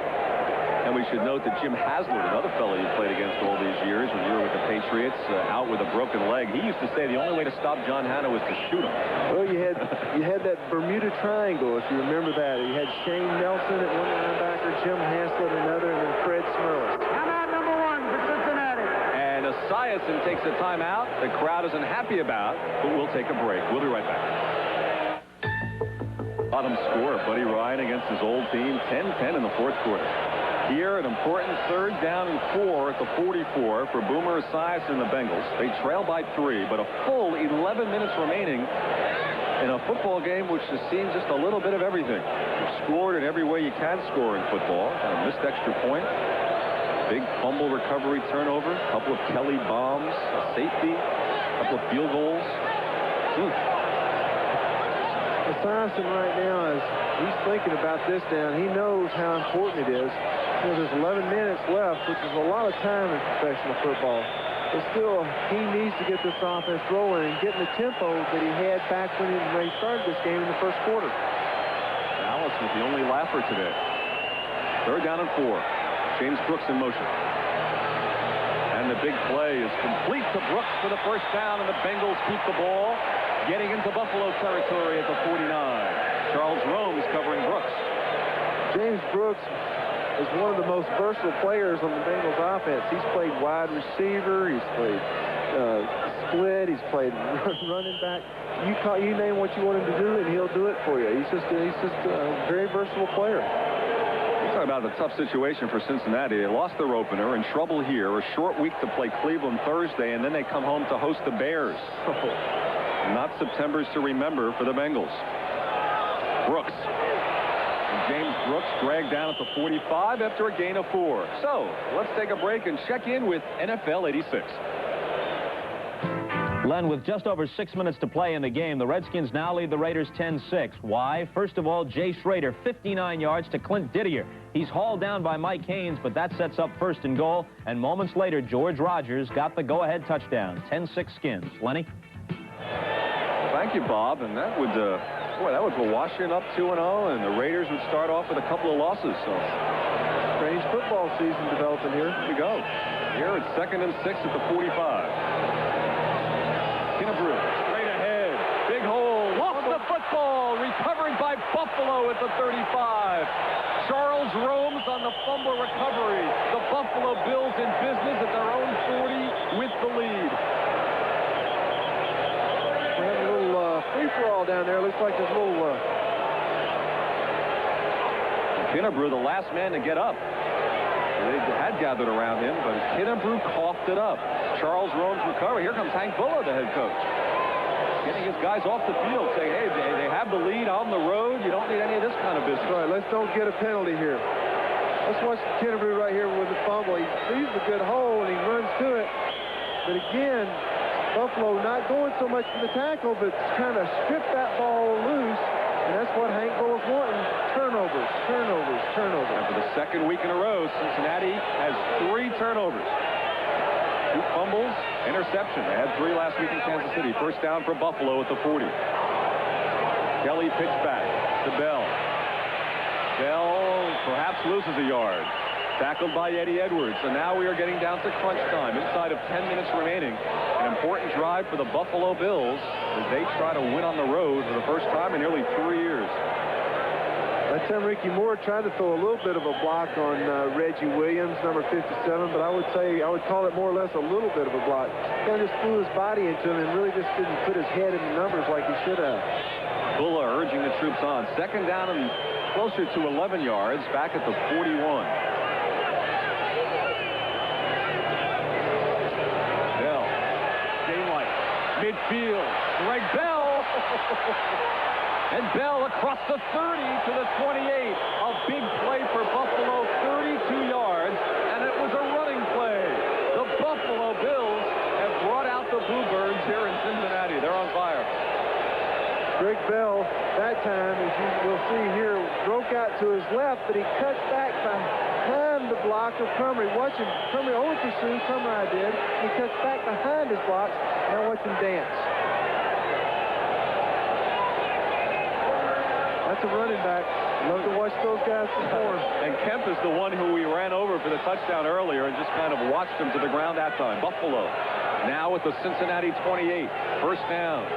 And we should note that Jim Haslett, another fellow you played against all these years when you were with the Patriots, out with a broken leg. He used to say the only way to stop John Hanna was to shoot him. Well, you had that Bermuda Triangle, if you remember that. You had Shane Nelson at one linebacker, Jim Haslett another, and then Fred Smerlas. Timeout number 1 for Cincinnati. And Esiason takes a timeout. The crowd isn't happy about, but we'll take a break. We'll be right back. Bottom score, Buddy Ryan against his old team, 10-10 in the fourth quarter. Here, an important 3rd down and 4 at the 44 for Boomer Esiason and the Bengals. They trail by 3, but a full 11 minutes remaining in a football game which has seen just a little bit of everything. You've scored in every way you can score in football. And a missed extra point. Big fumble recovery turnover. A couple of Kelly bombs. A safety. A couple of field goals. Esiason right now he's thinking about this down. He knows how important it is. You know, there's 11 minutes left, which is a lot of time in professional football. But still, he needs to get this offense rolling and get in the tempo that he had back when he started this game in the first quarter. Dallas was the only laugher today. 3rd down and 4. James Brooks in motion. And the big play is complete to Brooks for the first down, and the Bengals keep the ball. Getting into Buffalo territory at the 49. Charles Rome's covering Brooks. James Brooks is one of the most versatile players on the Bengals offense. He's played wide receiver. He's played split. He's played running back. You name what you want him to do, and he'll do it for you. He's just a very versatile player. Talk about a tough situation for Cincinnati. They lost their opener, in trouble here. A short week to play Cleveland Thursday, and then they come home to host the Bears. Not Septembers to remember for the Bengals. Brooks. And James Brooks dragged down at the 45 after a gain of 4. So let's take a break and check in with NFL 86. Len, with just over 6 minutes to play in the game, the Redskins now lead the Raiders 10-6. Why? First of all, Jay Schrader, 59 yards to Clint Didier. He's hauled down by Mike Haynes, but that sets up 1st and goal. And moments later, George Rogers got the go-ahead touchdown. 10-6 Skins. Lenny? Thank you, Bob. And that would, that would put Washington up 2-0, and the Raiders would start off with a couple of losses. So, strange football season developing here. Here we go. Here it's 2nd and 6 at the 45. Kinnebrew, straight ahead. Big hole. Lost the football. Recovered by Buffalo at the 35. Charles Rome's on the fumble recovery. The Buffalo Bills in business at their own 40 with the lead. We have a little free-for-all down there. Looks like there's a little... Kinnebrew, the last man to get up. They had gathered around him, but Kinnebrew coughed it up. Charles Rome's recovery. Here comes Hank Bulla, the head coach. Getting his guys off the field, saying, hey, they have the lead on the road. You don't need any of this kind of business. All right, let's don't get a penalty here. Let's watch Kennebrew right here with the fumble. He sees the good hole, and he runs to it. But again, Buffalo not going so much for the tackle, but kind of strip that ball loose. And that's what Hank Bull's wanting. Turnovers, turnovers, turnovers. And for the second week in a row, Cincinnati has 3 turnovers. 2 fumbles, interception. They had 3 last week in Kansas City. First down for Buffalo at the 40. Kelly pitch back to Bell. Bell perhaps loses a yard. Tackled by Eddie Edwards. And now we are getting down to crunch time. Inside of 10 minutes remaining. An important drive for the Buffalo Bills as they try to win on the road for the first time in nearly 3 years. That time Ricky Moore tried to throw a little bit of a block on Reggie Williams, number 57, but I would call it more or less a little bit of a block. Kind of just threw his body into him and really just didn't put his head in the numbers like he should have. Bulla urging the troops on. Second down and closer to 11 yards, back at the 41. Bell, daylight, midfield, Greg Bell. And Bell across the 30 to the 28. A big play for Buffalo, 32 yards, and it was a running play. The Buffalo Bills have brought out the Bluebirds here in Cincinnati. They're on fire. Greg Bell, that time, as you will see here, broke out to his left, but he cuts back behind the block of Crumry. Watch him. Crumry over pursues, Crumry did. He cuts back behind his blocks. Now watch him dance. That's a running back. Love to watch those guys perform. And Kemp is the one who we ran over for the touchdown earlier and just kind of watched him to the ground that time. Buffalo now at the Cincinnati 28. First down.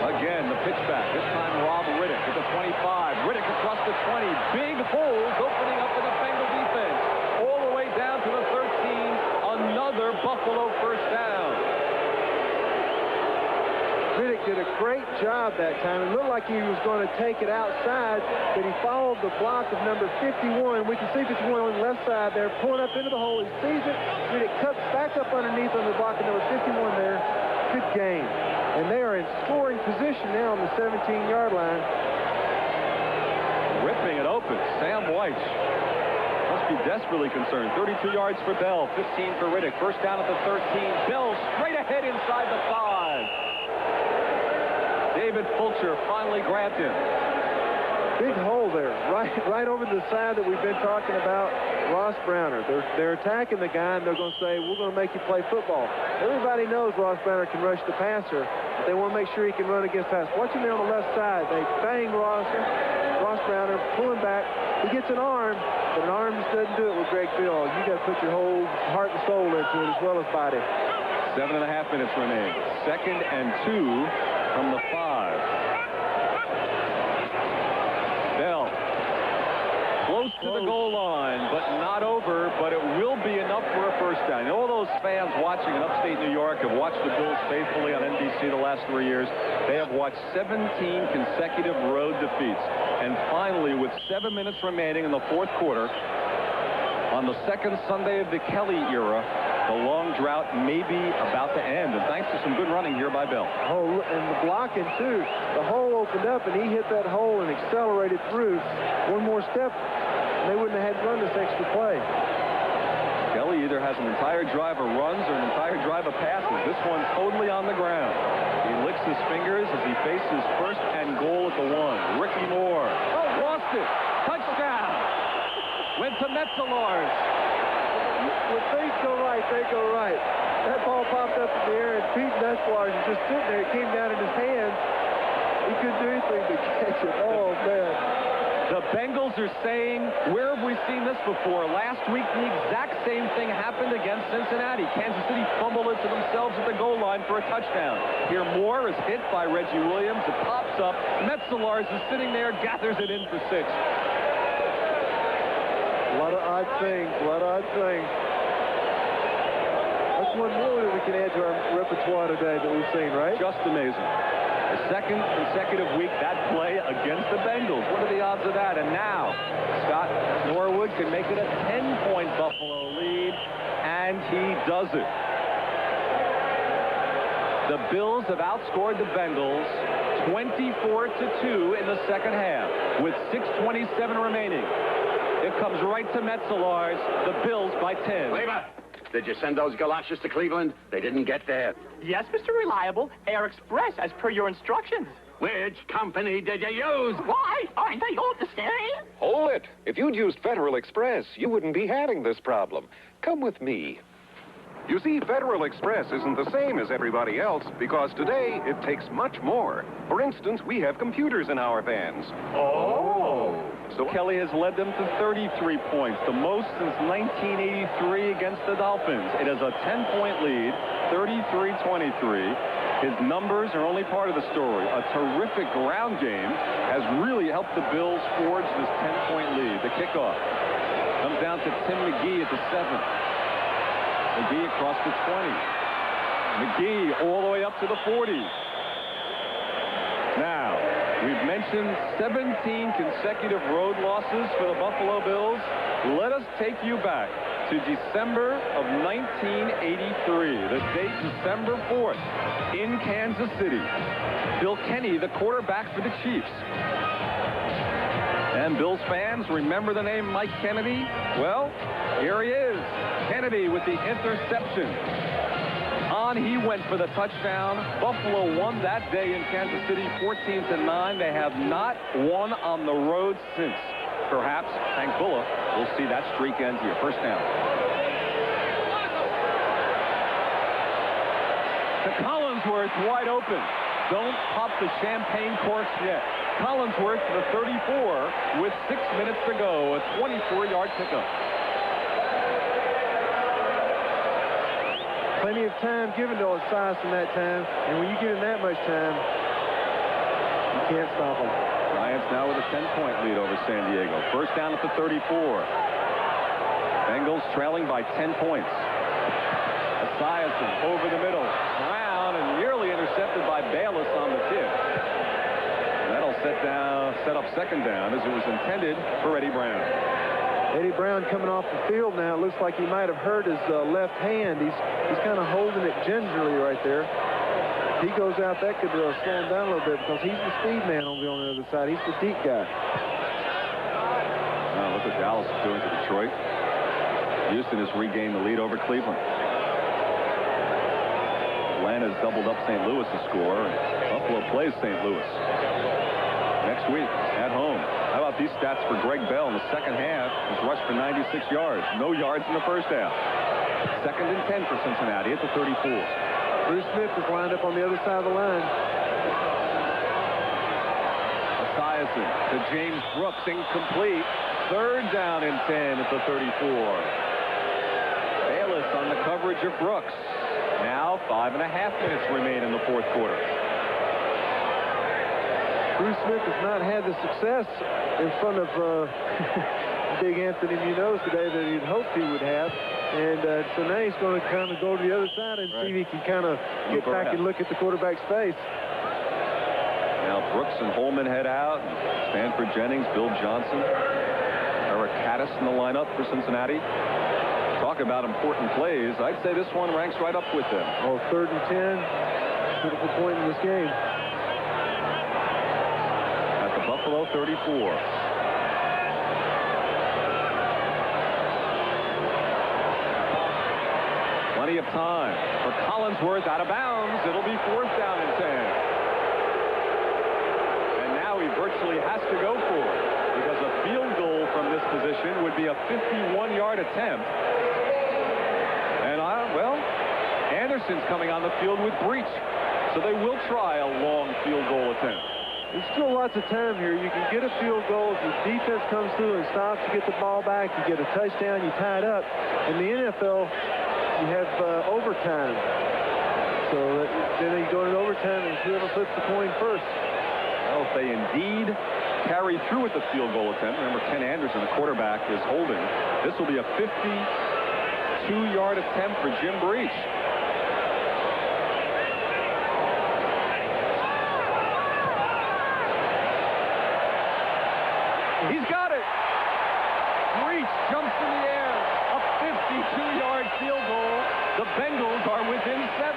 Again, the pitch back. This time Rob Riddick at the 25. Riddick across the 20. Big holes opening up for the Bengal defense. All the way down to the 13. Another Buffalo first down. Riddick did a great job that time. It looked like he was going to take it outside, but he followed the block of number 51. We can see 51 on the left side there, pulling up into the hole. He sees it. Riddick cuts back up underneath on the block of number 51 there. Good game. And they are in scoring position now on the 17-yard line. Ripping it open. Sam White must be desperately concerned. 32 yards for Bell, 15 for Riddick. First down at the 13. Bell straight ahead inside the 5. David Fulcher finally grabbed him. Big hole there, right over the side that we've been talking about. Ross Browner. They're attacking the guy, and they're going to say, we're going to make you play football. Everybody knows Ross Browner can rush the passer, but they want to make sure he can run against pass. Watch him there on the left side. They bang Ross Browner, pulling back. He gets an arm, but an arm just doesn't do it with Greg Bill. You got to put your whole heart and soul into it as well as body. 7.5 minutes remain. Second and 2 from the 5. Bell close to the goal line, but not over, but it will be enough for a first down. All those fans watching in upstate New York have watched the Bills faithfully on NBC the last 3 years. They have watched 17 consecutive road defeats. And finally, with 7 minutes remaining in the fourth quarter, on the second Sunday of the Kelly era, the long drought may be about to end, and thanks to some good running here by Bell. Oh, and the blocking, too. The hole opened up, and he hit that hole and accelerated through. One more step, and they wouldn't have had to run this extra play. Kelly either has an entire drive of runs or an entire drive of passes. This one totally on the ground. He licks his fingers as he faces first and goal at the 1. Ricky Moore. Oh, lost it. Touchdown. Went to Metzelaars. When things go right, they go right. That ball popped up in the air, and Pete Metzelaars was just sitting there. It came down in his hands. He couldn't do anything to catch it. Oh, man. The Bengals are saying, where have we seen this before? Last week, the exact same thing happened against Cincinnati. Kansas City fumbled it to themselves at the goal line for a touchdown. Here, Moore is hit by Reggie Williams. It pops up. Metzelaars is sitting there, gathers it in for 6. A lot of odd things, That's one more that we can add to our repertoire today that we've seen, right? Just amazing. The second consecutive week, that play against the Bengals. What are the odds of that? And now, Scott Norwood can make it a 10-point Buffalo lead. And And he does it. The Bills have outscored the Bengals 24-2 in the second half with 6:27 remaining. It comes right to Metzelaars. The Bills by 10. Lever, did you send those galoshes to Cleveland? They didn't get there. Yes, Mr. Reliable. Air Express, as per your instructions. Which company did you use? Why? Aren't they all the same? Hold it. If you'd used Federal Express, you wouldn't be having this problem. Come with me. You see, Federal Express isn't the same as everybody else because today it takes much more. For instance, we have computers in our vans. Oh! So Kelly has led them to 33 points, the most since 1983 against the Dolphins. It is a 10-point lead, 33-23. His numbers are only part of the story. A terrific ground game has really helped the Bills forge this 10-point lead. The kickoff comes down to Tim McGee at the 7. McGee across the 20. McGee all the way up to the 40. Now, we've mentioned 17 consecutive road losses for the Buffalo Bills. Let us take you back to December of 1983. The date, December 4th, in Kansas City. Bill Kenny, the quarterback for the Chiefs. And Bills fans remember the name Mike Kennedy? Well, here he is. Kennedy with the interception. On he went for the touchdown. Buffalo won that day in Kansas City 14-9. They have not won on the road since. Perhaps Hank Bulla will see that streak end here. First down. To Collinsworth, wide open. Don't pop the champagne corks yet. Collinsworth to the 34 with 6 minutes to go. A 24-yard pickup. Plenty of time given to Esiason that time, and when you give him that much time, you can't stop him. Giants now with a 10-point lead over San Diego. First down at the 34. Bengals trailing by 10 points. Esiason over the middle. Brown and nearly intercepted by Bayless on the tip. And that'll set up second down as it was intended for Eddie Brown. Eddie Brown coming off the field now. It looks like he might have hurt his left hand. He's kind of holding it gingerly right there. If he goes out, that could slow him down a little bit because he's the speed man on the other side. He's the deep guy. Look what Dallas is doing to Detroit. Houston has regained the lead over Cleveland. Atlanta's doubled up St. Louis to score. Buffalo plays St. Louis next week at home. How about these stats for Greg Bell in the second half? He's rushed for 96 yards. No yards in the first half. Second and 10 for Cincinnati at the 34. Bruce Smith is lined up on the other side of the line. Esiason to James Brooks, incomplete. Third down and 10 at the 34. Bayless on the coverage of Brooks. Now 5.5 minutes remain in the fourth quarter. Bruce Smith has not had the success in front of big Anthony Munoz today that he'd hoped he would have. And so now he's going to kind of go to the other side and see if he can kind of get back and look at the quarterback's face. Now Brooks and Holman head out. Stanford Jennings, Bill Johnson, Eric Caddis in the lineup for Cincinnati. Talk about important plays. I'd say this one ranks right up with them. Oh, 3rd and 10. Critical point in this game. At the Buffalo 34. Plenty of time for Collinsworth out of bounds. It'll be 4th down and 10. And now he virtually has to go for it because a field goal from this position would be a 51-yard attempt. And, well, Anderson's coming on the field with breach. So they will try a long field goal attempt. There's still lots of time here. You can get a field goal if the defense comes through and stops. You get the ball back. You get a touchdown. You tie it up. In the NFL, you have overtime. So then you go to overtime and whoever flips the coin first. Well, if they indeed carry through with the field goal attempt, remember Ken Anderson, the quarterback, is holding. This will be a 52-yard attempt for Jim Breach. He's got it. Breach jumps in the air. A 52-yard field goal. The Bengals are within 7.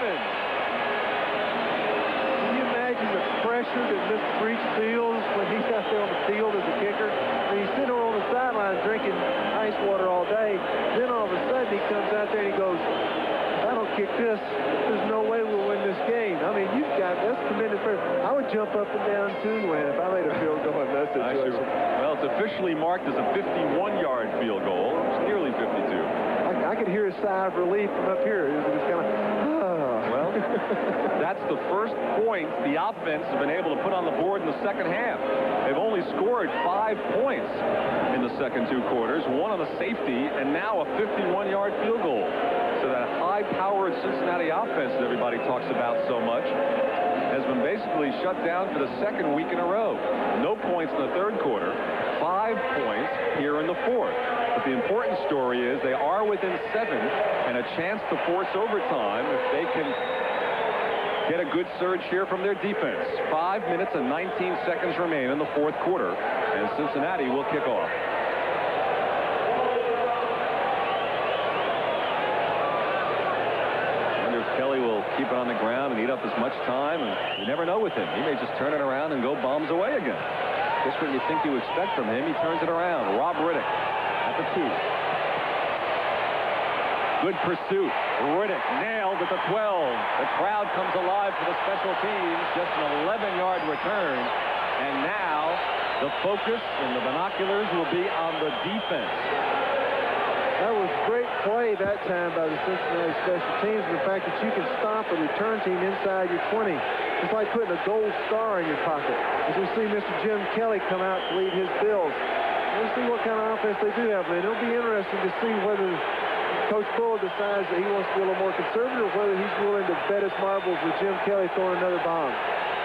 Can you imagine the pressure that Mr. Breach feels when he's out there on the field as a kicker? I mean, he's sitting on the sideline drinking ice water all day. Then all of a sudden he comes out there and he goes, if I don't kick this, there's no way we'll win this game. I mean, that's tremendous pressure. I would jump up and down too, Wayne, if I made a field goal in that situation. Well, it's officially marked as a 51-yard field goal. It's nearly 52. I could hear a sigh of relief from up here. It was just kind of, Well, that's the first point the offense has been able to put on the board in the second half. They've only scored 5 points in the second 2 quarters, one on a safety, and now a 51-yard field goal. So that high-powered Cincinnati offense that everybody talks about so much has been basically shut down for the second week in a row. No points in the third quarter, 5 points here in the fourth. But the important story is they are within 7 and a chance to force overtime if they can get a good surge here from their defense. 5 minutes and 19 seconds remain in the fourth quarter, and Cincinnati will kick off. Kelly will keep it on the ground and eat up as much time, and you never know with him. He may just turn it around and go bombs away again. Just what you think you expect from him, he turns it around. Rob Riddick at the 2. Good pursuit. Riddick nailed at the 12. The crowd comes alive for the special teams. Just an 11-yard return. And now the focus and the binoculars will be on the defense. That was great play that time by the Cincinnati special teams. And the fact that you can stop a return team inside your 20. It's like putting a gold star in your pocket. As we see Mr. Jim Kelly come out to lead his Bills. We'll see what kind of offense they do have. And it'll be interesting to see whether Coach Bull decides that he wants to be a little more conservative or whether he's willing to bet his marbles with Jim Kelly throwing another bomb.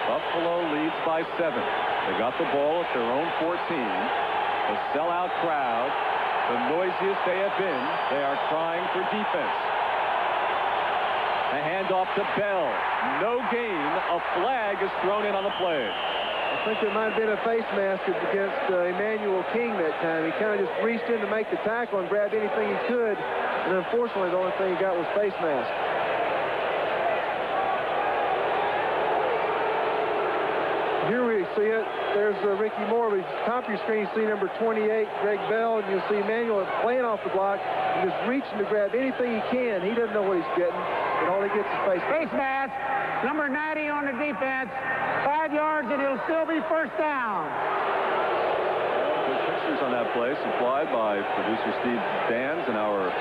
Buffalo leads by 7. They got the ball at their own 14. The sellout crowd. The noisiest they have been. They are crying for defense. A handoff to Bell. No gain. A flag is thrown in on the play. I think there might have been a face mask against Emmanuel King that time. He kind of just reached in to make the tackle and grabbed anything he could. And unfortunately, the only thing he got was face mask. Here we see it. There's Ricky Moore. Top of your screen, you see number 28, Greg Bell, and you'll see Emmanuel playing off the block and just reaching to grab anything he can. He doesn't know what he's getting, and all he gets is face mask. Number 90 on the defense. 5 yards, and it'll still be first down. Good pictures on that play supplied by producer Steve Dans and our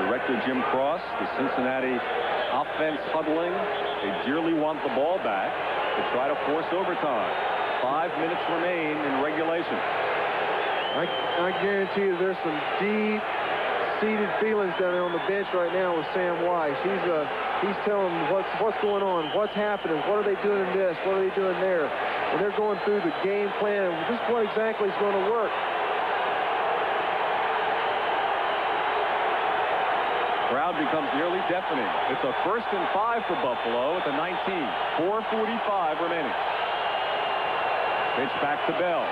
director Jim Cross. The Cincinnati offense huddling. They dearly want the ball back to try to force overtime. 5 minutes remain in regulation. I guarantee you there's some deep-seated feelings down there on the bench right now with Sam Weiss. He's telling them what's going on, what's happening, what are they doing in this, what are they doing there. And they're going through the game plan and just what exactly is going to work. Crowd becomes nearly deafening. It's a 1st and 5 for Buffalo at the 19. 4:45 remaining. Pitch back to Bell.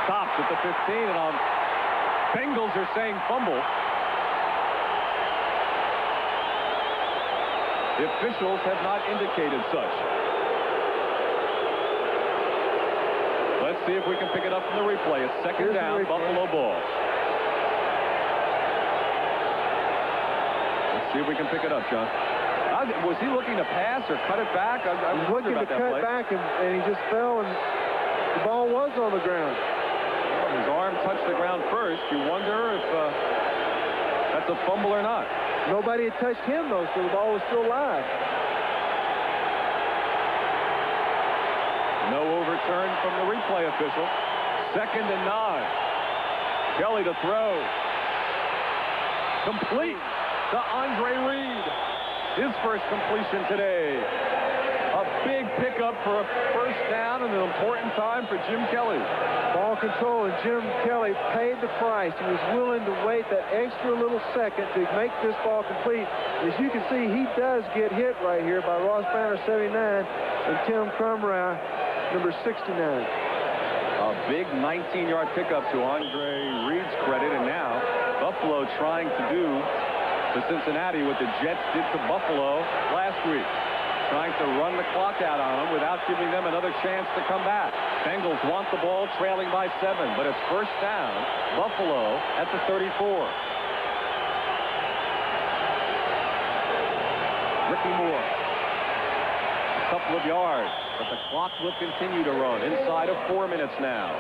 Stops at the 15, and Bengals are saying fumble. The officials have not indicated such. Let's see if we can pick it up from the replay. It's second down, Buffalo ball. See if we can pick it up, John. Was he looking to pass or cut it back? I was looking to cut back, and he just fell, and the ball was on the ground. Well, his arm touched the ground first. You wonder if that's a fumble or not. Nobody had touched him, though, so the ball was still live. No overturn from the replay official. 2nd and 9. Kelly to throw. Complete to Andre Reed. His first completion today. A big pickup for a first down and an important time for Jim Kelly. Ball control, and Jim Kelly paid the price. He was willing to wait that extra little second to make this ball complete. As you can see, he does get hit right here by Ross Banner, 79, and Tim Crumrye, number 69. A big 19-yard pickup to Andre Reed Kidd's credit, and now Buffalo trying to do to Cincinnati what the Jets did to Buffalo last week. Trying to run the clock out on them without giving them another chance to come back. Bengals want the ball, trailing by 7, but it's first down. Buffalo at the 34. Ricky Moore. A couple of yards, but the clock will continue to run inside of 4 minutes now.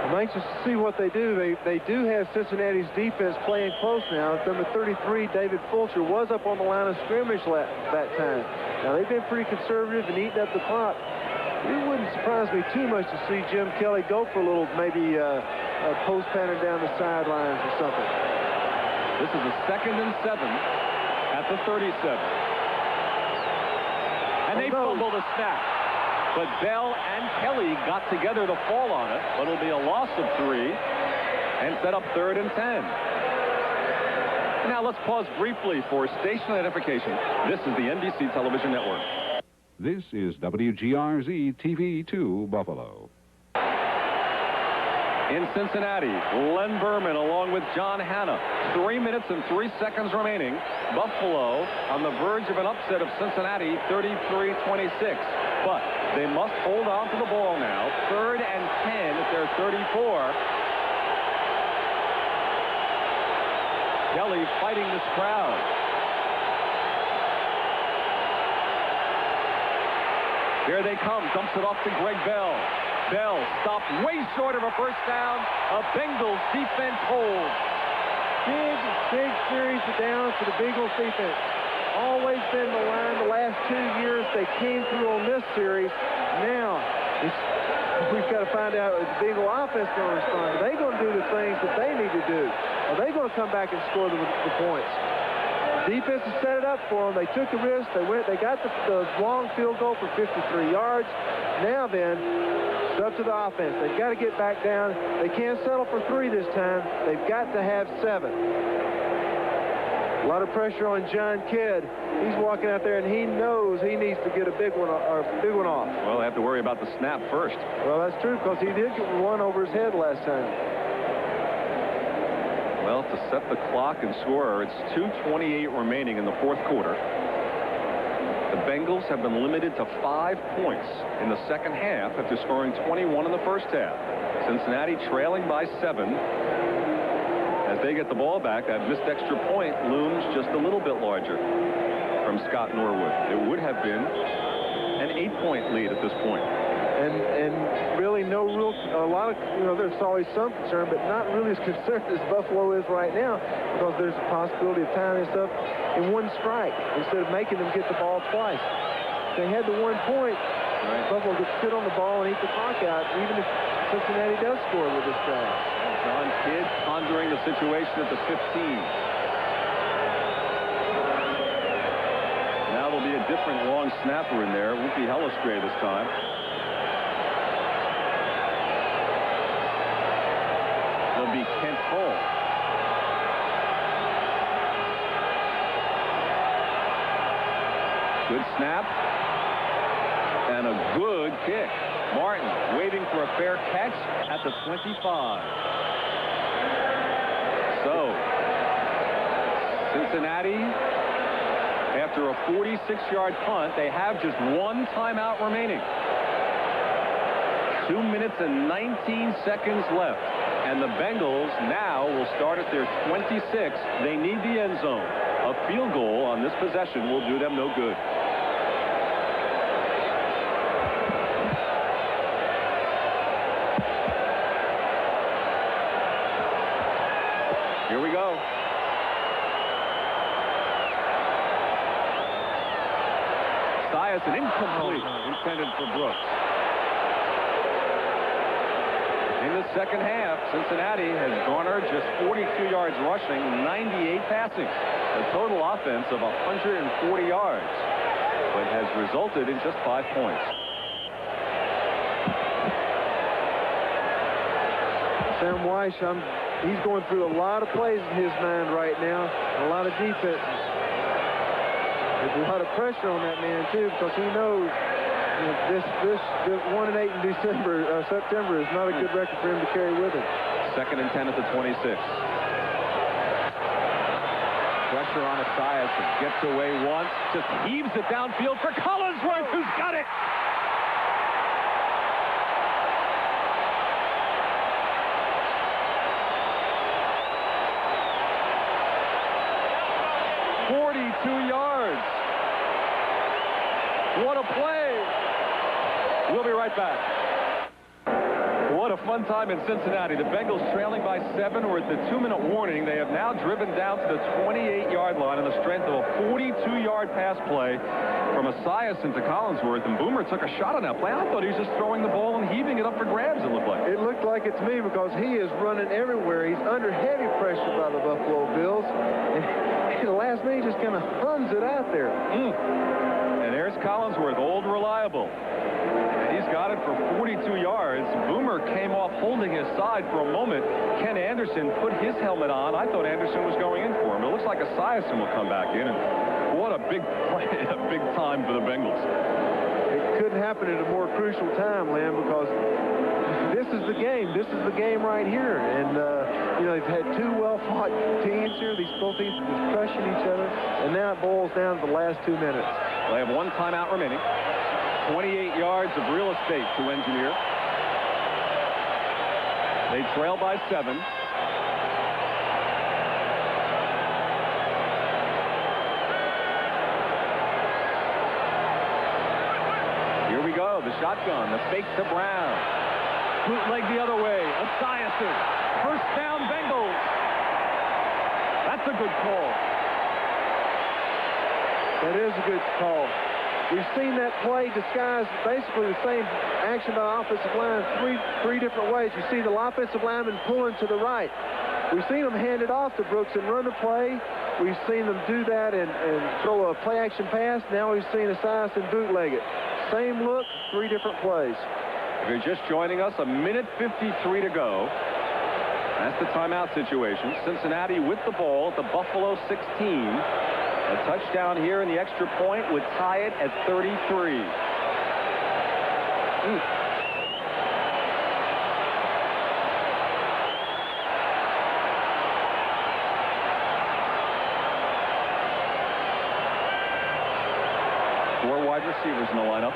I'm anxious to see what they do. They do have Cincinnati's defense playing close now. Number 33, David Fulcher, was up on the line of scrimmage that time. Now, they've been pretty conservative and eating up the clock. It wouldn't surprise me too much to see Jim Kelly go for a little, maybe a post pattern down the sidelines or something. This is a 2nd and 7 at the 37. And they fumble the snap. But Bell and Kelly got together to fall on it, but it'll be a loss of 3 and set up 3rd and 10. Now let's pause briefly for station identification. This is the NBC Television Network. This is WGRZ TV2 Buffalo. In Cincinnati, Len Berman along with John Hanna. 3 minutes and 3 seconds remaining. Buffalo on the verge of an upset of Cincinnati, 33-26. But they must hold on to the ball now. 3rd and 10 at their 34. Kelly fighting this crowd. Here they come. Dumps it off to Greg Bell. Bell stopped way short of a first down. A Bengals defense holds. Big series of downs for the Bengals defense. Always been the line the last 2 years. They came through on this series. Now, we've got to find out if the Bengal offense going to respond. Are they going to do the things that they need to do? Are they going to come back and score the points? Defense has set it up for them. They took the risk. They got the long field goal for 53 yards. Now then, it's up to the offense. They've got to get back down. They can't settle for 3 this time. They've got to have 7. A lot of pressure on John Kidd. He's walking out there, and he knows he needs to get a big one off. Well, they have to worry about the snap first. Well, that's true, because he did get one over his head last time. Well, to set the clock and score, it's 2:28 remaining in the 4th quarter. The Bengals have been limited to 5 points in the second half after scoring 21 in the first half. Cincinnati trailing by 7. As they get the ball back, that missed extra point looms just a little bit larger from Scott Norwood. It would have been an 8-point lead at this point. And really no real, a lot of, there's always some concern, but not really as concerned as Buffalo is right now, because there's a possibility of tying this up in 1 strike instead of making them get the ball twice. If they had the 1 point, Buffalo could sit on the ball and eat the clock out, even if Cincinnati does score with this drive. John Kidd pondering the situation at the 15. Now there'll be a different long snapper in there. It won't be Hellestree this time. It'll be Kent Hull. Good snap. And a good kick. Martin waiting for a fair catch at the 25. So, Cincinnati, after a 46-yard punt, they have just 1 timeout remaining. 2 minutes and 19 seconds left. And the Bengals now will start at their 26. They need the end zone. A field goal on this possession will do them no good. Here we go. Siason incomplete, intended for Brooks. In the second half, Cincinnati has garnered just 42 yards rushing, 98 passing. A total offense of 140 yards, but has resulted in just 5 points. Sam Weiss, he's going through a lot of plays in his mind right now, a lot of defenses. There's a lot of pressure on that man, too, because he knows This 1-8 in September is not a good record for him to carry with him. 2nd and 10 at the 26. Pressure on Esiason. Gets away once. Just heaves it downfield for Collinsworth, who's got it. Yards. What a play. We'll be right back. What a fun time in Cincinnati. The Bengals trailing by 7. We're at the 2-minute warning. They have now driven down to the 28-yard line on the strength of a 42-yard pass play from Esiason to Collinsworth, and Boomer took a shot on that play. I thought he was just throwing the ball and heaving it up for grabs, it looked like. It looked like it to me because he is running everywhere. He's under heavy pressure by the Buffalo Bills. And the last minute, he just kind of hums it out there. And there's Collinsworth, old reliable. And he's got it for 42 yards. Boomer came off holding his side for a moment. Ken Anderson put his helmet on. I thought Anderson was going in for him. It looks like Esiason will come back in. And what a big play, a big time for the Bengals. It couldn't happen at a more crucial time, Lamb, because this is the game. This is the game right here. And, you know, they've had two well-fought teams here. These both teams are just crushing each other. And now it boils down to the last 2 minutes. They have one timeout remaining. 28 yards of real estate to engineer. They trail by 7. Here we go. The shotgun. The fake to Brown. Bootleg the other way. Esiason. First down, Bengals. That's a good call. That is a good call. We've seen that play disguised basically the same action by the offensive line three different ways. You see the offensive lineman pulling to the right. We've seen them hand it off to Brooks and run the play. We've seen them do that and throw a play-action pass. Now we've seen Esiason bootleg it. Same look, 3 different plays. If you're just joining us, 1:53 to go. That's the timeout situation. Cincinnati with the ball at the Buffalo 16. A touchdown here, and the extra point would tie it at 33. Four wide receivers in the lineup.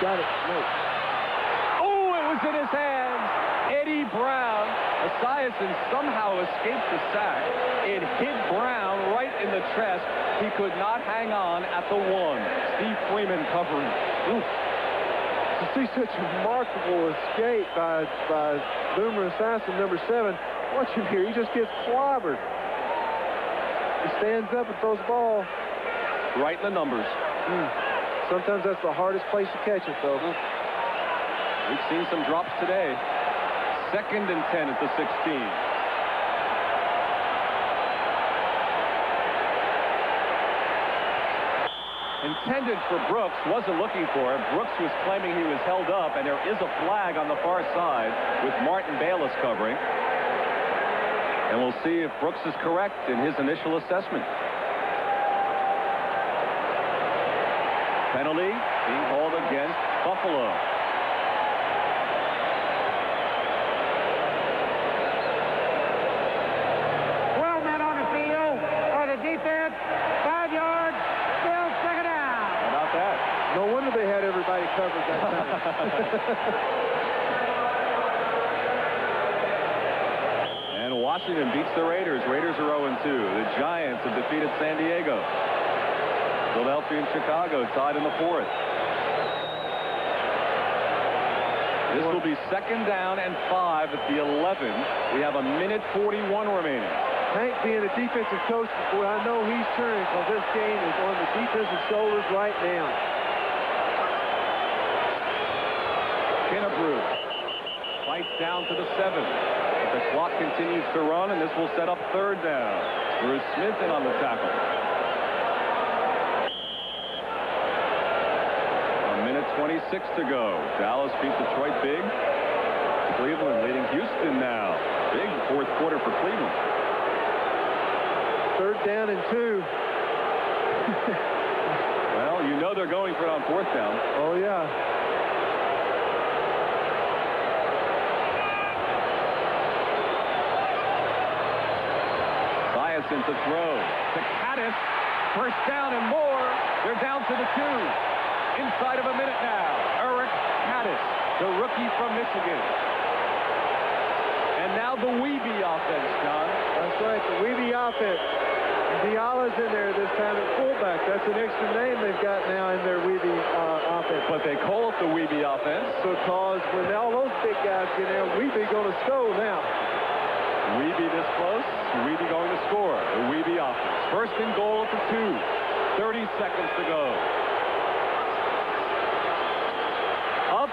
Got it. No. Oh, it was in his hands. Eddie Brown. Esiason somehow escaped the sack. It hit Brown right in the chest. He could not hang on at the 1. Steve Freeman covering. Oof. To see such a remarkable escape by Boomer Esiason, number 7. Watch him here. He just gets clobbered. He stands up and throws the ball. Right in the numbers. Sometimes that's the hardest place to catch it, though. We've seen some drops today. 2nd and 10 at the 16. Intended for Brooks, wasn't looking for it. Brooks was claiming he was held up, and there is a flag on the far side with Martin Bayless covering. And we'll see if Brooks is correct in his initial assessment. Penalty being called against Buffalo. 12 men on the field for the defense. 5 yards. Still 2nd down. How about that? No wonder they had everybody covered that time. And Washington beats the Raiders. Raiders are 0-2. The Giants have defeated San Diego. Philadelphia and Chicago tied in the 4th. This will be 2nd down and 5 at the 11. We have 1:41 remaining. Hank being a defensive coach, boy, I know he's turning because this game is on the defensive shoulders right now. Kinnebrew fights down to the 7. But the clock continues to run, and this will set up 3rd down. Bruce Smith in on the tackle. 1:26 to go. Dallas beat Detroit big. Cleveland leading Houston now. Big 4th quarter for Cleveland. 3rd down and 2. Well, you know they're going for it on 4th down. Oh, yeah. Esiason to throw. To Caddis. First down and more. They're down to the 2. Inside of a minute now. Eric Caddis, the rookie from Michigan. And now the Weeby offense, John. That's right, the Weeby offense. Diala's in there this time at fullback. That's an extra name they've got now in their Weeby offense. But they call it the Weeby offense. Because when all those big guys get there, Weeby going to score now. Weeby this close. Weeby going to score. The Weeby offense. First and goal at the 2. 30 seconds to go. Up.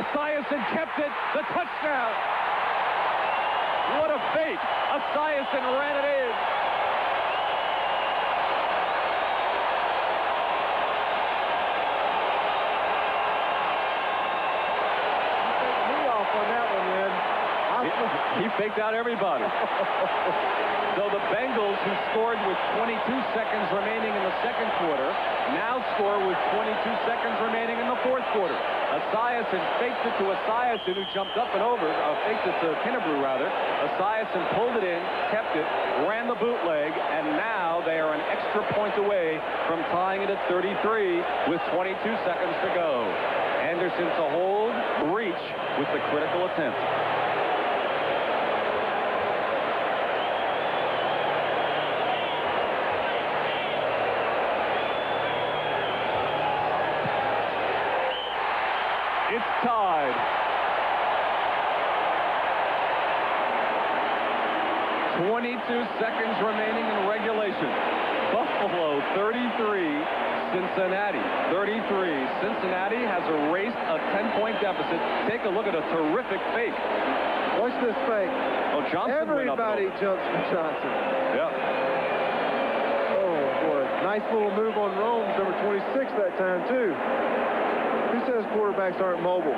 Esiason kept it. The touchdown. What a fake. Esiason ran it in. He faked out everybody. So the Bengals, who scored with 22 seconds remaining in the second quarter, now score with 22 seconds remaining in the fourth quarter. Esiason faked it to Esiason, who jumped up and over, faked it to Kennebrew, rather. Esiason pulled it in, kept it, ran the bootleg, and now they are an extra point away from tying it at 33 with 22 seconds to go. Anderson to hold, reach with the critical attempt. It's tied. 22 seconds remaining in regulation. Buffalo 33, Cincinnati 33. Cincinnati has erased a 10-point deficit. Take a look at a terrific fake. Watch this fake. Oh, Johnson Everybody jumps for Johnson. Yeah. Oh, boy. Nice little move on Rome's, number 26 that time, too. Who says quarterbacks aren't mobile?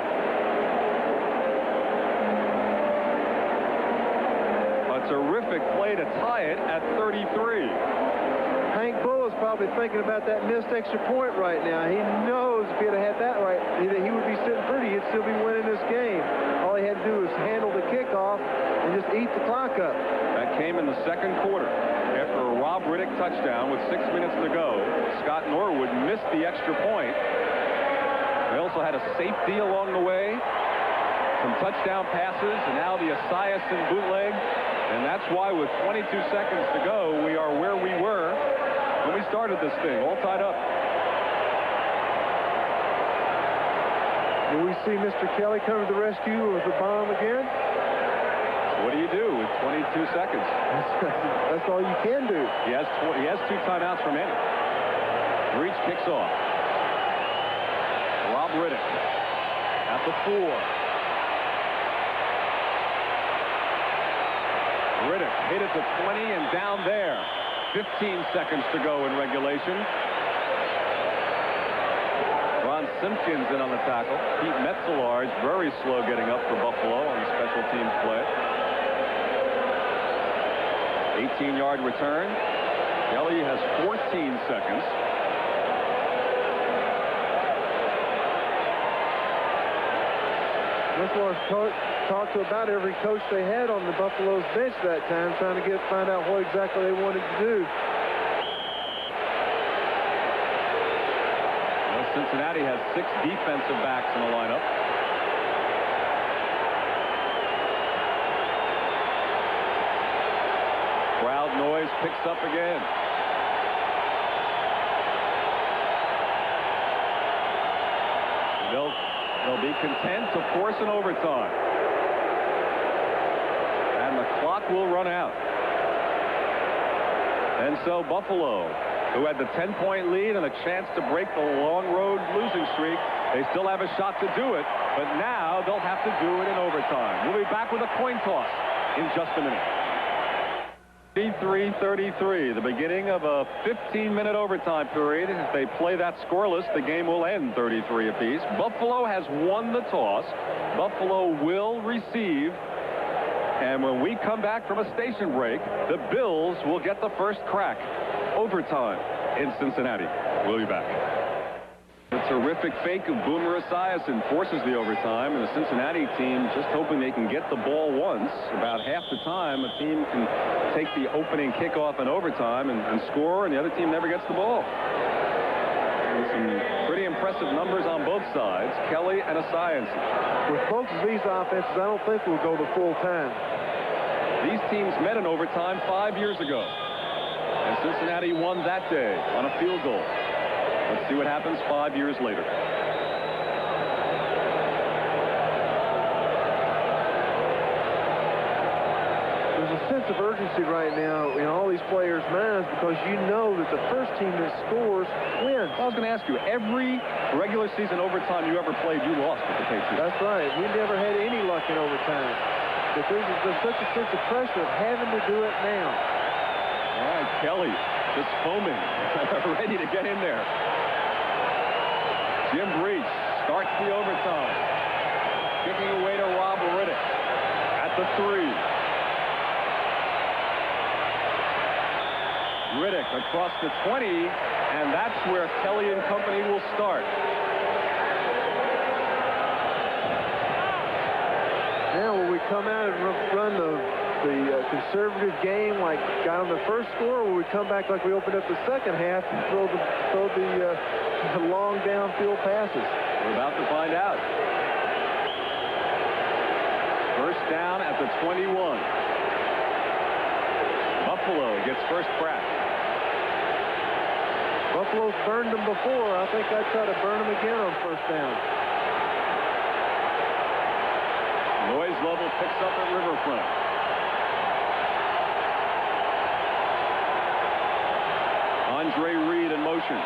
A terrific play to tie it at 33. Hank Bull is probably thinking about that missed extra point right now. He knows if he'd have had that right, he would be sitting pretty. He'd still be winning this game. All he had to do was handle the kickoff and just eat the clock up. That came in the second quarter. After a Rob Riddick touchdown with 6 minutes to go, Scott Norwood missed the extra point. They also had a safety along the way, some touchdown passes, and now the Esiason bootleg. And that's why with 22 seconds to go, we are where we were when we started this thing, all tied up. Will we see Mr. Kelly come to the rescue with the bomb again? What do you do with 22 seconds? That's all you can do. He has 2 timeouts remaining. Reach kicks off. Rob Riddick at the 4. Riddick hit it to 20 and down there. 15 seconds to go in regulation. Ron Simpkins in on the tackle. Pete Metzelarge very slow getting up for Buffalo on the special teams play. 18-yard return. Kelly has 14 seconds. This was talked to about every coach they had on the Buffalo's bench that time, trying to find out what exactly they wanted to do. Well, Cincinnati has 6 defensive backs in the lineup. Crowd noise picks up again. They'll be content to force an overtime. And the clock will run out. And so Buffalo, who had the 10-point lead and a chance to break the long road losing streak, they still have a shot to do it, but now they'll have to do it in overtime. We'll be back with a coin toss in just a minute. 33-33, the beginning of a 15-minute overtime period. If they play that scoreless, the game will end 33 apiece. Buffalo has won the toss. Buffalo will receive And when we come back from a station break, the Bills will get the first crack. Overtime in Cincinnati. We'll be back. A terrific fake of Boomer Esiason forces the overtime, and the Cincinnati team just hoping they can get the ball once. About half the time, a team can take the opening kickoff in overtime and score, and the other team never gets the ball. And some pretty impressive numbers on both sides, Kelly and Esiason. With both of these offenses, I don't think we'll go the full time. These teams met in overtime 5 years ago, and Cincinnati won that day on a field goal. Let's see what happens 5 years later. There's a sense of urgency right now in all these players' minds because you know that the first team that scores wins. I was going to ask you, every regular season overtime you ever played, you lost with the Patriots. That's right. We never had any luck in overtime. But there's such a sense of pressure of having to do it now. All right, Kelly just foaming, ready to get in there. Jim Breach starts the overtime. Kicking away to Rob Riddick at the 3. Riddick across the 20, and that's where Kelly and company will start. Now will we come out and run the conservative game like got on the first score, or will we come back like we opened up the second half and throw the long downfield passes? We're about to find out. First down at the 21. Buffalo gets first crack. Buffalo's burned them before. I think I'd try to burn them again on first down. Noise level picks up at Riverfront. Andre Reed in motion.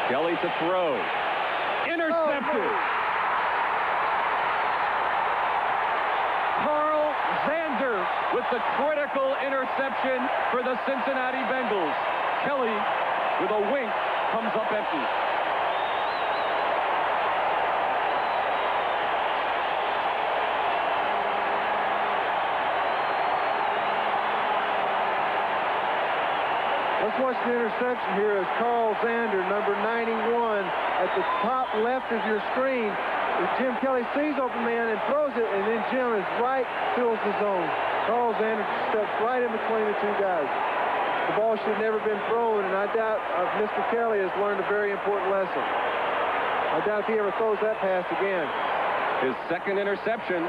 Kelly to throw. Intercepted. Carl Zander with the critical interception for the Cincinnati Bengals. Kelly, with a wink, comes up empty. Let's watch the interception here as Carl Zander, number 91, at the top left of your screen. Jim Kelly sees open man and throws it, and then Jim is right, fills the zone. Carl Zander steps right in between the two guys. The ball should have never been thrown, and I doubt Mr. Kelly has learned a very important lesson. I doubt if he ever throws that pass again. His second interception,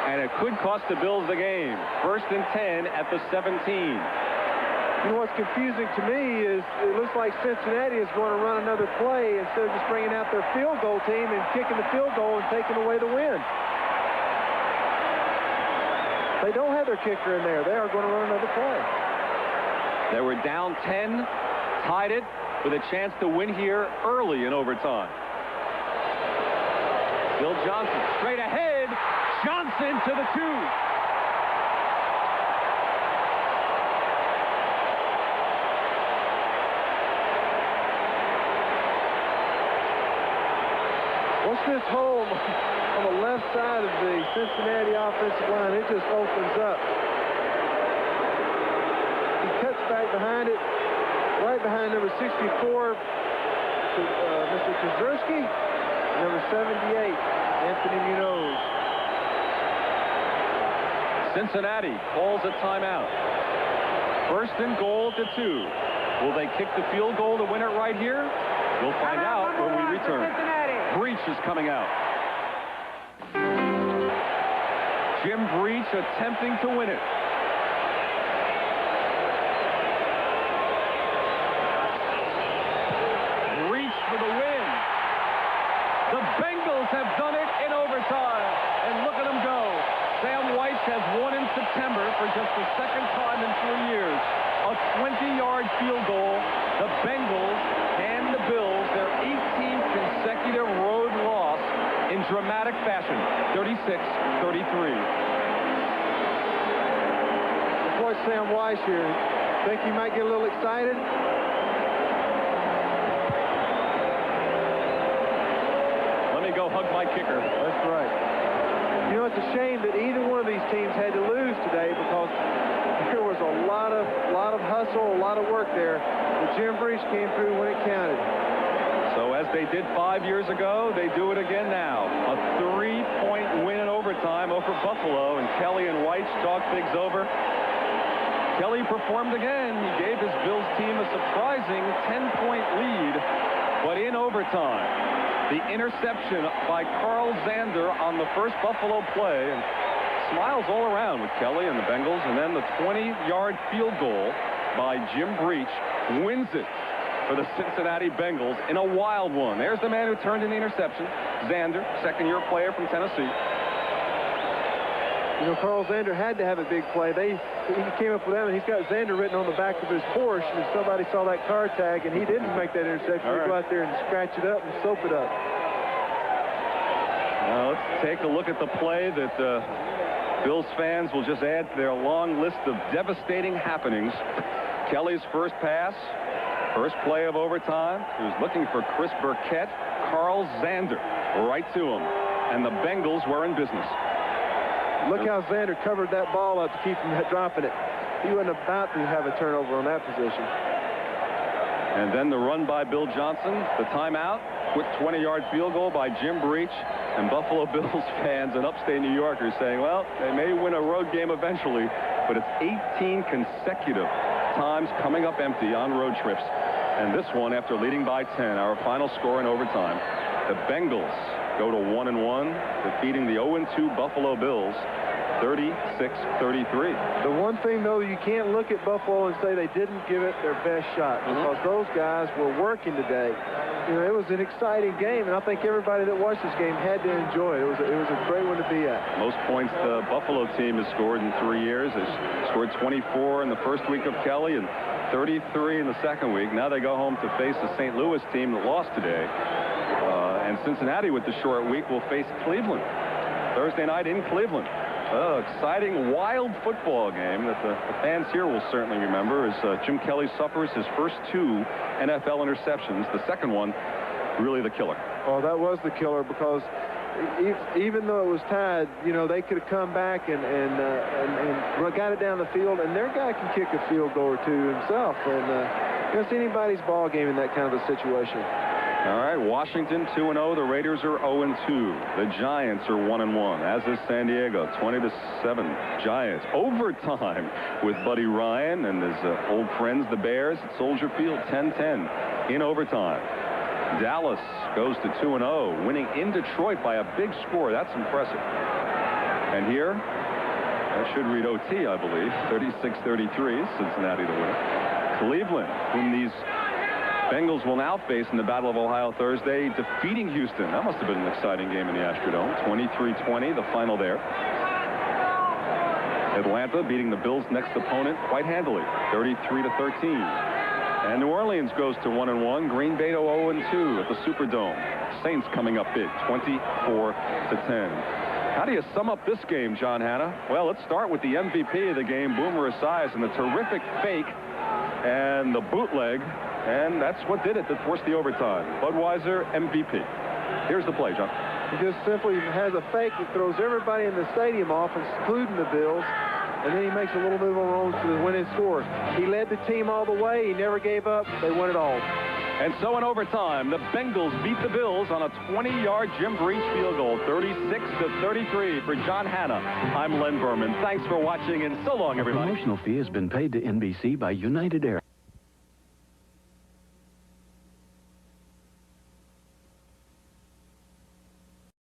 and it could cost the Bills the game. 1st and 10 at the 17. You know what's confusing to me is it looks like Cincinnati is going to run another play instead of just bringing out their field goal team and kicking the field goal and taking away the win. They don't have their kicker in there. They are going to run another play. They were down 10, tied it with a chance to win here early in overtime. Bill Johnson straight ahead. Johnson to the 2. What's this hole on the left side of the Cincinnati offensive line? It just opens up. He cuts back behind it, right behind number 64, Mr. Kaczerski, number 78, Anthony Munoz. Cincinnati calls a timeout. 1st and goal to 2. Will they kick the field goal to win it right here? We'll find out when we return. Breach is coming out. Jim Breach attempting to win it. Breach for the win. The Bengals have done it in overtime. And look at them go. Sam White has won in September for just the second time in 3 years. A 20-yard field goal. The Bengals and the Bills their 18th consecutive road loss in dramatic fashion, 36-33. Let's watch Sam Weiss here. Think he might get a little excited? Let me go hug my kicker. That's right. You know, it's a shame that either one of these teams had to lose today because there was a lot of hustle, a lot of work there. But Jim Breach came through when it counted. So as they did 5 years ago, they do it again now. A 3-point win in overtime over Buffalo, and Kelly and White talked things over. Kelly performed again. He gave his Bills team a surprising 10-point lead, but in overtime. The interception by Carl Zander on the first Buffalo play, and smiles all around with Kelly and the Bengals, and then the 20-yard field goal by Jim Breach wins it for the Cincinnati Bengals in a wild one. There's the man who turned in the interception, Zander, second-year player from Tennessee. You know, Carl Zander had to have a big play. He came up with that, and he's got Zander written on the back of his Porsche, and somebody saw that car tag, and he didn't make that interception. He'd go out there and scratch it up and soap it up. Now let's take a look at the play that Bills fans will just add to their long list of devastating happenings. Kelly's first pass, first play of overtime. He was looking for Chris Burkett. Carl Zander right to him, and the Bengals were in business. Look how Zander covered that ball up to keep him from dropping it. He wasn't about to have a turnover on that position. And then the run by Bill Johnson, the timeout, quick 20-yard field goal by Jim Breach, and Buffalo Bills fans and upstate New Yorkers saying, well, they may win a road game eventually, but it's 18 consecutive times coming up empty on road trips. And this one after leading by 10, our final score in overtime. The Bengals go to 1-1, defeating the 0-2 Buffalo Bills 36-33. The one thing, though, you can't look at Buffalo and say they didn't give it their best shot, because those guys were working today. You know, it was an exciting game, and I think everybody that watched this game had to enjoy it. It was a great one to be at. Most points the Buffalo team has scored in 3 years. They scored 24 in the first week of Kelly and 33 in the second week. Now they go home to face the St. Louis team that lost today. And Cincinnati, with the short week, will face Cleveland Thursday night in Cleveland. Exciting, wild football game that the fans here will certainly remember as Jim Kelly suffers his first 2 NFL interceptions. The second one, really the killer. Oh, that was the killer, because even though it was tied, you know, they could have come back and got it down the field, and their guy can kick a field goal or two himself. And it's anybody's ball game in that kind of a situation. All right, Washington 2-0. The Raiders are 0-2. The Giants are 1-1, as is San Diego, 20-7. Giants overtime with Buddy Ryan and his old friends, the Bears, at Soldier Field, 10-10 in overtime. Dallas goes to 2-0, winning in Detroit by a big score. That's impressive. And here, that should read OT, I believe, 36-33, Cincinnati to win. Cleveland, whom these Bengals will now face in the Battle of Ohio Thursday, defeating Houston. That must have been an exciting game in the Astrodome. 23-20, the final there. Atlanta beating the Bills' next opponent quite handily, 33-13. And New Orleans goes to 1-1. Green Bay to 0-2 at the Superdome. Saints coming up big, 24-10. How do you sum up this game, John Hanna? Well, let's start with the MVP of the game, Boomer Esiason, and the terrific fake and the bootleg. And that's what did it, that forced the overtime. Budweiser, MVP. Here's the play, John. He just simply has a fake that throws everybody in the stadium off, including the Bills, and then he makes a little move on to the winning score. He led the team all the way. He never gave up. They won it all. And so in overtime, the Bengals beat the Bills on a 20-yard Jim Breach field goal, 36-33 for John Hanna. I'm Len Berman. Thanks for watching, and so long, everybody. A promotional fee has been paid to NBC by United Air.